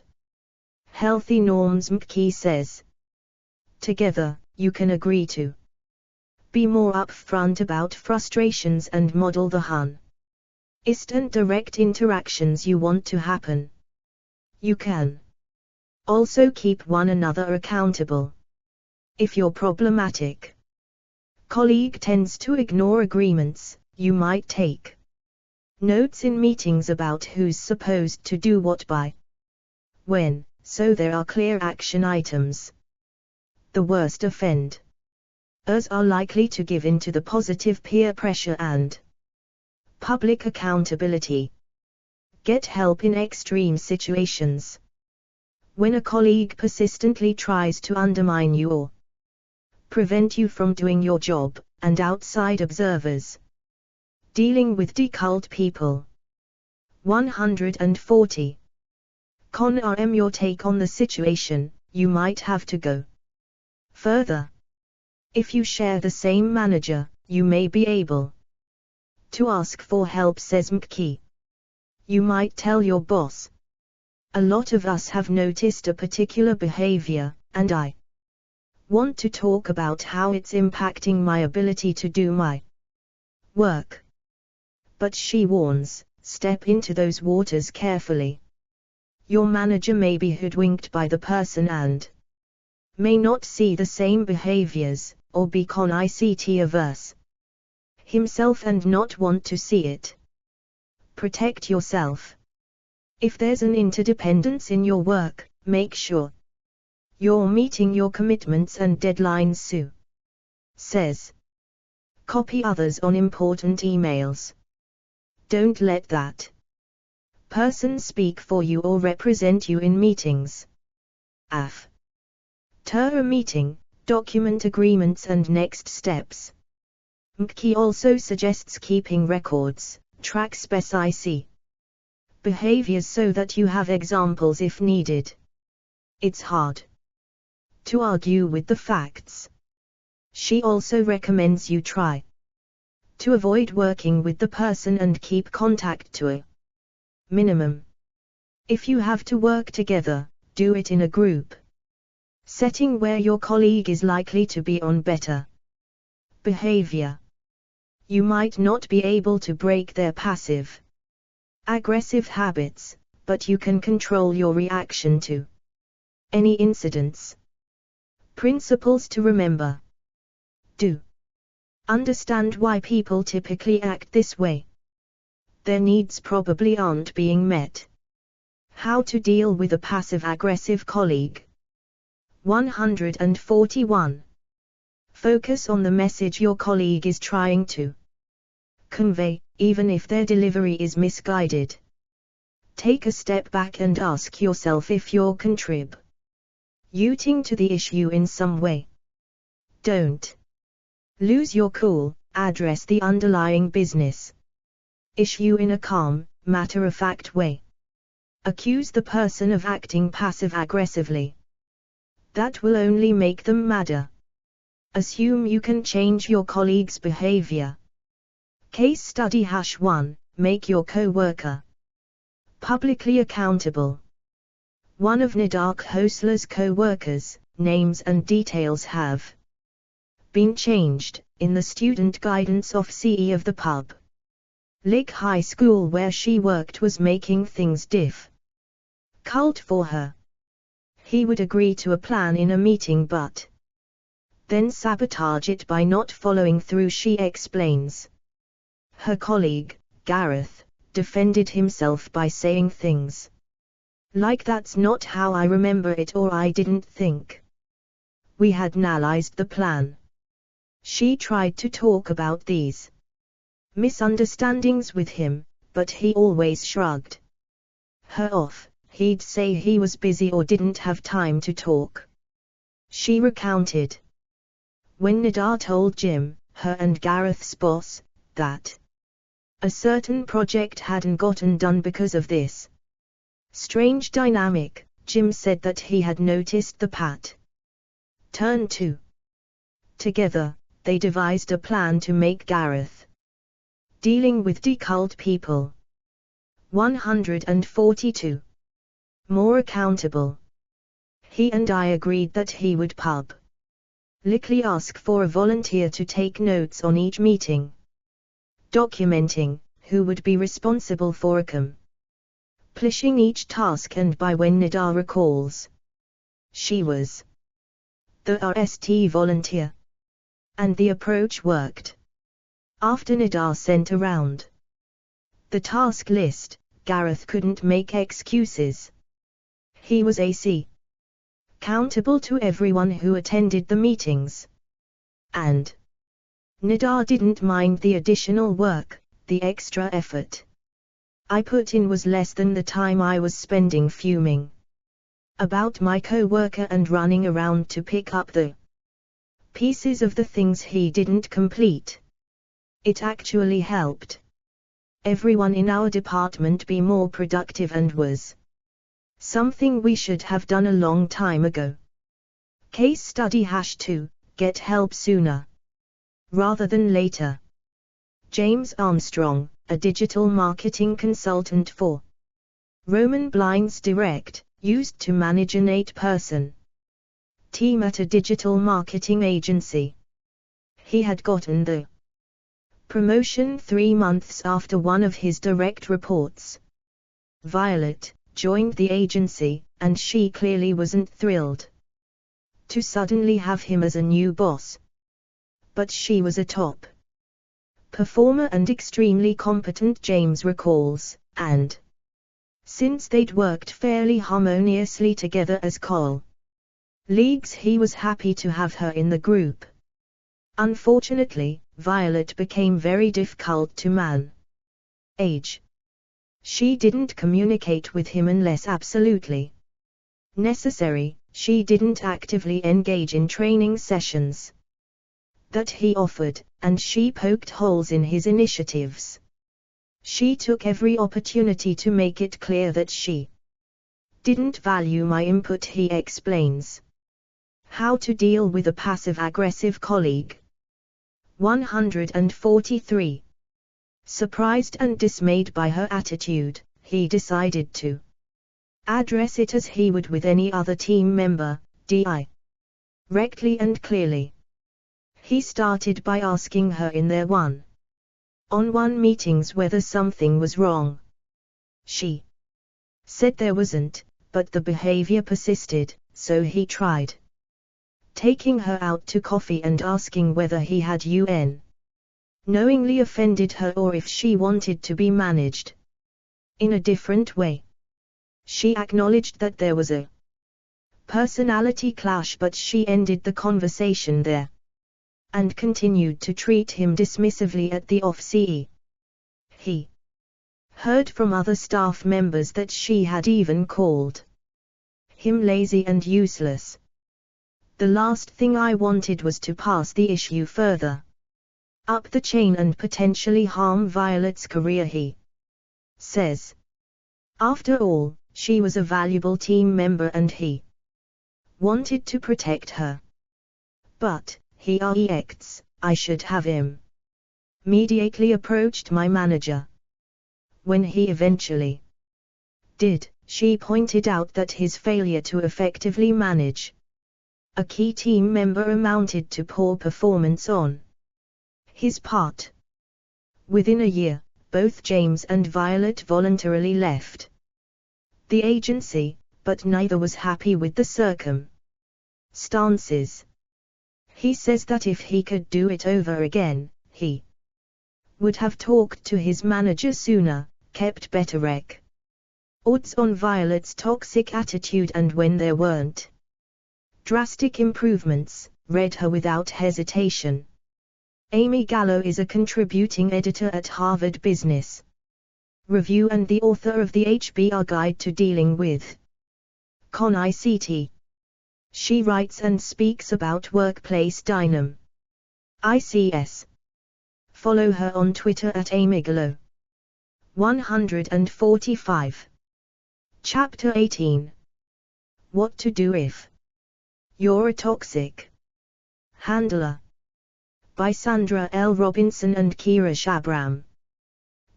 healthy norms, McKee says. Together, you can agree to be more upfront about frustrations and model the honest and direct interactions you want to happen. You can also keep one another accountable. If your problematic colleague tends to ignore agreements, you might take notes in meetings about who's supposed to do what by when, so there are clear action items. The worst offenders are likely to give in to the positive peer pressure and public accountability. Get help in extreme situations. When a colleague persistently tries to undermine you or prevent you from doing your job, and outside observers dealing with difficult people. 140. Con RM your take on the situation, you might have to go further. If you share the same manager, you may be able to ask for help, says McKee. You might tell your boss, "A lot of us have noticed a particular behavior, and I want to talk about how it's impacting my ability to do my work." But she warns, step into those waters carefully. Your manager may be hoodwinked by the person and may not see the same behaviors, or be ICT averse himself and not want to see it. Protect yourself. If there's an interdependence in your work, make sure you're meeting your commitments and deadlines, Sue says. Copy others on important emails. Don't let that person speak for you or represent you in meetings. After a meeting, document agreements and next steps. McKee also suggests keeping records, track specific behaviors so that you have examples if needed. It's hard to argue with the facts. She also recommends you try to avoid working with the person and keep contact to a minimum. If you have to work together, do it in a group setting where your colleague is likely to be on better behavior. You might not be able to break their passive-aggressive habits, but you can control your reaction to any incidents. Principles to remember. Do understand why people typically act this way. Their needs probably aren't being met. How to deal with a passive-aggressive colleague. 141. Focus on the message your colleague is trying to convey, even if their delivery is misguided. Take a step back and ask yourself if you're contributing to the issue in some way. Don't lose your cool, address the underlying business issue in a calm, matter-of-fact way. Accuse the person of acting passive-aggressively. That will only make them madder. Assume you can change your colleague's behavior. Case study #1, make your co-worker publicly accountable. One of Nadak Hosler's co-workers, names and details have been changed, in the student guidance office of the pub. Lick High School where she worked was making things difficult for her. He would agree to a plan in a meeting but then sabotage it by not following through, she explains. Her colleague, Gareth, defended himself by saying things like "That's not how I remember it," or "I didn't think we had analyzed the plan." She tried to talk about these misunderstandings with him, but he always shrugged her off. He'd say he was busy or didn't have time to talk. She recounted when Nidar told Jim, her and Gareth's boss, that a certain project hadn't gotten done because of this strange dynamic. Jim said that he had noticed the pattern too. Together, they devised a plan to make Gareth dealing with decult people 142 more accountable. He and I agreed that he would publicly ask for a volunteer to take notes on each meeting, documenting who would be responsible for accomplishing each task. And by when Nidar recalls, she was the RST volunteer, and the approach worked. After Nidar sent around the task list, Gareth couldn't make excuses. He was accountable to everyone who attended the meetings. And Nidar didn't mind the additional work. The extra effort I put in was less than the time I was spending fuming about my co-worker and running around to pick up the pieces of the things he didn't complete. It actually helped everyone in our department be more productive and was something we should have done a long time ago. Case study #2, get help sooner rather than later. James Armstrong, a digital marketing consultant for Roman Blinds Direct, used to manage an 8-person team at a digital marketing agency. He had gotten the promotion 3 months after one of his direct reports, Violet, joined the agency, and she clearly wasn't thrilled to suddenly have him as a new boss. But she was a top performer and extremely competent, James recalls, and since they'd worked fairly harmoniously together as colleagues, he was happy to have her in the group. Unfortunately, Violet became very difficult to manage. She didn't communicate with him unless absolutely necessary. She didn't actively engage in training sessions that he offered, and she poked holes in his initiatives. She took every opportunity to make it clear that she didn't value my input, he explains. How to deal with a passive-aggressive colleague. 143. Surprised and dismayed by her attitude, he decided to address it as he would with any other team member, directly and clearly. He started by asking her in their one-on-one meetings whether something was wrong. She said there wasn't, but the behavior persisted, so he tried taking her out to coffee and asking whether he had knowingly offended her or if she wanted to be managed in a different way. She acknowledged that there was a personality clash, but she ended the conversation there and continued to treat him dismissively at the office. He heard from other staff members that she had even called him lazy and useless. The last thing I wanted was to pass the issue further up the chain and potentially harm Violet's career, he says. After all, she was a valuable team member and he wanted to protect her. But, he reacts, I should have immediately approached my manager. When he eventually did, she pointed out that his failure to effectively manage a key team member amounted to poor performance on his part. Within a year, both James and Violet voluntarily left the agency, but neither was happy with the circumstances. He says that if he could do it over again, he Would have talked to his manager sooner, kept better rec. Odds on Violet's toxic attitude, and when there weren't drastic improvements, read her without hesitation. Amy Gallo is a contributing editor at Harvard Business Review and the author of the HBR Guide to Dealing with Con ICT. She writes and speaks about workplace ICS. Follow her on Twitter at amygallo. 145. Chapter 18. What to do if you're a toxic handler. By Sandra L. Robinson and Kira Shabram.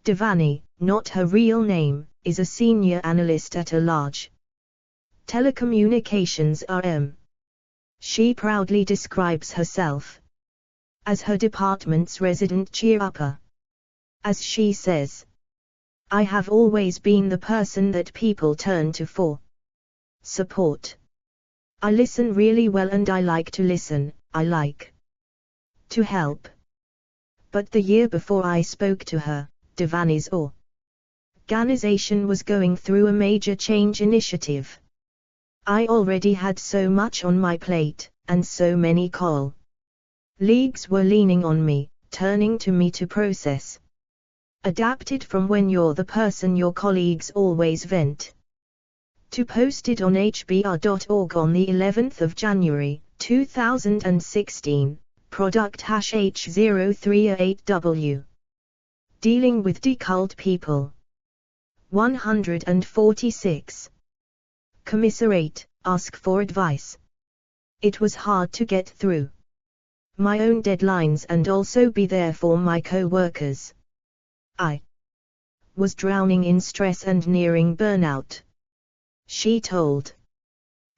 Devani, not her real name, is a senior analyst at a large telecommunications RM. She proudly describes herself as her department's resident cheer-upper. As she says, "I have always been the person that people turn to for support. I listen really well and I like to listen, I like to help." But the year before I spoke to her, Devani's organization was going through a major change initiative. I already had so much on my plate, and so many colleagues were leaning on me, turning to me to process. Adapted from when you're the person your colleagues always vent to. Posted on hbr.org on the 11th of January, 2016, product #H038W. Dealing with decult people. 146. Commiserate, ask for advice. It was hard to get through my own deadlines and also be there for my co-workers. I was drowning in stress and nearing burnout. She told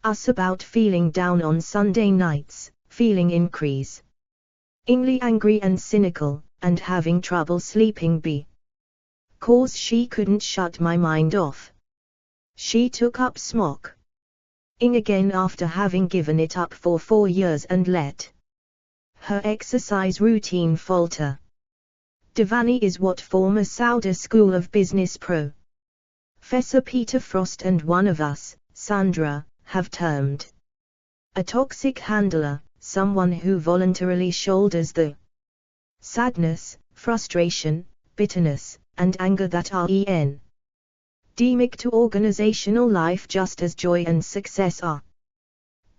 us about feeling down on Sunday nights, feeling increasingly angry and cynical, and having trouble sleeping because she couldn't shut my mind off. She took up smoking again after having given it up for 4 years and let her exercise routine falter. Devani is what former Sauder School of Business Professor Peter Frost and one of us, Sandra, have termed a toxic handler, someone who voluntarily shoulders the sadness, frustration, bitterness, and anger that are endemic to organizational life, just as joy and success are.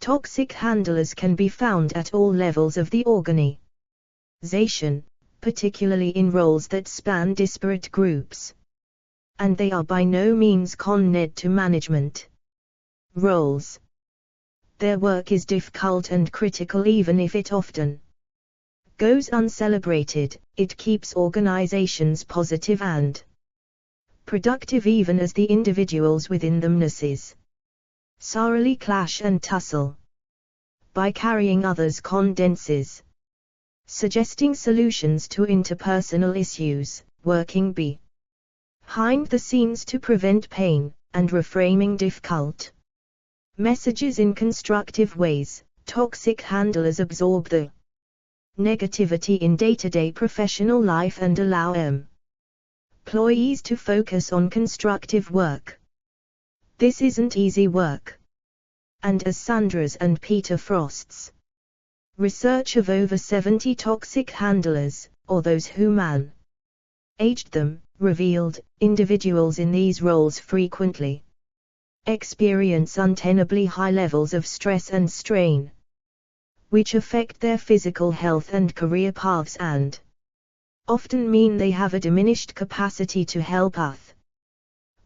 Toxic handlers can be found at all levels of the organization, particularly in roles that span disparate groups. And they are by no means connected to management roles. Their work is difficult and critical, even if it often goes uncelebrated. It keeps organizations positive and productive even as the individuals within them necessarily clash and tussle. By carrying others' condenses, suggesting solutions to interpersonal issues, working behind the scenes to prevent pain, and reframing difficult messages in constructive ways, toxic handlers absorb the negativity in day-to-day professional life and allow employees to focus on constructive work. This isn't easy work. And as Sandra's and Peter Frost's research of over 70 toxic handlers, or those who managed them, revealed, individuals in these roles frequently experience untenably high levels of stress and strain, which affect their physical health and career paths and often mean they have a diminished capacity to help others.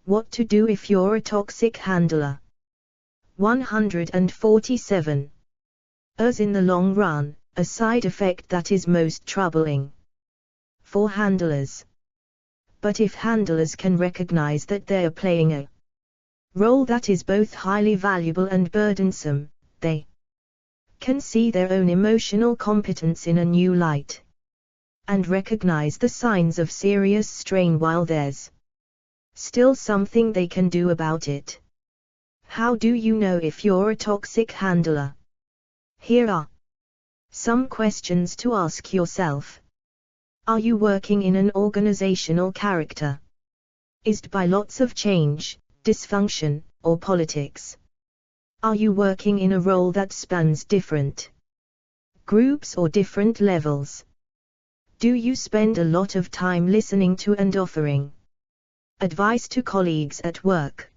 What to do if you're a toxic handler. 147. As in the long run, a side effect that is most troubling for handlers. But if handlers can recognize that they are playing a role that is both highly valuable and burdensome, they can see their own emotional competence in a new light, and recognize the signs of serious strain while there's still something they can do about it. How do you know if you're a toxic handler? Here are some questions to ask yourself. Are you working in an organizational character? Is by lots of change, dysfunction, or politics? Are you working in a role that spans different groups or different levels? Do you spend a lot of time listening to and offering advice to colleagues at work?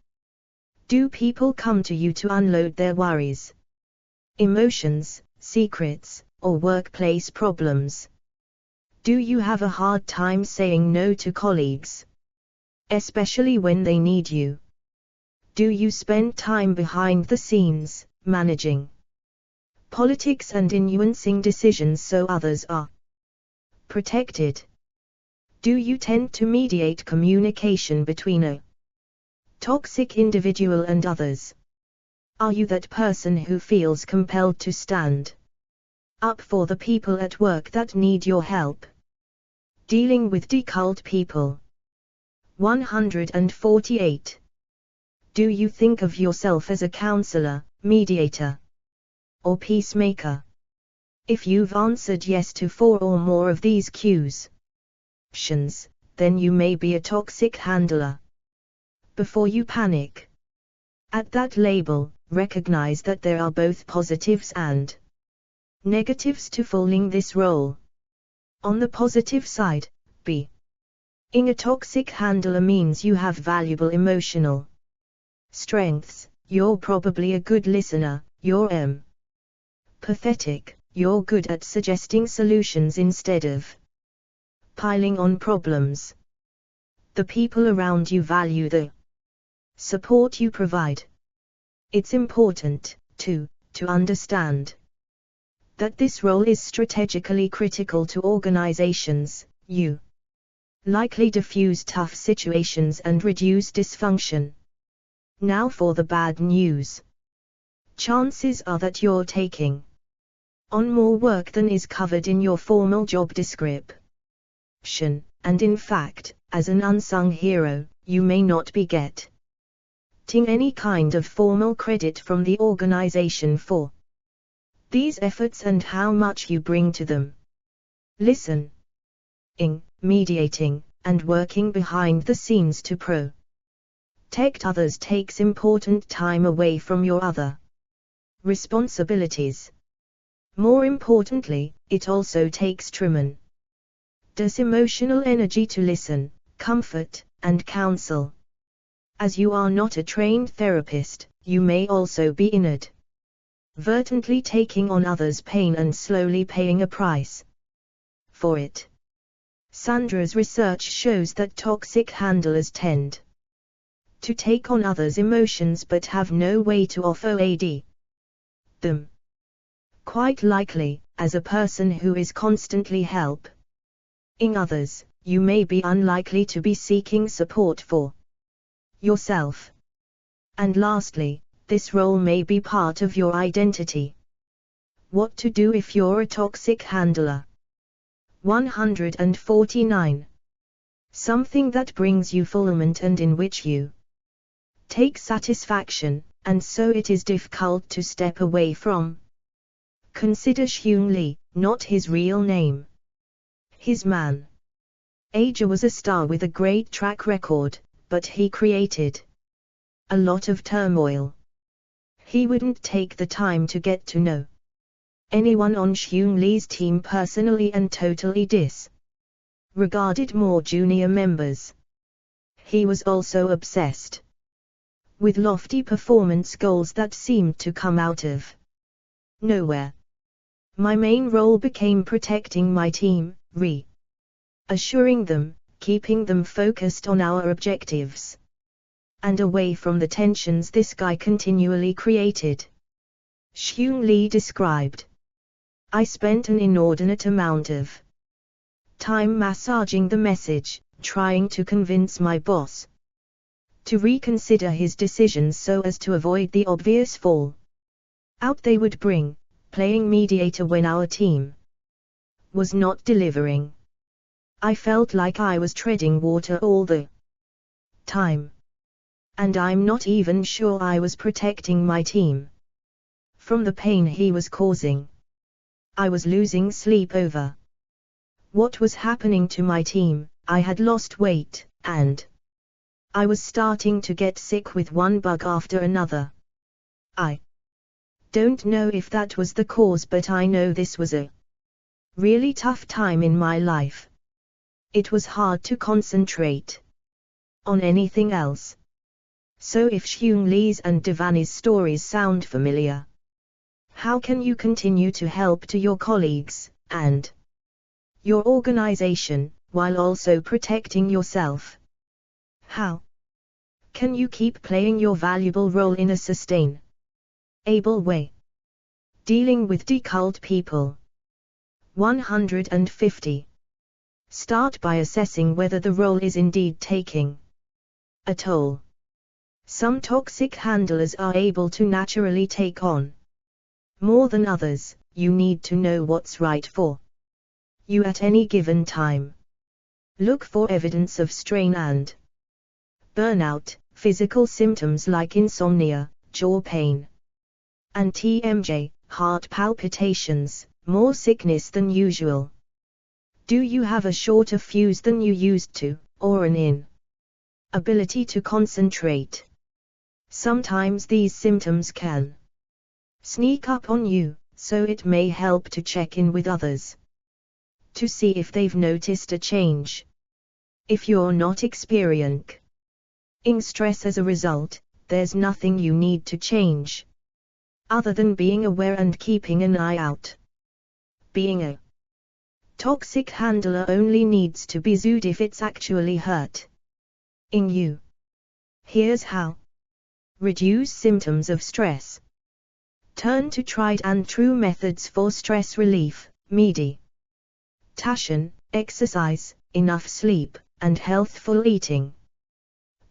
Do people come to you to unload their worries, emotions, secrets, or workplace problems? Do you have a hard time saying no to colleagues, especially when they need you? Do you spend time behind the scenes, managing politics and influencing decisions so others are protected? Do you tend to mediate communication between a toxic individual and others? Are you that person who feels compelled to stand up for the people at work that need your help? Dealing with difficult people. 148. Do you think of yourself as a counselor, mediator, or peacemaker? If you've answered yes to 4 or more of these Q's, then you may be a toxic handler. Before you panic at that label, recognize that there are both positives and negatives to filling this role. On the positive side, being a toxic handler means you have valuable emotional strengths. You're probably a good listener, you're empathetic, you're good at suggesting solutions instead of piling on problems. The people around you value the support you provide. It's important, too, to understand that this role is strategically critical to organizations. You likely diffuse tough situations and reduce dysfunction. Now for the bad news. Chances are that you're taking on more work than is covered in your formal job description, and in fact, as an unsung hero, you may not be getting any kind of formal credit from the organization for these efforts and how much you bring to them. Listening, mediating, and working behind the scenes to protect others takes important time away from your other responsibilities. More importantly, it also takes tremendous emotional energy to listen, comfort, and counsel. As you are not a trained therapist, you may also be inadvertently taking on others' pain and slowly paying a price for it. Sandra's research shows that toxic handlers tend to take on others' emotions but have no way to offer aid them. Quite likely, as a person who is constantly helping others, you may be unlikely to be seeking support for yourself. And lastly, this role may be part of your identity. What to do if you're a toxic handler? 149. Something that brings you fulfillment and in which you take satisfaction, and so it is difficult to step away from. Consider Hyun Lee, not his real name. His manager was a star with a great track record, but he created a lot of turmoil. He wouldn't take the time to get to know anyone on Hyun Lee's team personally and totally disregarded more junior members. He was also obsessed with lofty performance goals that seemed to come out of nowhere. My main role became protecting my team, reassuring them, keeping them focused on our objectives, and away from the tensions this guy continually created. Hyun Lee described. I spent an inordinate amount of time massaging the message, trying to convince my boss to reconsider his decisions so as to avoid the obvious fallout they would bring, playing mediator when our team was not delivering. I felt like I was treading water all the time. And I'm not even sure I was protecting my team from the pain he was causing. I was losing sleep over What was happening to my team? I had lost weight, and I was starting to get sick with one bug after another. I don't know if that was the cause, but I know this was a really tough time in my life. It was hard to concentrate on anything else. So if Xiong Li's and Devani's stories sound familiar, how can you continue to help to your colleagues and your organization while also protecting yourself? How can you keep playing your valuable role in a sustainable way? Dealing with difficult people. 150. Start by assessing whether the role is indeed taking a toll. Some toxic handlers are able to naturally take on more than others. You need to know what's right for you at any given time. Look for evidence of strain and burnout, physical symptoms like insomnia, jaw pain, and TMJ, heart palpitations, more sickness than usual. Do you have a shorter fuse than you used to, or an inability to concentrate? Sometimes these symptoms can sneak up on you, so it may help to check in with others to see if they've noticed a change. If you're not experiencing stress as a result, there's nothing you need to change, other than being aware and keeping an eye out. Being a toxic handler only needs to be zooed if it's actually hurting you. Here's how. Reduce symptoms of stress. Turn to tried and true methods for stress relief: meditation, exercise, enough sleep, and healthful eating.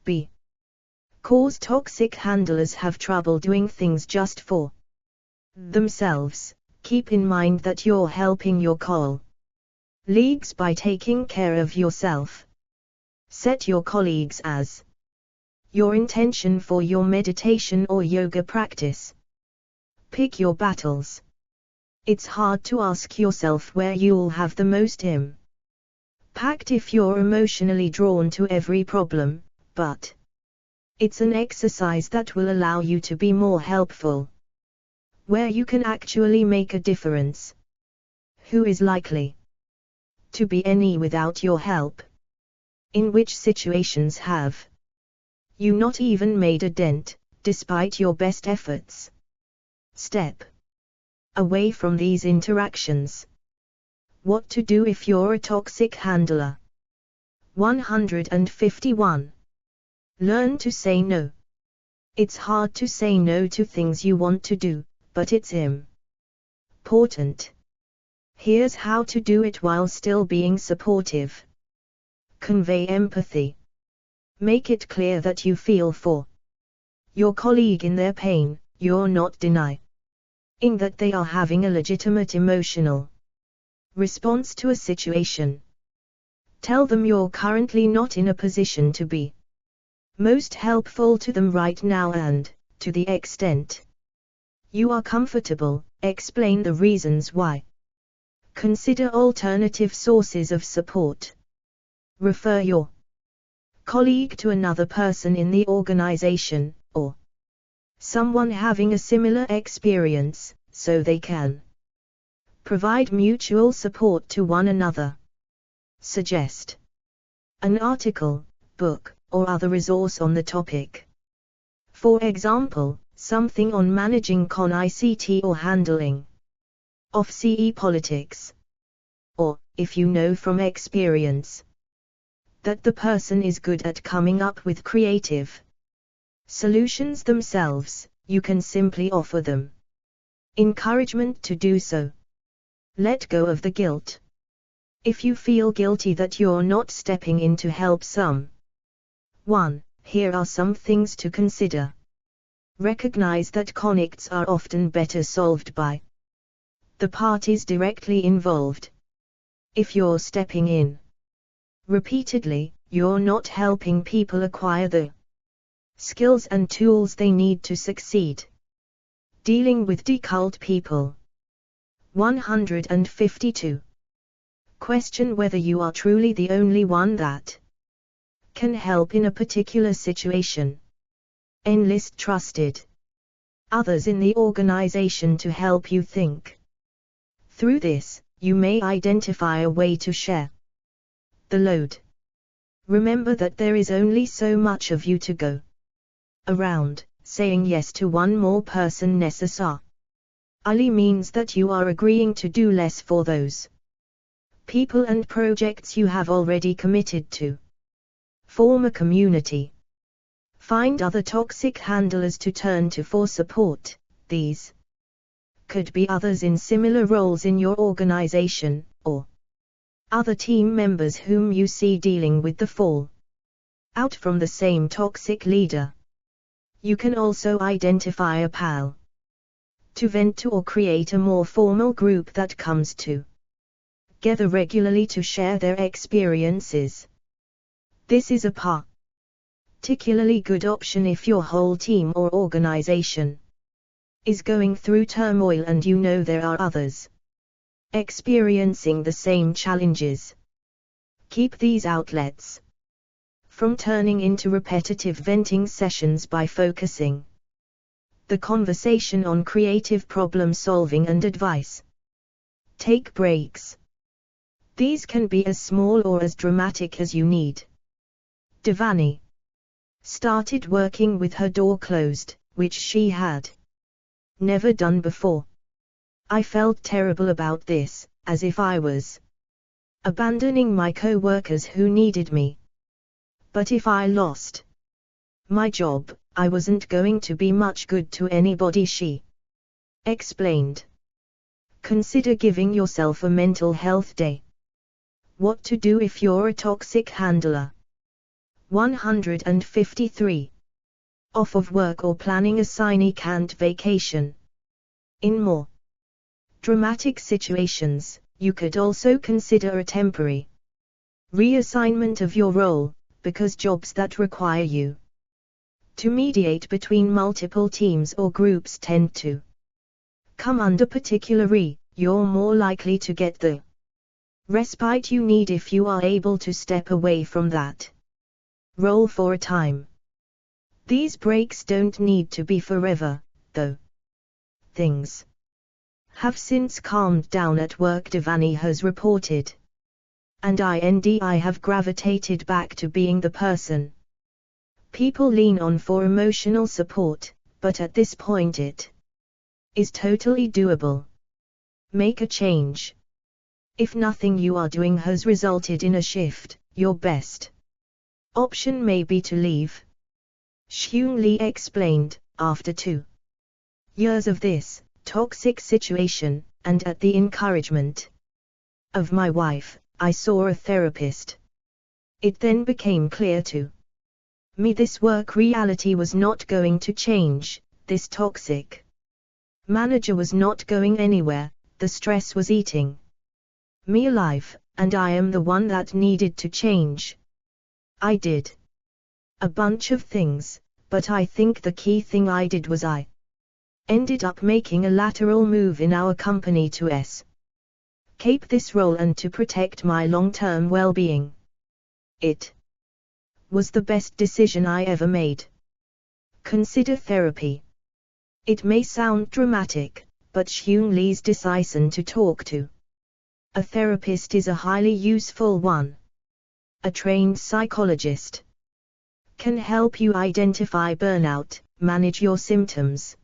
B. Cause toxic handlers have trouble doing things just for themselves. Keep in mind that you're helping your colleagues by taking care of yourself. Set your colleagues as your intention for your meditation or yoga practice. Pick your battles. It's hard to ask yourself where you'll have the most impact if you're emotionally drawn to every problem, but it's an exercise that will allow you to be more helpful, where you can actually make a difference. Who is likely to be any without your help? In which situations have you not even made a dent, despite your best efforts? Step away from these interactions. What to do if you're a toxic handler. 151. Learn to say no. It's hard to say no to things you want to do, but it's important. Here's how to do it while still being supportive. Convey empathy. Make it clear that you feel for your colleague in their pain. You're not denying that they are having a legitimate emotional response to a situation. Tell them you're currently not in a position to be most helpful to them right now, and, to the extent you are comfortable, explain the reasons why. Consider alternative sources of support. Refer your colleague to another person in the organization, or someone having a similar experience, so they can provide mutual support to one another. Suggest an article, book, or other resource on the topic. For example, something on managing con ICT or handling of CE politics. Or, if you know from experience that the person is good at coming up with creative solutions themselves, you can simply offer them encouragement to do so. Let go of the guilt. If you feel guilty that you're not stepping in to help someone, here are some things to consider. Recognize that conflicts are often better solved by the parties directly involved. If you're stepping in repeatedly, you're not helping people acquire the skills and tools they need to succeed. Dealing with difficult people. 152. Question whether you are truly the only one that can help in a particular situation. Enlist trusted others in the organization to help you think. Through this, you may identify a way to share the load. Remember that there is only so much of you to go around. Saying yes to one more person necessarily means that you are agreeing to do less for those people and projects you have already committed to. Form a community. Find other toxic handlers to turn to for support. These could be others in similar roles in your organization, or other team members whom you see dealing with the fallout from the same toxic leader. You can also identify a pal to vent to or create a more formal group that comes together regularly to share their experiences. This is a particularly good option if your whole team or organization is going through turmoil and you know there are others experiencing the same challenges. Keep these outlets from turning into repetitive venting sessions by focusing the conversation on creative problem solving and advice. Take breaks. These can be as small or as dramatic as you need. Devani started working with her door closed, which she had never done before. I felt terrible about this, as if I was abandoning my co-workers who needed me. But if I lost my job, I wasn't going to be much good to anybody, she explained. Consider giving yourself a mental health day. What to do if you're a toxic handler. 153. Off of work or planning a significant vacation. In more dramatic situations, you could also consider a temporary reassignment of your role, because jobs that require you to mediate between multiple teams or groups tend to come under you're more likely to get the respite you need if you are able to step away from that role for a time. These breaks don't need to be forever, though. Things have since calmed down at work, Devani has reported. And I have gravitated back to being the person people lean on for emotional support, but at this point it is totally doable. Make a change. If nothing you are doing has resulted in a shift, your best option may be to leave. Hyun Lee explained, after 2 years of this toxic situation, and at the encouragement of my wife, I saw a therapist. It then became clear to me this work reality was not going to change, this toxic manager was not going anywhere, the stress was eating me alive, and I am the one that needed to change. I did a bunch of things, but I think the key thing I did was I ended up making a lateral move in our company to escape this role and to protect my long-term well-being. It was the best decision I ever made. Consider therapy. It may sound dramatic, but Hyun Lee's decision to talk to a therapist is a highly useful one. A trained psychologist can help you identify burnout, manage your symptoms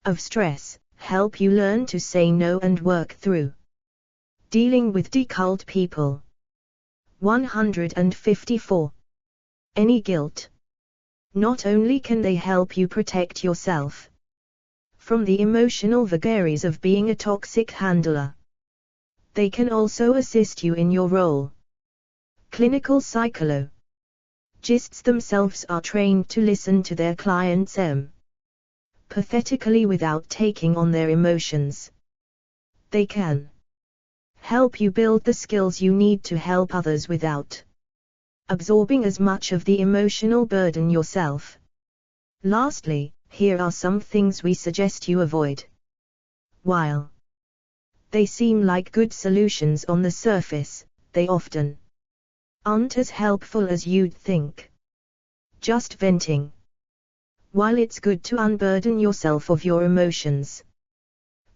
of stress, help you learn to say no and work through dealing with difficult people. 154. Any guilt. Not only can they help you protect yourself from the emotional vagaries of being a toxic handler, they can also assist you in your role. Clinical psychologists themselves are trained to listen to their clients empathetically without taking on their emotions. They can help you build the skills you need to help others without absorbing as much of the emotional burden yourself. Lastly, here are some things we suggest you avoid. While They seem like good solutions on the surface, they often aren't as helpful as you'd think. Just venting. While it's good to unburden yourself of your emotions,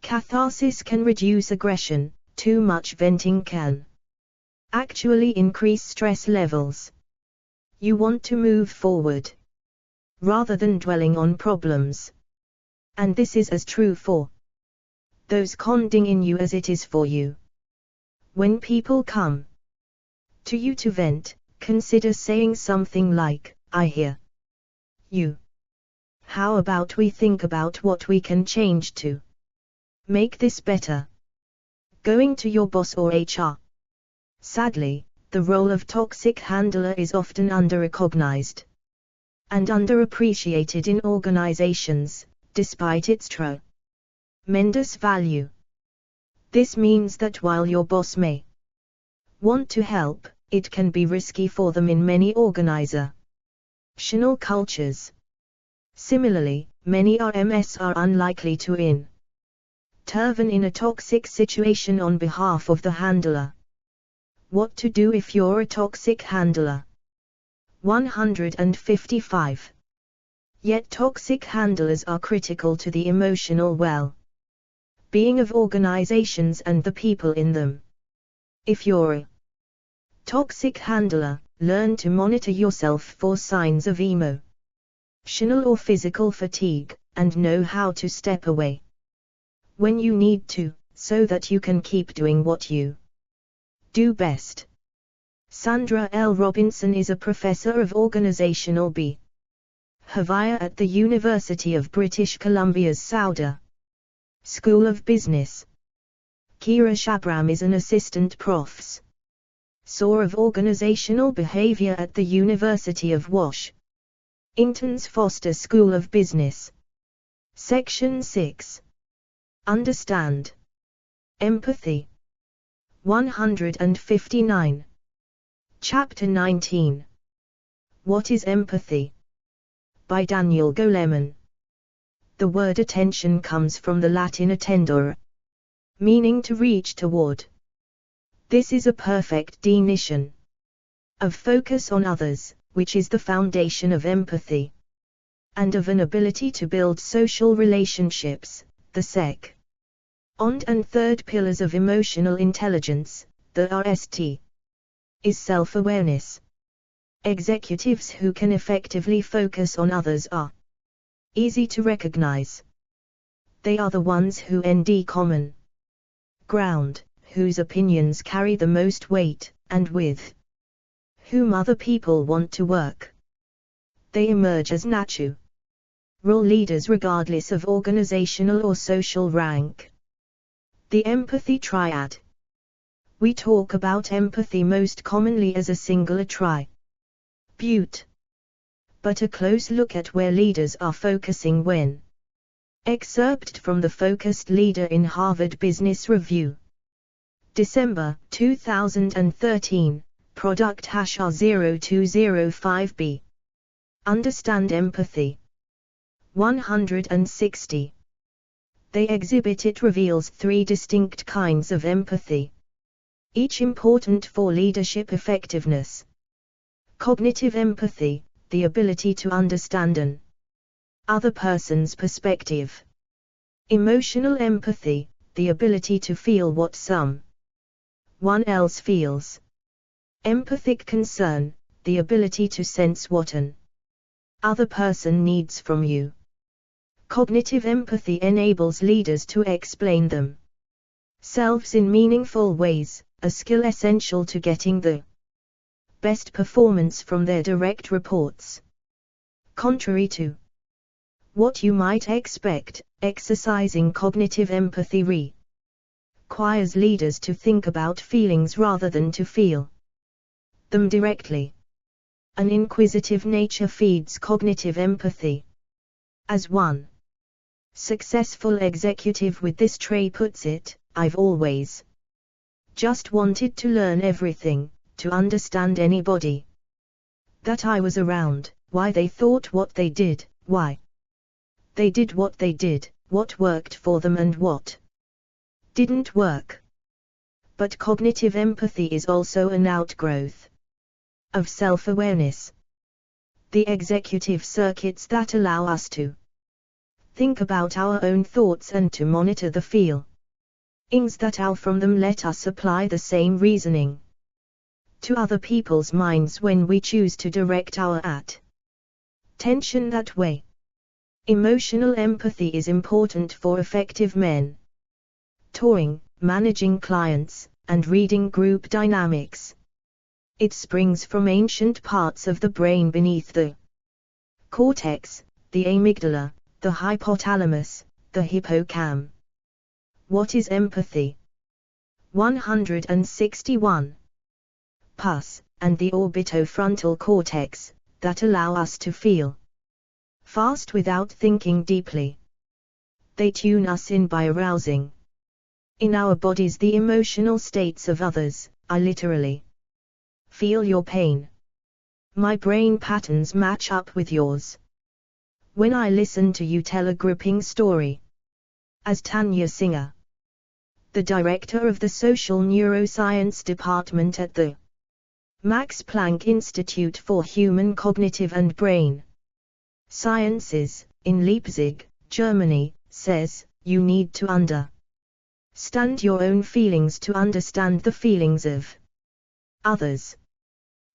catharsis can reduce aggression. Too much venting can actually increase stress levels. You want to move forward, rather than dwelling on problems. And this is as true for those conding you as it is for you. When people come to you to vent, consider saying something like, "I hear you. How about we think about what we can change to make this better?" Going to your boss or HR. Sadly, the role of toxic handler is often under-recognized and underappreciated in organizations, despite its tremendous value. This means that while your boss may want to help, it can be risky for them in many organizational cultures. Similarly, many RMs are unlikely to intervene in a toxic situation on behalf of the handler. What to do if you're a toxic handler? 155. Yet toxic handlers are critical to the emotional well-being of organizations and the people in them. If you're a toxic handler, learn to monitor yourself for signs of emotional or physical fatigue, and know how to step away when you need to, so that you can keep doing what you do best. Sandra L. Robinson is a professor of organizational behavior at the University of British Columbia's Sauder School of Business. Kira Shabram is an assistant professor of organizational behavior at the University of Washington's Foster School of Business. Section 6. Understand. Empathy. 159. Chapter 19. What is empathy? By Daniel Goleman. The word attention comes from the Latin attendere, meaning to reach toward. This is a perfect definition of focus on others, which is the foundation of empathy, and of an ability to build social relationships, the second and third pillars of emotional intelligence. The RST is self-awareness. Executives who can effectively focus on others are easy to recognize. They are the ones who ND common ground, whose opinions carry the most weight, and with whom other people want to work. They emerge as natural leaders regardless of organizational or social rank. The empathy triad. We talk about empathy most commonly as a single attribute. But a close look at where leaders are focusing when. Excerpt from the Focused Leader in Harvard Business Review. December 2013, Product #0205B. Understand empathy. 160. They exhibit. It reveals 3 distinct kinds of empathy, each important for leadership effectiveness. Cognitive empathy, the ability to understand an other person's perspective. Emotional empathy, the ability to feel what someone else feels. Empathic concern, the ability to sense what an other person needs from you. Cognitive empathy enables leaders to explain themselves in meaningful ways, a skill essential to getting the best performance from their direct reports. Contrary to what you might expect, exercising cognitive empathy requires leaders to think about feelings rather than to feel them directly. An inquisitive nature feeds cognitive empathy. As one successful executive with this trait puts it, I've always just wanted to learn everything, to understand anybody that I was around, why they thought what they did, why they did what they did, what worked for them and what Didn't work. But cognitive empathy is also an outgrowth of self-awareness. The executive circuits that allow us to think about our own thoughts and to monitor the feelings that out from them let us apply the same reasoning to other people's minds when we choose to direct our attention that way. Emotional empathy is important for effective mentoring, managing clients, and reading group dynamics. It springs from ancient parts of the brain beneath the cortex, the amygdala, the hypothalamus, the hippocampus. What is empathy? 161. Pus, and the orbitofrontal cortex, that allow us to feel fast without thinking deeply. They tune us in by arousing in our bodies the emotional states of others. I literally feel your pain. My brain patterns match up with yours. When I listen to you tell a gripping story. As Tanya Singer, the director of the Social Neuroscience Department at the Max Planck Institute for Human Cognitive and Brain Sciences, in Leipzig, Germany, says, you need to understand your own feelings to understand the feelings of others.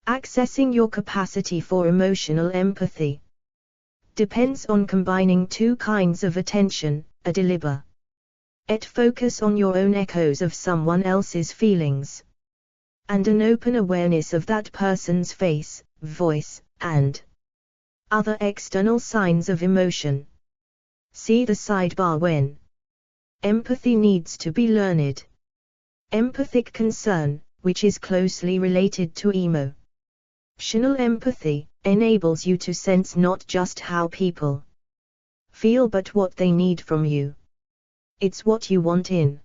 Accessing your capacity for emotional empathy depends on combining two kinds of attention, a deliberate focus on your own echoes of someone else's feelings, and an open awareness of that person's face, voice, and other external signs of emotion. See the sidebar when empathy needs to be learned. Empathic concern, which is closely related to emotional empathy, enables you to sense not just how people feel but what they need from you. It's what you want in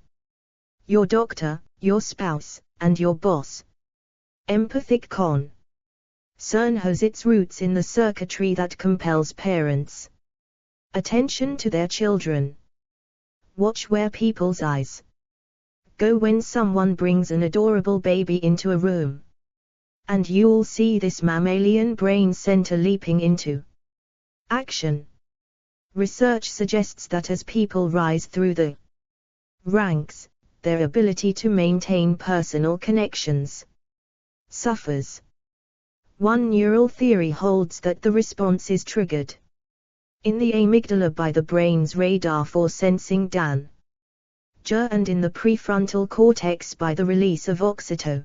your doctor, your spouse, and your boss. Empathic concern has its roots in the circuitry that compels parents' attention to their children. Watch where people's eyes go when someone brings an adorable baby into a room. And you'll see this mammalian brain center leaping into action. Research suggests that as people rise through the ranks, their ability to maintain personal connections suffers. One neural theory holds that the response is triggered in the amygdala by the brain's radar for sensing danger, and in the prefrontal cortex by the release of oxytocin,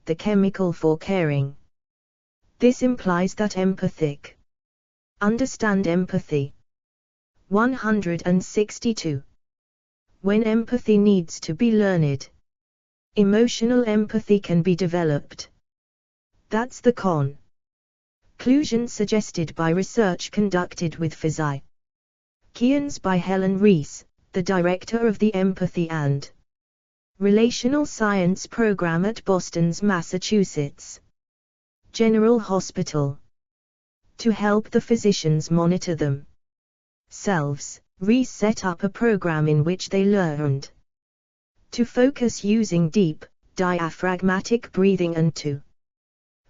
the chemical for caring. This implies that empathic understand empathy. 162. When empathy needs to be learned, emotional empathy can be developed. That's the conclusion suggested by research conducted with physicians by Helen Rees, the director of the Empathy and Relational Science program at Boston's Massachusetts General Hospital. To help the physicians monitor themselves, Rees set up a program in which they learned to focus using deep, diaphragmatic breathing and to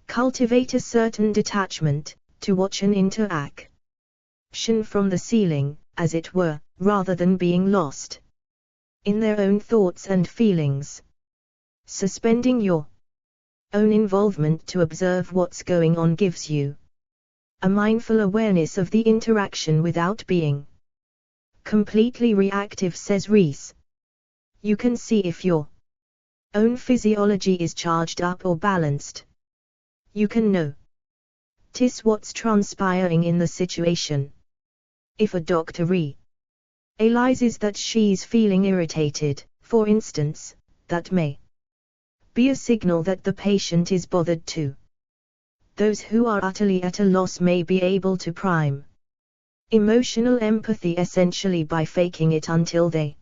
cultivate a certain detachment, to watch an interaction from the ceiling, as it were, rather than being lost in their own thoughts and feelings. Suspending your own involvement to observe what's going on gives you a mindful awareness of the interaction without being completely reactive, says Rees. You can see if your own physiology is charged up or balanced. You can notice what's transpiring in the situation. If a doctor realizes that she's feeling irritated, for instance, that may be a signal that the patient is bothered too. Those who are utterly at a loss may be able to prime emotional empathy essentially by faking it until they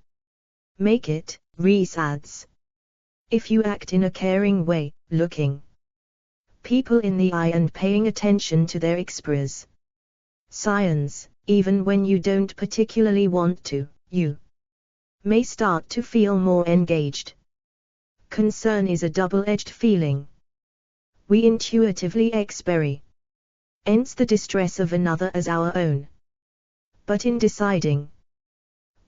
make it, Rees adds. If you act in a caring way, looking people in the eye and paying attention to their expressions, even when you don't particularly want to, you may start to feel more engaged. Concern is a double-edged feeling. We intuitively experience the distress of another as our own. But in deciding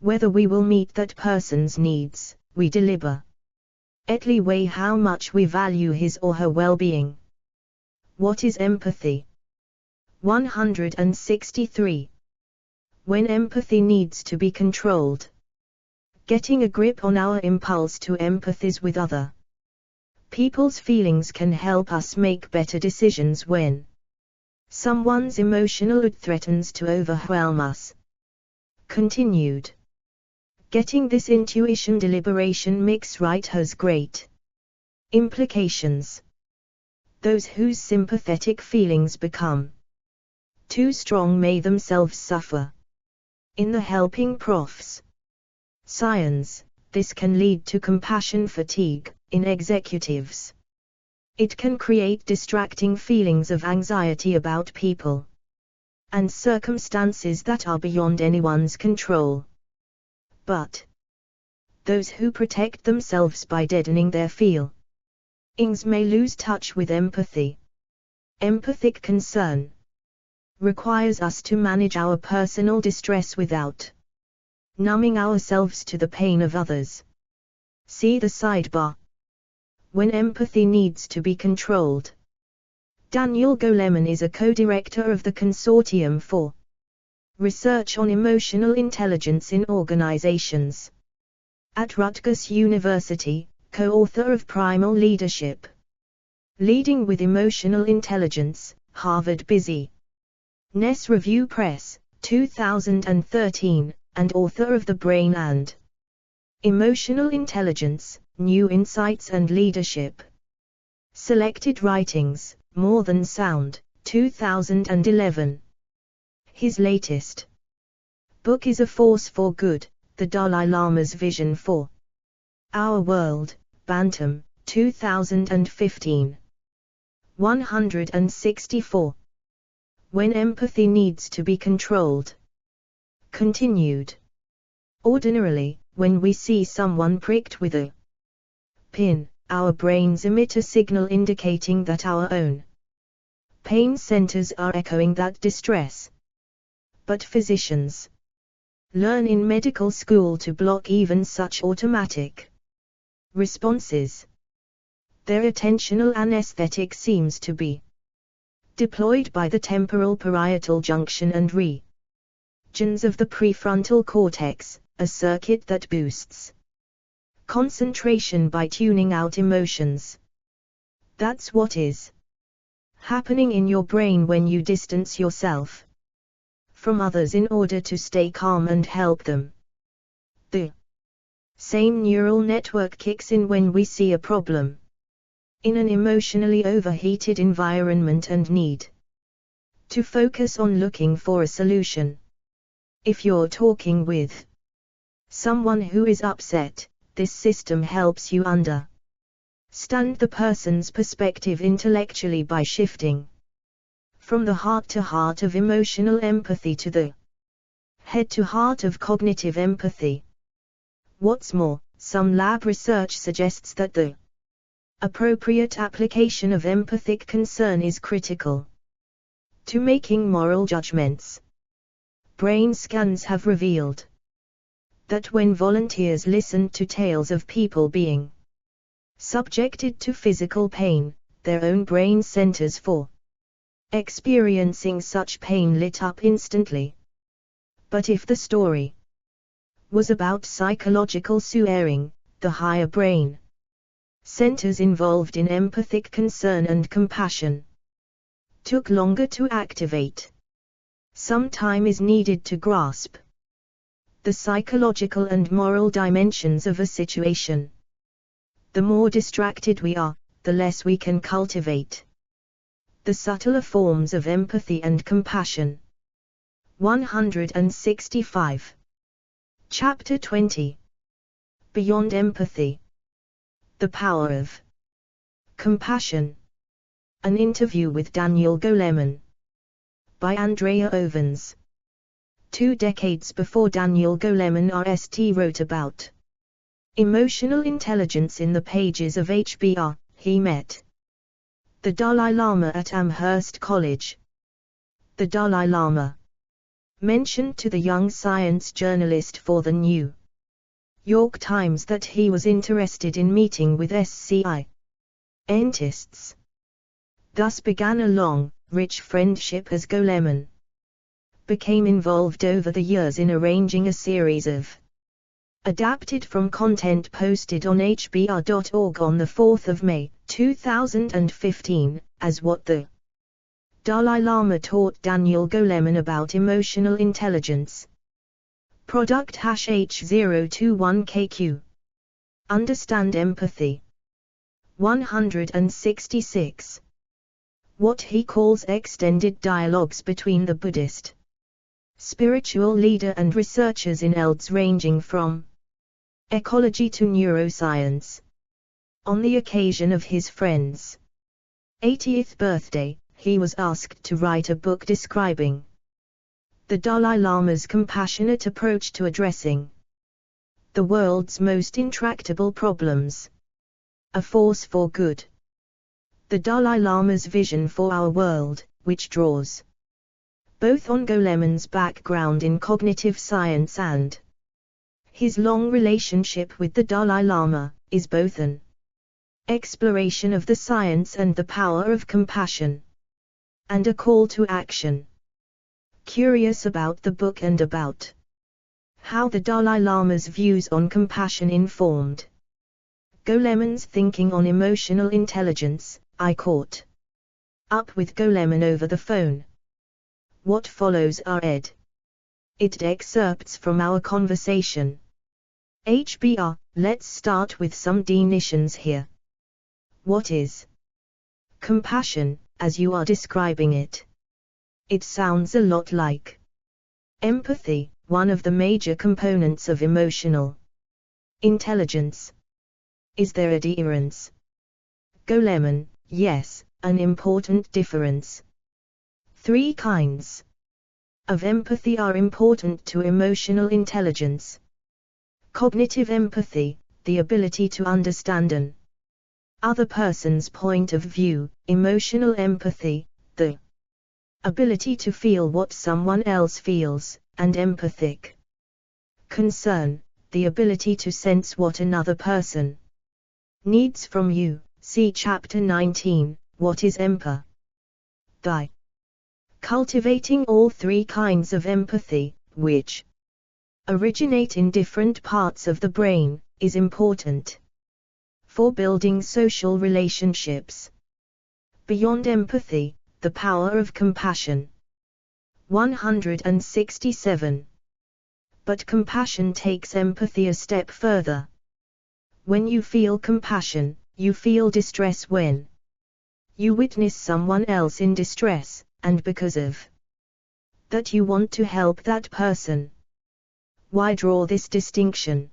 whether we will meet that person's needs, we deliberately weigh how much we value his or her well-being. What is empathy? 163. When empathy needs to be controlled. Getting a grip on our impulse to empathize with other people's feelings can help us make better decisions when someone's emotional mood threatens to overwhelm us. Continued. Getting this intuition deliberation mix right has great implications. Those whose sympathetic feelings become too strong may themselves suffer. In the helping prof's science, this can lead to compassion fatigue in executives. It can create distracting feelings of anxiety about people and circumstances that are beyond anyone's control. But those who protect themselves by deadening their feelings may lose touch with empathy. Empathic concern requires us to manage our personal distress without numbing ourselves to the pain of others. See the sidebar. When empathy needs to be controlled. Daniel Goleman is a co-director of the Consortium for Research on Emotional Intelligence in Organizations at Rutgers University, co-author of Primal Leadership, Leading with Emotional Intelligence, Harvard Business Review Press, 2013, and author of The Brain and Emotional Intelligence, New Insights and Leadership. Selected Writings, More Than Sound, 2011. His latest book is A Force for Good, The Dalai Lama's Vision for Our World, Bantam, 2015. 164. When empathy needs to be controlled. Continued. Ordinarily, when we see someone pricked with a pin, our brains emit a signal indicating that our own pain centers are echoing that distress. But physicians learn in medical school to block even such automatic responses. Their attentional anesthetic seems to be deployed by the temporal parietal junction and regions of the prefrontal cortex, a circuit that boosts concentration by tuning out emotions. That's what is happening in your brain when you distance yourself from others in order to stay calm and help them. The same neural network kicks in when we see a problem in an emotionally overheated environment and need to focus on looking for a solution. If you're talking with someone who is upset, this system helps you understand the person's perspective intellectually by shifting from the heart to heart of emotional empathy to the head to heart of cognitive empathy. What's more, some lab research suggests that the appropriate application of empathic concern is critical to making moral judgments. Brain scans have revealed that when volunteers listened to tales of people being subjected to physical pain, their own brain centers for experiencing such pain lit up instantly. But if the story was about psychological suffering, the higher brain centers involved in empathic concern and compassion took longer to activate. Some time is needed to grasp the psychological and moral dimensions of a situation. The more distracted we are, the less we can cultivate the subtler forms of empathy and compassion. 165. Chapter 20. Beyond Empathy. The Power of Compassion. An interview with Daniel Goleman. By Andrea Ovens. 2 decades before Daniel Goleman RST wrote about emotional intelligence in the pages of HBR, he met the Dalai Lama at Amherst College. The Dalai Lama mentioned to the young science journalist for the New York Times that he was interested in meeting with scientists. Thus began a long, rich friendship as Goleman became involved over the years in arranging a series of adapted from content posted on hbr.org on the 4th of May, 2015, as what the Dalai Lama taught Daniel Goleman about emotional intelligence. Product #H021KQ. Understand empathy. 166. What he calls extended dialogues between the Buddhist spiritual leader and researchers in fields ranging from ecology to neuroscience. On the occasion of his friend's 80th birthday, he was asked to write a book describing the Dalai Lama's compassionate approach to addressing the world's most intractable problems. A force for good. The Dalai Lama's vision for our world, which draws both on Goleman's background in cognitive science and his long relationship with the Dalai Lama, is both an exploration of the science and the power of compassion, and a call to action. Curious about the book and about how the Dalai Lama's views on compassion informed Goleman's thinking on emotional intelligence, I caught up with Goleman over the phone. What follows are excerpts from our conversation. HBR, let's start with some definitions here. What is compassion, as you are describing it? It sounds a lot like empathy, one of the major components of emotional intelligence. Is there a difference? Goleman, yes, an important difference. 3 kinds of empathy are important to emotional intelligence. Cognitive empathy, the ability to understand an other person's point of view. Emotional empathy, the ability to feel what someone else feels, and empathic concern, the ability to sense what another person needs from you. See Chapter 19, What is Empathy? Cultivating all 3 kinds of empathy, which originate in different parts of the brain, is important for building social relationships. Beyond empathy, the power of compassion. 167. But compassion takes empathy a step further. When you feel compassion, you feel distress when you witness someone else in distress, and because of that you want to help that person. Why draw this distinction?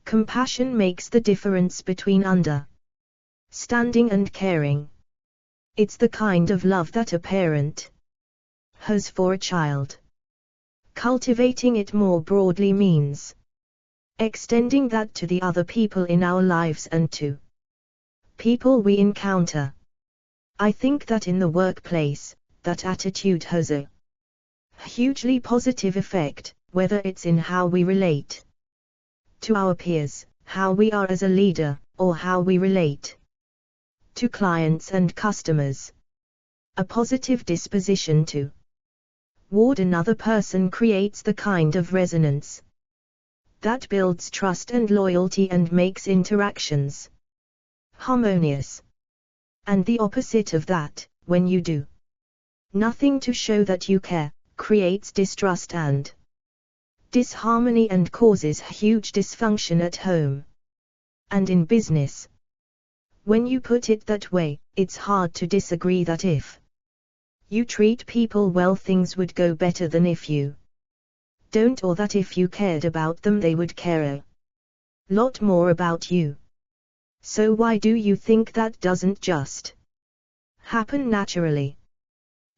Compassion makes the difference between understanding and caring. It's the kind of love that a parent has for a child. Cultivating it more broadly means extending that to the other people in our lives and to people we encounter. I think that in the workplace, that attitude has a hugely positive effect, whether it's in how we relate to our peers, how we are as a leader, or how we relate to clients and customers. A positive disposition toward another person creates the kind of resonance that builds trust and loyalty and makes interactions harmonious. And the opposite of that, when you do nothing to show that you care, creates distrust and disharmony and causes huge dysfunction at home and in business. When you put it that way, it's hard to disagree that if you treat people well, things would go better than if you don't, or that if you cared about them they would care a lot more about you. So why do you think that doesn't just happen naturally?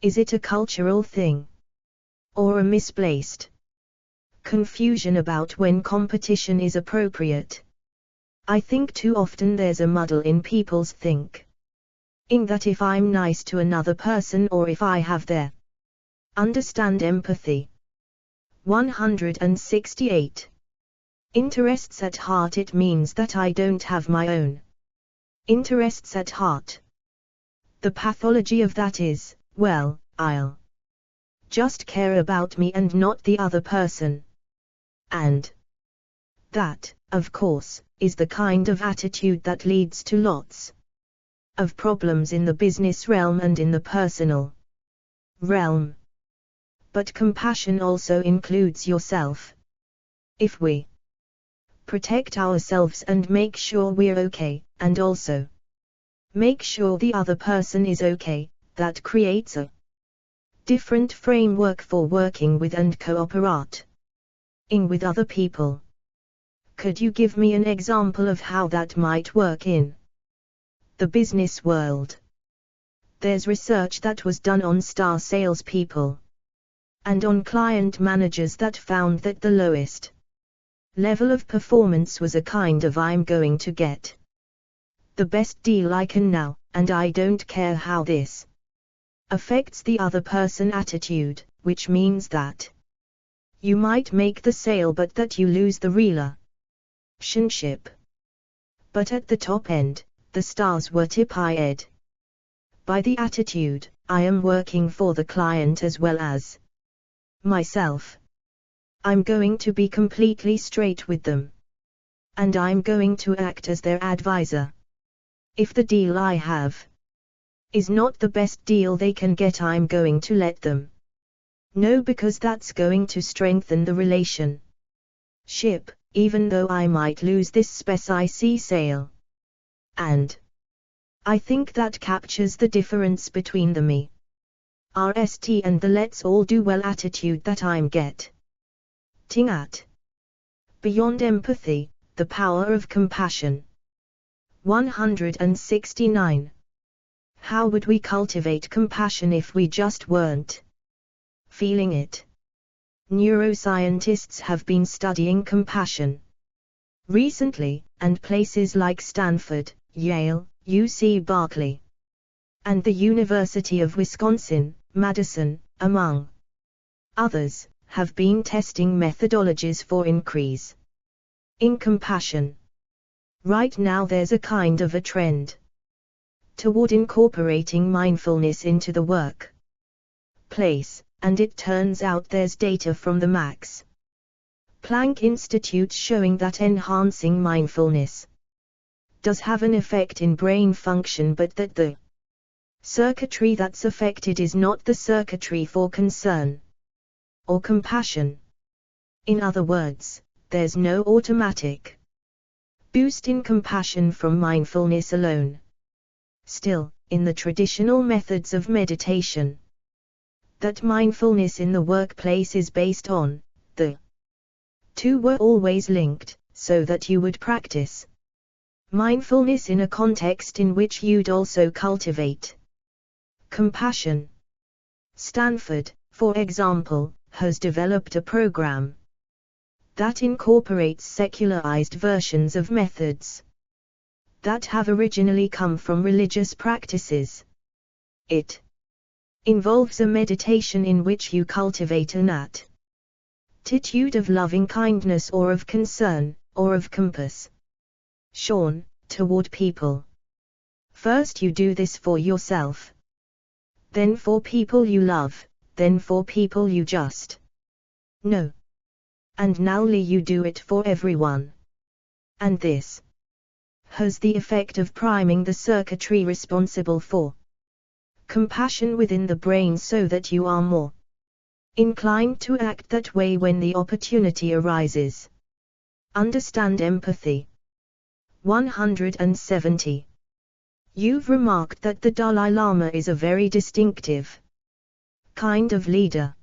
Is it a cultural thing? or a misplaced confusion about when competition is appropriate. I think too often there's a muddle in people's thinking that if I'm nice to another person or if I have their understand empathy. 168. Interests at heart. It means that I don't have my own interests at heart. The pathology of that is, well, I'll just care about me and not the other person. And that, of course, is the kind of attitude that leads to lots of problems in the business realm and in the personal realm. But compassion also includes yourself. If we protect ourselves and make sure we're okay, and also make sure the other person is okay, that creates a different framework for working with and cooperating with other people. Could you give me an example of how that might work in the business world? There's research that was done on star salespeople and on client managers that found that the lowest level of performance was a kind of I'm going to get the best deal I can now, and I don't care how this affects the other person attitude, which means that you might make the sale but that you lose the relationship. But at the top end, the stars were tipped by the attitude, I am working for the client as well as myself. I'm going to be completely straight with them. And I'm going to act as their advisor. If the deal I have is not the best deal they can get, I'm going to let them know, because that's going to strengthen the relationship, even though I might lose this specific sale. And I think that captures the difference between the me, RST and the let's all do well attitude that I'm getting at. Beyond empathy, the power of compassion. 169. How would we cultivate compassion if we just weren't feeling it? Neuroscientists have been studying compassion recently, and places like Stanford, Yale, UC Berkeley, and the University of Wisconsin, Madison, among others, have been testing methodologies for increase in compassion. Right now there's a kind of a trend toward incorporating mindfulness into the workplace, and it turns out there's data from the Max Planck Institute showing that enhancing mindfulness does have an effect in brain function, but that the circuitry that's affected is not the circuitry for concern or compassion. In other words, there's no automatic boost in compassion from mindfulness alone. Still, in the traditional methods of meditation, that mindfulness in the workplace is based on, the two were always linked, so that you would practice mindfulness in a context in which you'd also cultivate compassion. Stanford, for example, has developed a program that incorporates secularized versions of methods that have originally come from religious practices. It involves a meditation in which you cultivate an attitude of loving kindness or of concern, or of compassion toward people. First you do this for yourself, then for people you love, then for people you just know. And nowly you do it for everyone. And this has the effect of priming the circuitry responsible for compassion within the brain, so that you are more inclined to act that way when the opportunity arises. Understand empathy. 170. You've remarked that the Dalai Lama is a very distinctive kind of leader.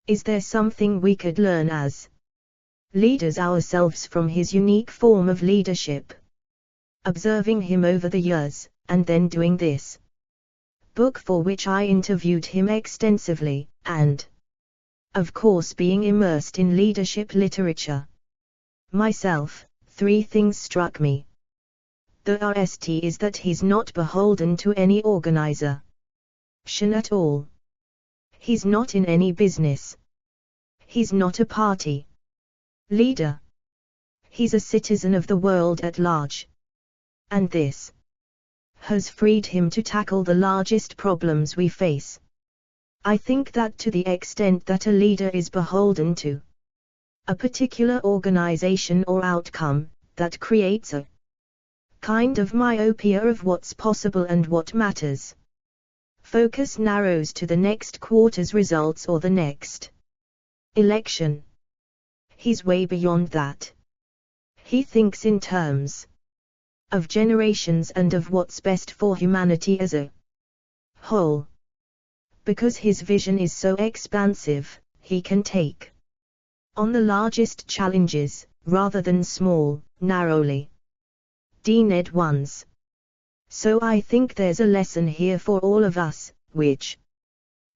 Is there something we could learn as leaders ourselves from his unique form of leadership? Observing him over the years, and then doing this book for which I interviewed him extensively, and Of course, being immersed in leadership literature myself, 3 things struck me. The first is that he's not beholden to any organization at all. He's not in any business. He's not a party leader. He's a citizen of the world at large. And this has freed him to tackle the largest problems we face. I think that to the extent that a leader is beholden to a particular organization or outcome, that creates a kind of myopia of what's possible and what matters. Focus narrows to the next quarter's results or the next election. He's way beyond that. He thinks in terms of generations and of what's best for humanity as a whole. Because his vision is so expansive, he can take on the largest challenges, rather than small, narrowly defined ones. So I think there's a lesson here for all of us, which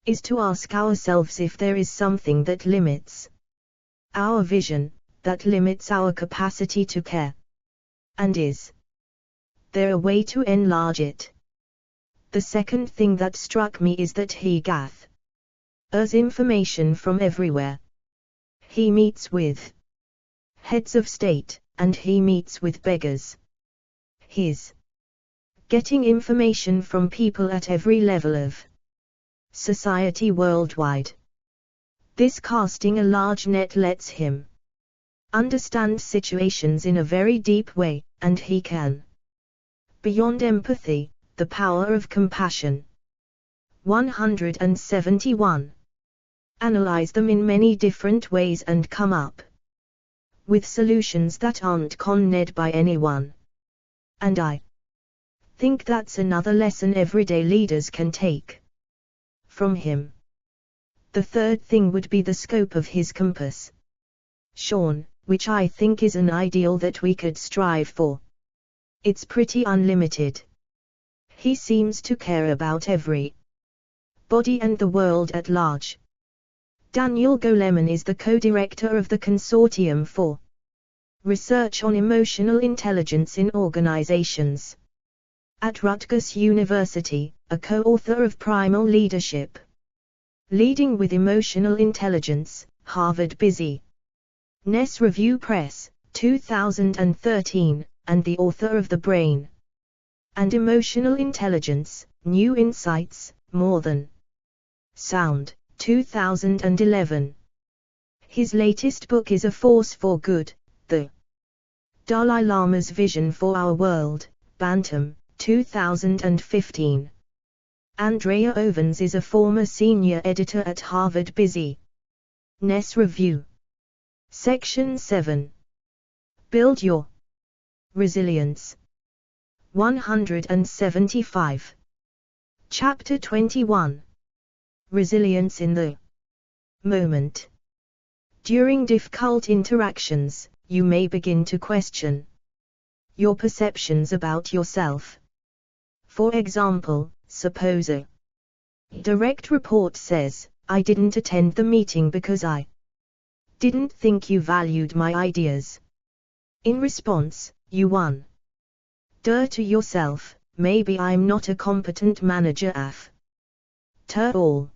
is to ask ourselves if there is something that limits our vision, that limits our capacity to care. And is there a way to enlarge it? The second thing that struck me is that he gathers information from everywhere. He meets with heads of state, and he meets with beggars. He's getting information from people at every level of society worldwide. This casting a large net lets him understand situations in a very deep way, and he can, beyond empathy, the power of compassion. 171. Analyze them in many different ways and come up with solutions that aren't conned by anyone. And I think that's another lesson everyday leaders can take from him. The third thing would be the scope of his compass, Sean, which I think is an ideal that we could strive for. It's pretty unlimited. He seems to care about every body and the world at large. Daniel Goleman is the co-director of the Consortium for Research on Emotional Intelligence in Organizations at Rutgers University, a co-author of Primal Leadership, Leading with Emotional Intelligence, Harvard Business Review Press, 2013, and the author of The Brain and Emotional Intelligence, New Insights, More Than Sound, 2011. His latest book is A Force for Good, The Dalai Lama's Vision for Our World, Bantam, 2015. Andrea Ovens is a former senior editor at Harvard Business Review. Section 7. Build Your Resilience. 175. Chapter 21. Resilience in the moment. During difficult interactions, you may begin to question your perceptions about yourself. For example, suppose a direct report says, "I didn't attend the meeting because I didn't think you valued my ideas." In response, you wonder to yourself, "Maybe I'm not a competent manager after all."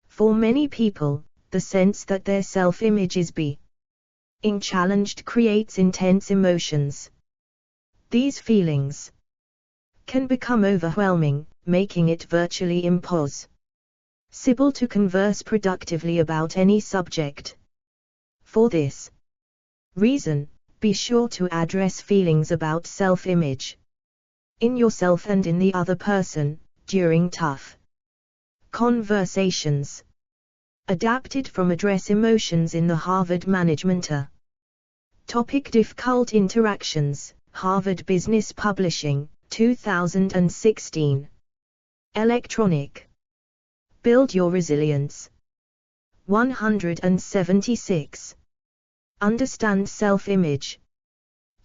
For many people, the sense that their self-image is being challenged creates intense emotions. These feelings can become overwhelming, making it virtually impossible to converse productively about any subject. For this reason, be sure to address feelings about self-image in yourself and in the other person during tough conversations. Adapted from Address Emotions in the Harvard Management Topic: Difficult Interactions, Harvard Business Publishing, 2016. Electronic. Build Your Resilience. 176. Understand self-image.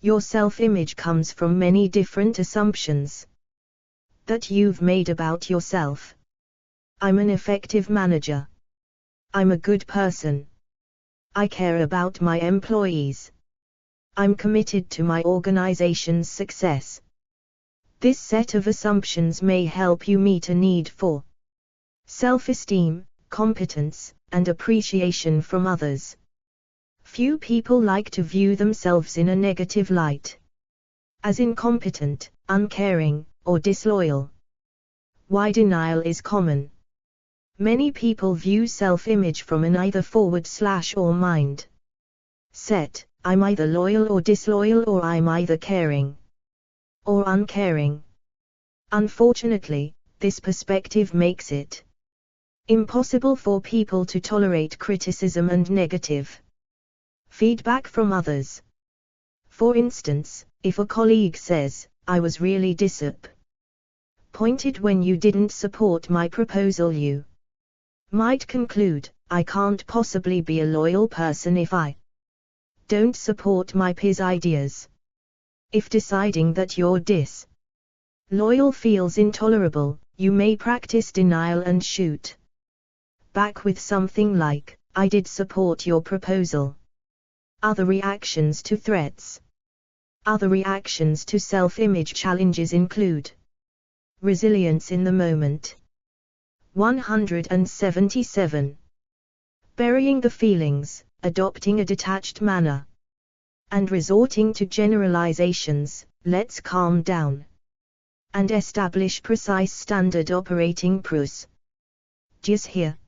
Your self-image comes from many different assumptions that you've made about yourself. I'm an effective manager. I'm a good person. I care about my employees. I'm committed to my organization's success. This set of assumptions may help you meet a need for self-esteem, competence, and appreciation from others. Few people like to view themselves in a negative light, as incompetent, uncaring, or disloyal. Why denial is common. Many people view self-image from an either forward/or mind set. I'm either loyal or disloyal, or I'm either caring or uncaring. Unfortunately, this perspective makes it impossible for people to tolerate criticism and negative feedback from others. For instance, if a colleague says, "I was really disappointed when you didn't support my proposal," you might conclude, "I can't possibly be a loyal person if I don't support my peers' ideas." If deciding that your disloyal feels intolerable, you may practice denial and shoot back with something like, "I did support your proposal." Other reactions to threats. Other reactions to self-image challenges include resilience in the moment. 177. Burying the feelings, adopting a detached manner, and resorting to generalizations. Let's calm down and establish precise standard operating procedures here.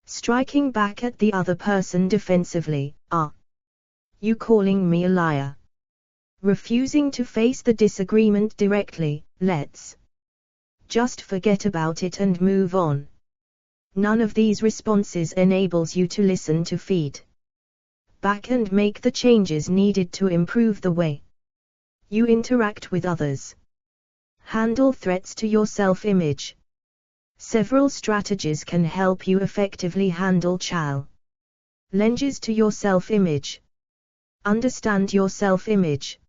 Striking back at the other person defensively. Are you calling me a liar? Refusing to face the disagreement directly. Let's just forget about it and move on. None of these responses enables you to listen to feedback and make the changes needed to improve the way you interact with others. Handle threats to your self-image. Several strategies can help you effectively handle challenges to your self-image. Understand your self-image.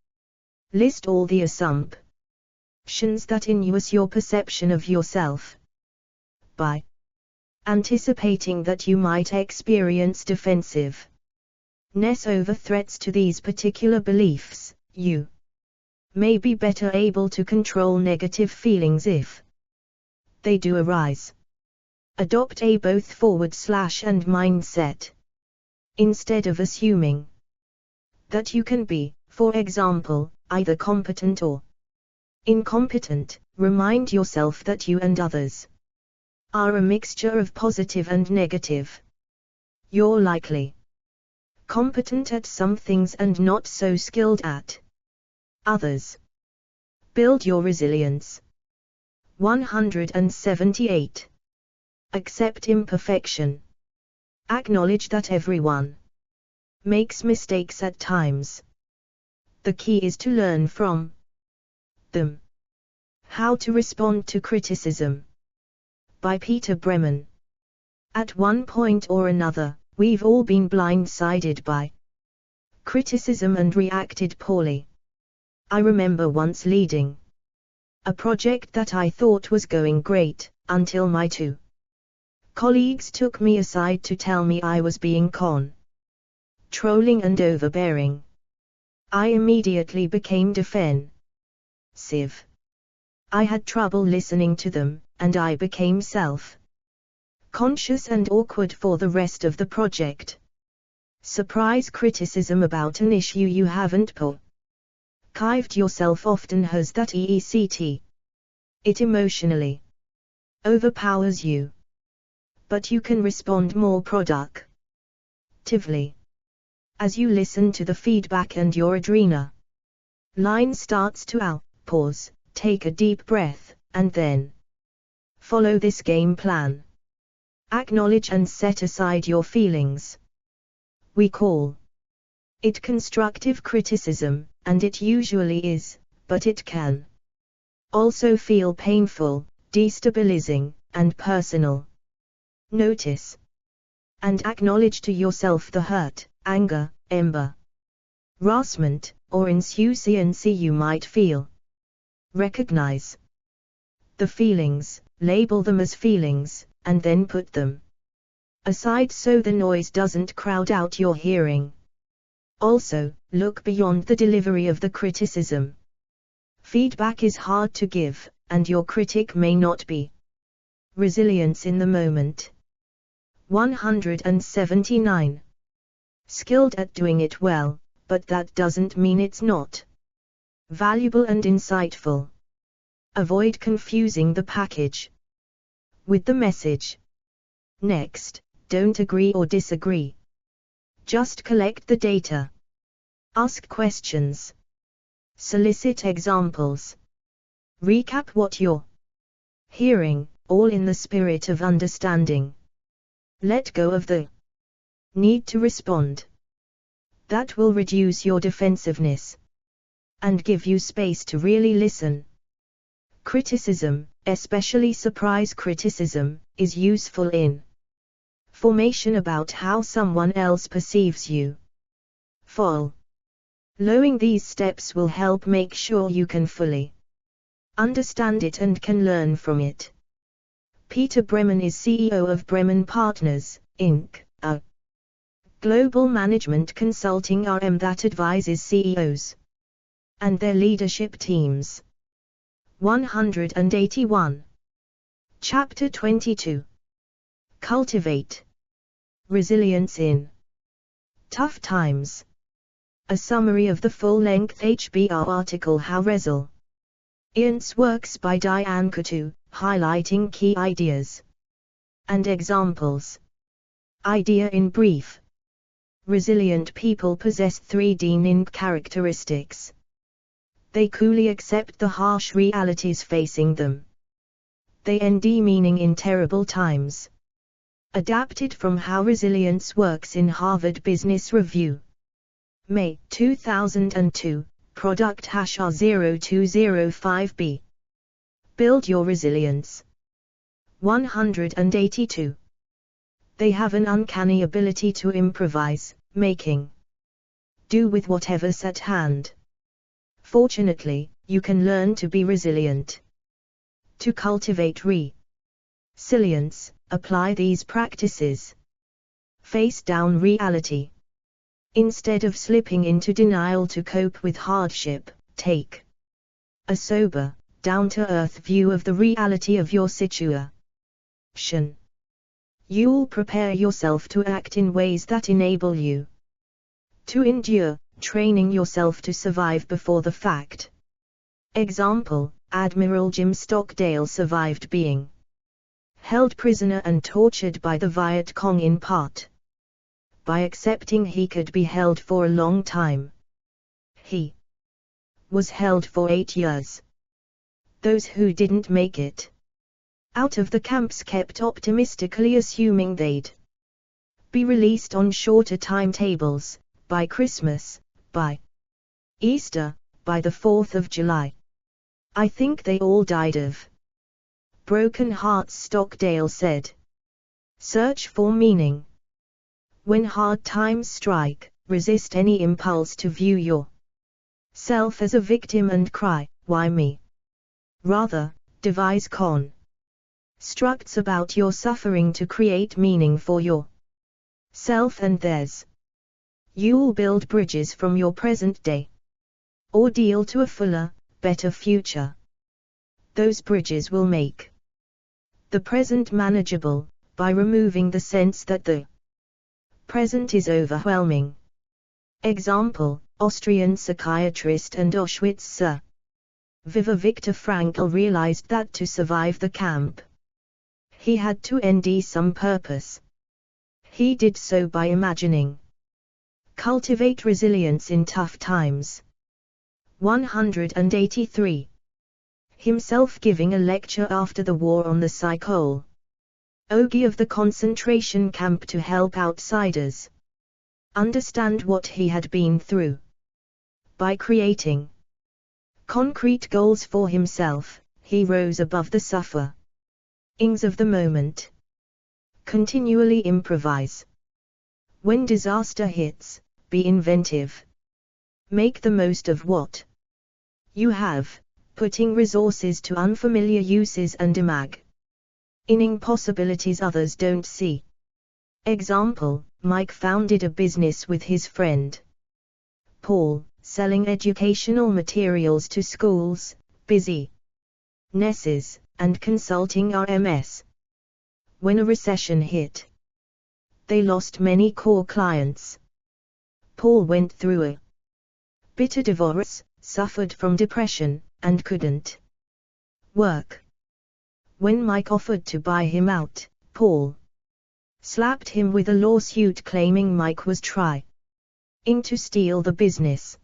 List all the assumptions that influence your perception of yourself. By anticipating that you might experience defensiveness over threats to these particular beliefs, you may be better able to control negative feelings if they do arise. Adopt a both forward/and mindset. Instead of assuming that you can be, for example, either competent or incompetent, remind yourself that you and others are a mixture of positive and negative. You're likely competent at some things and not so skilled at others. Build your resilience. 178. Accept imperfection. Acknowledge that everyone makes mistakes at times. The key is to learn from them. How to respond to criticism. By Peter Bremen. At one point or another, we've all been blindsided by criticism and reacted poorly. I remember once leading a project that I thought was going great, until my two colleagues took me aside to tell me I was being controlling and overbearing. I immediately became defensive. I had trouble listening to them, and I became self-conscious and awkward for the rest of the project. Surprise criticism about an issue you haven't archived yourself often has that effect. It emotionally overpowers you. But you can respond more productively. As you listen to the feedback and your adrenaline starts to pause, take a deep breath, and then follow this game plan. Acknowledge and set aside your feelings. We call it constructive criticism, and it usually is, but it can also feel painful, destabilizing, and personal. Notice and acknowledge to yourself the hurt, anger, embarrassment, or insufficiency you might feel. Recognize the feelings, label them as feelings, and then put them aside so the noise doesn't crowd out your hearing. Also, look beyond the delivery of the criticism. Feedback is hard to give, and your critic may not be. Resilience in the moment. 179. Skilled at doing it well, but that doesn't mean it's not valuable and insightful. Avoid confusing the package with the message. Next, don't agree or disagree. Just collect the data. Ask questions. Solicit examples. Recap what you're hearing, all in the spirit of understanding. Let go of the need to respond. That will reduce your defensiveness and give you space to really listen. Criticism, especially surprise criticism, is useful in formation about how someone else perceives you. Following these steps will help make sure you can fully understand it and can learn from it. Peter Bremen is CEO of Bremen Partners, Inc., a global management consulting firm that advises CEOs and their leadership teams. 181. Chapter 22. Cultivate resilience in tough times. A summary of the full-length HBR article How Resilience Works by Diane Coutu, highlighting key ideas and examples. Idea in brief. Resilient people possess 3 distinct characteristics. They coolly accept the harsh realities facing them. They ND meaning in terrible times. Adapted from How Resilience Works in Harvard Business Review. May 2002, product #R0205B. Build your resilience. 182. They have an uncanny ability to improvise, making do with whatever's at hand. Fortunately, you can learn to be resilient. To cultivate resilience, apply these practices. Face down reality. Instead of slipping into denial to cope with hardship, take a sober, down-to-earth view of the reality of your situation. You'll prepare yourself to act in ways that enable you to endure, training yourself to survive before the fact. Example, Admiral Jim Stockdale survived being held prisoner and tortured by the Viet Cong in part by accepting he could be held for a long time. He was held for 8 years. Those who didn't make it out of the camps kept optimistically assuming they'd be released on shorter timetables, by Christmas, by Easter, by the 4th of July. I think they all died of broken hearts, Stockdale said. Search for meaning. When hard times strike, resist any impulse to view yourself as a victim and cry, "Why me?" Rather, devise constructs about your suffering to create meaning for yourself and theirs. You'll build bridges from your present day ordeal to a fuller, better future. Those bridges will make the present manageable, by removing the sense that the present is overwhelming. Example, Austrian psychiatrist and Auschwitz survivor Viktor Frankl realized that to survive the camp, he had to ND some purpose. He did so by imagining. Cultivate resilience in tough times. 183. Himself giving a lecture after the war on the psychology of the concentration camp to help outsiders understand what he had been through. By creating concrete goals for himself, he rose above the sufferings of the moment. Continually improvise. When disaster hits, be inventive. Make the most of what you have, putting resources to unfamiliar uses and imagining possibilities others don't see. Example, Mike founded a business with his friend Paul, selling educational materials to schools, businesses, and consulting RMS. When a recession hit, they lost many core clients. Paul went through a bitter divorce, suffered from depression, and couldn't work. When Mike offered to buy him out, Paul slapped him with a lawsuit claiming Mike was trying to steal the business.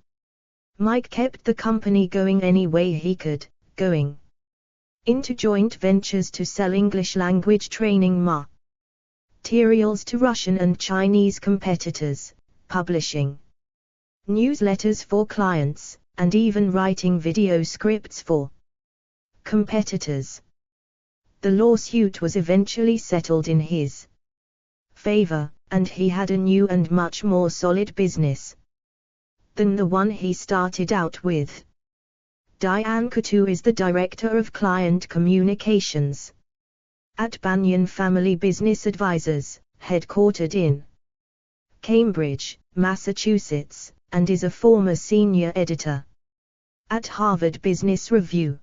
Mike kept the company going any way he could, going into joint ventures to sell English language training materials to Russian and Chinese competitors, publishing newsletters for clients, and even writing video scripts for competitors. The lawsuit was eventually settled in his favor, and he had a new and much more solid business than the one he started out with. Diane Coutu is the Director of Client Communications at Banyan Family Business Advisors, headquartered in Cambridge, Massachusetts, and is a former senior editor at Harvard Business Review.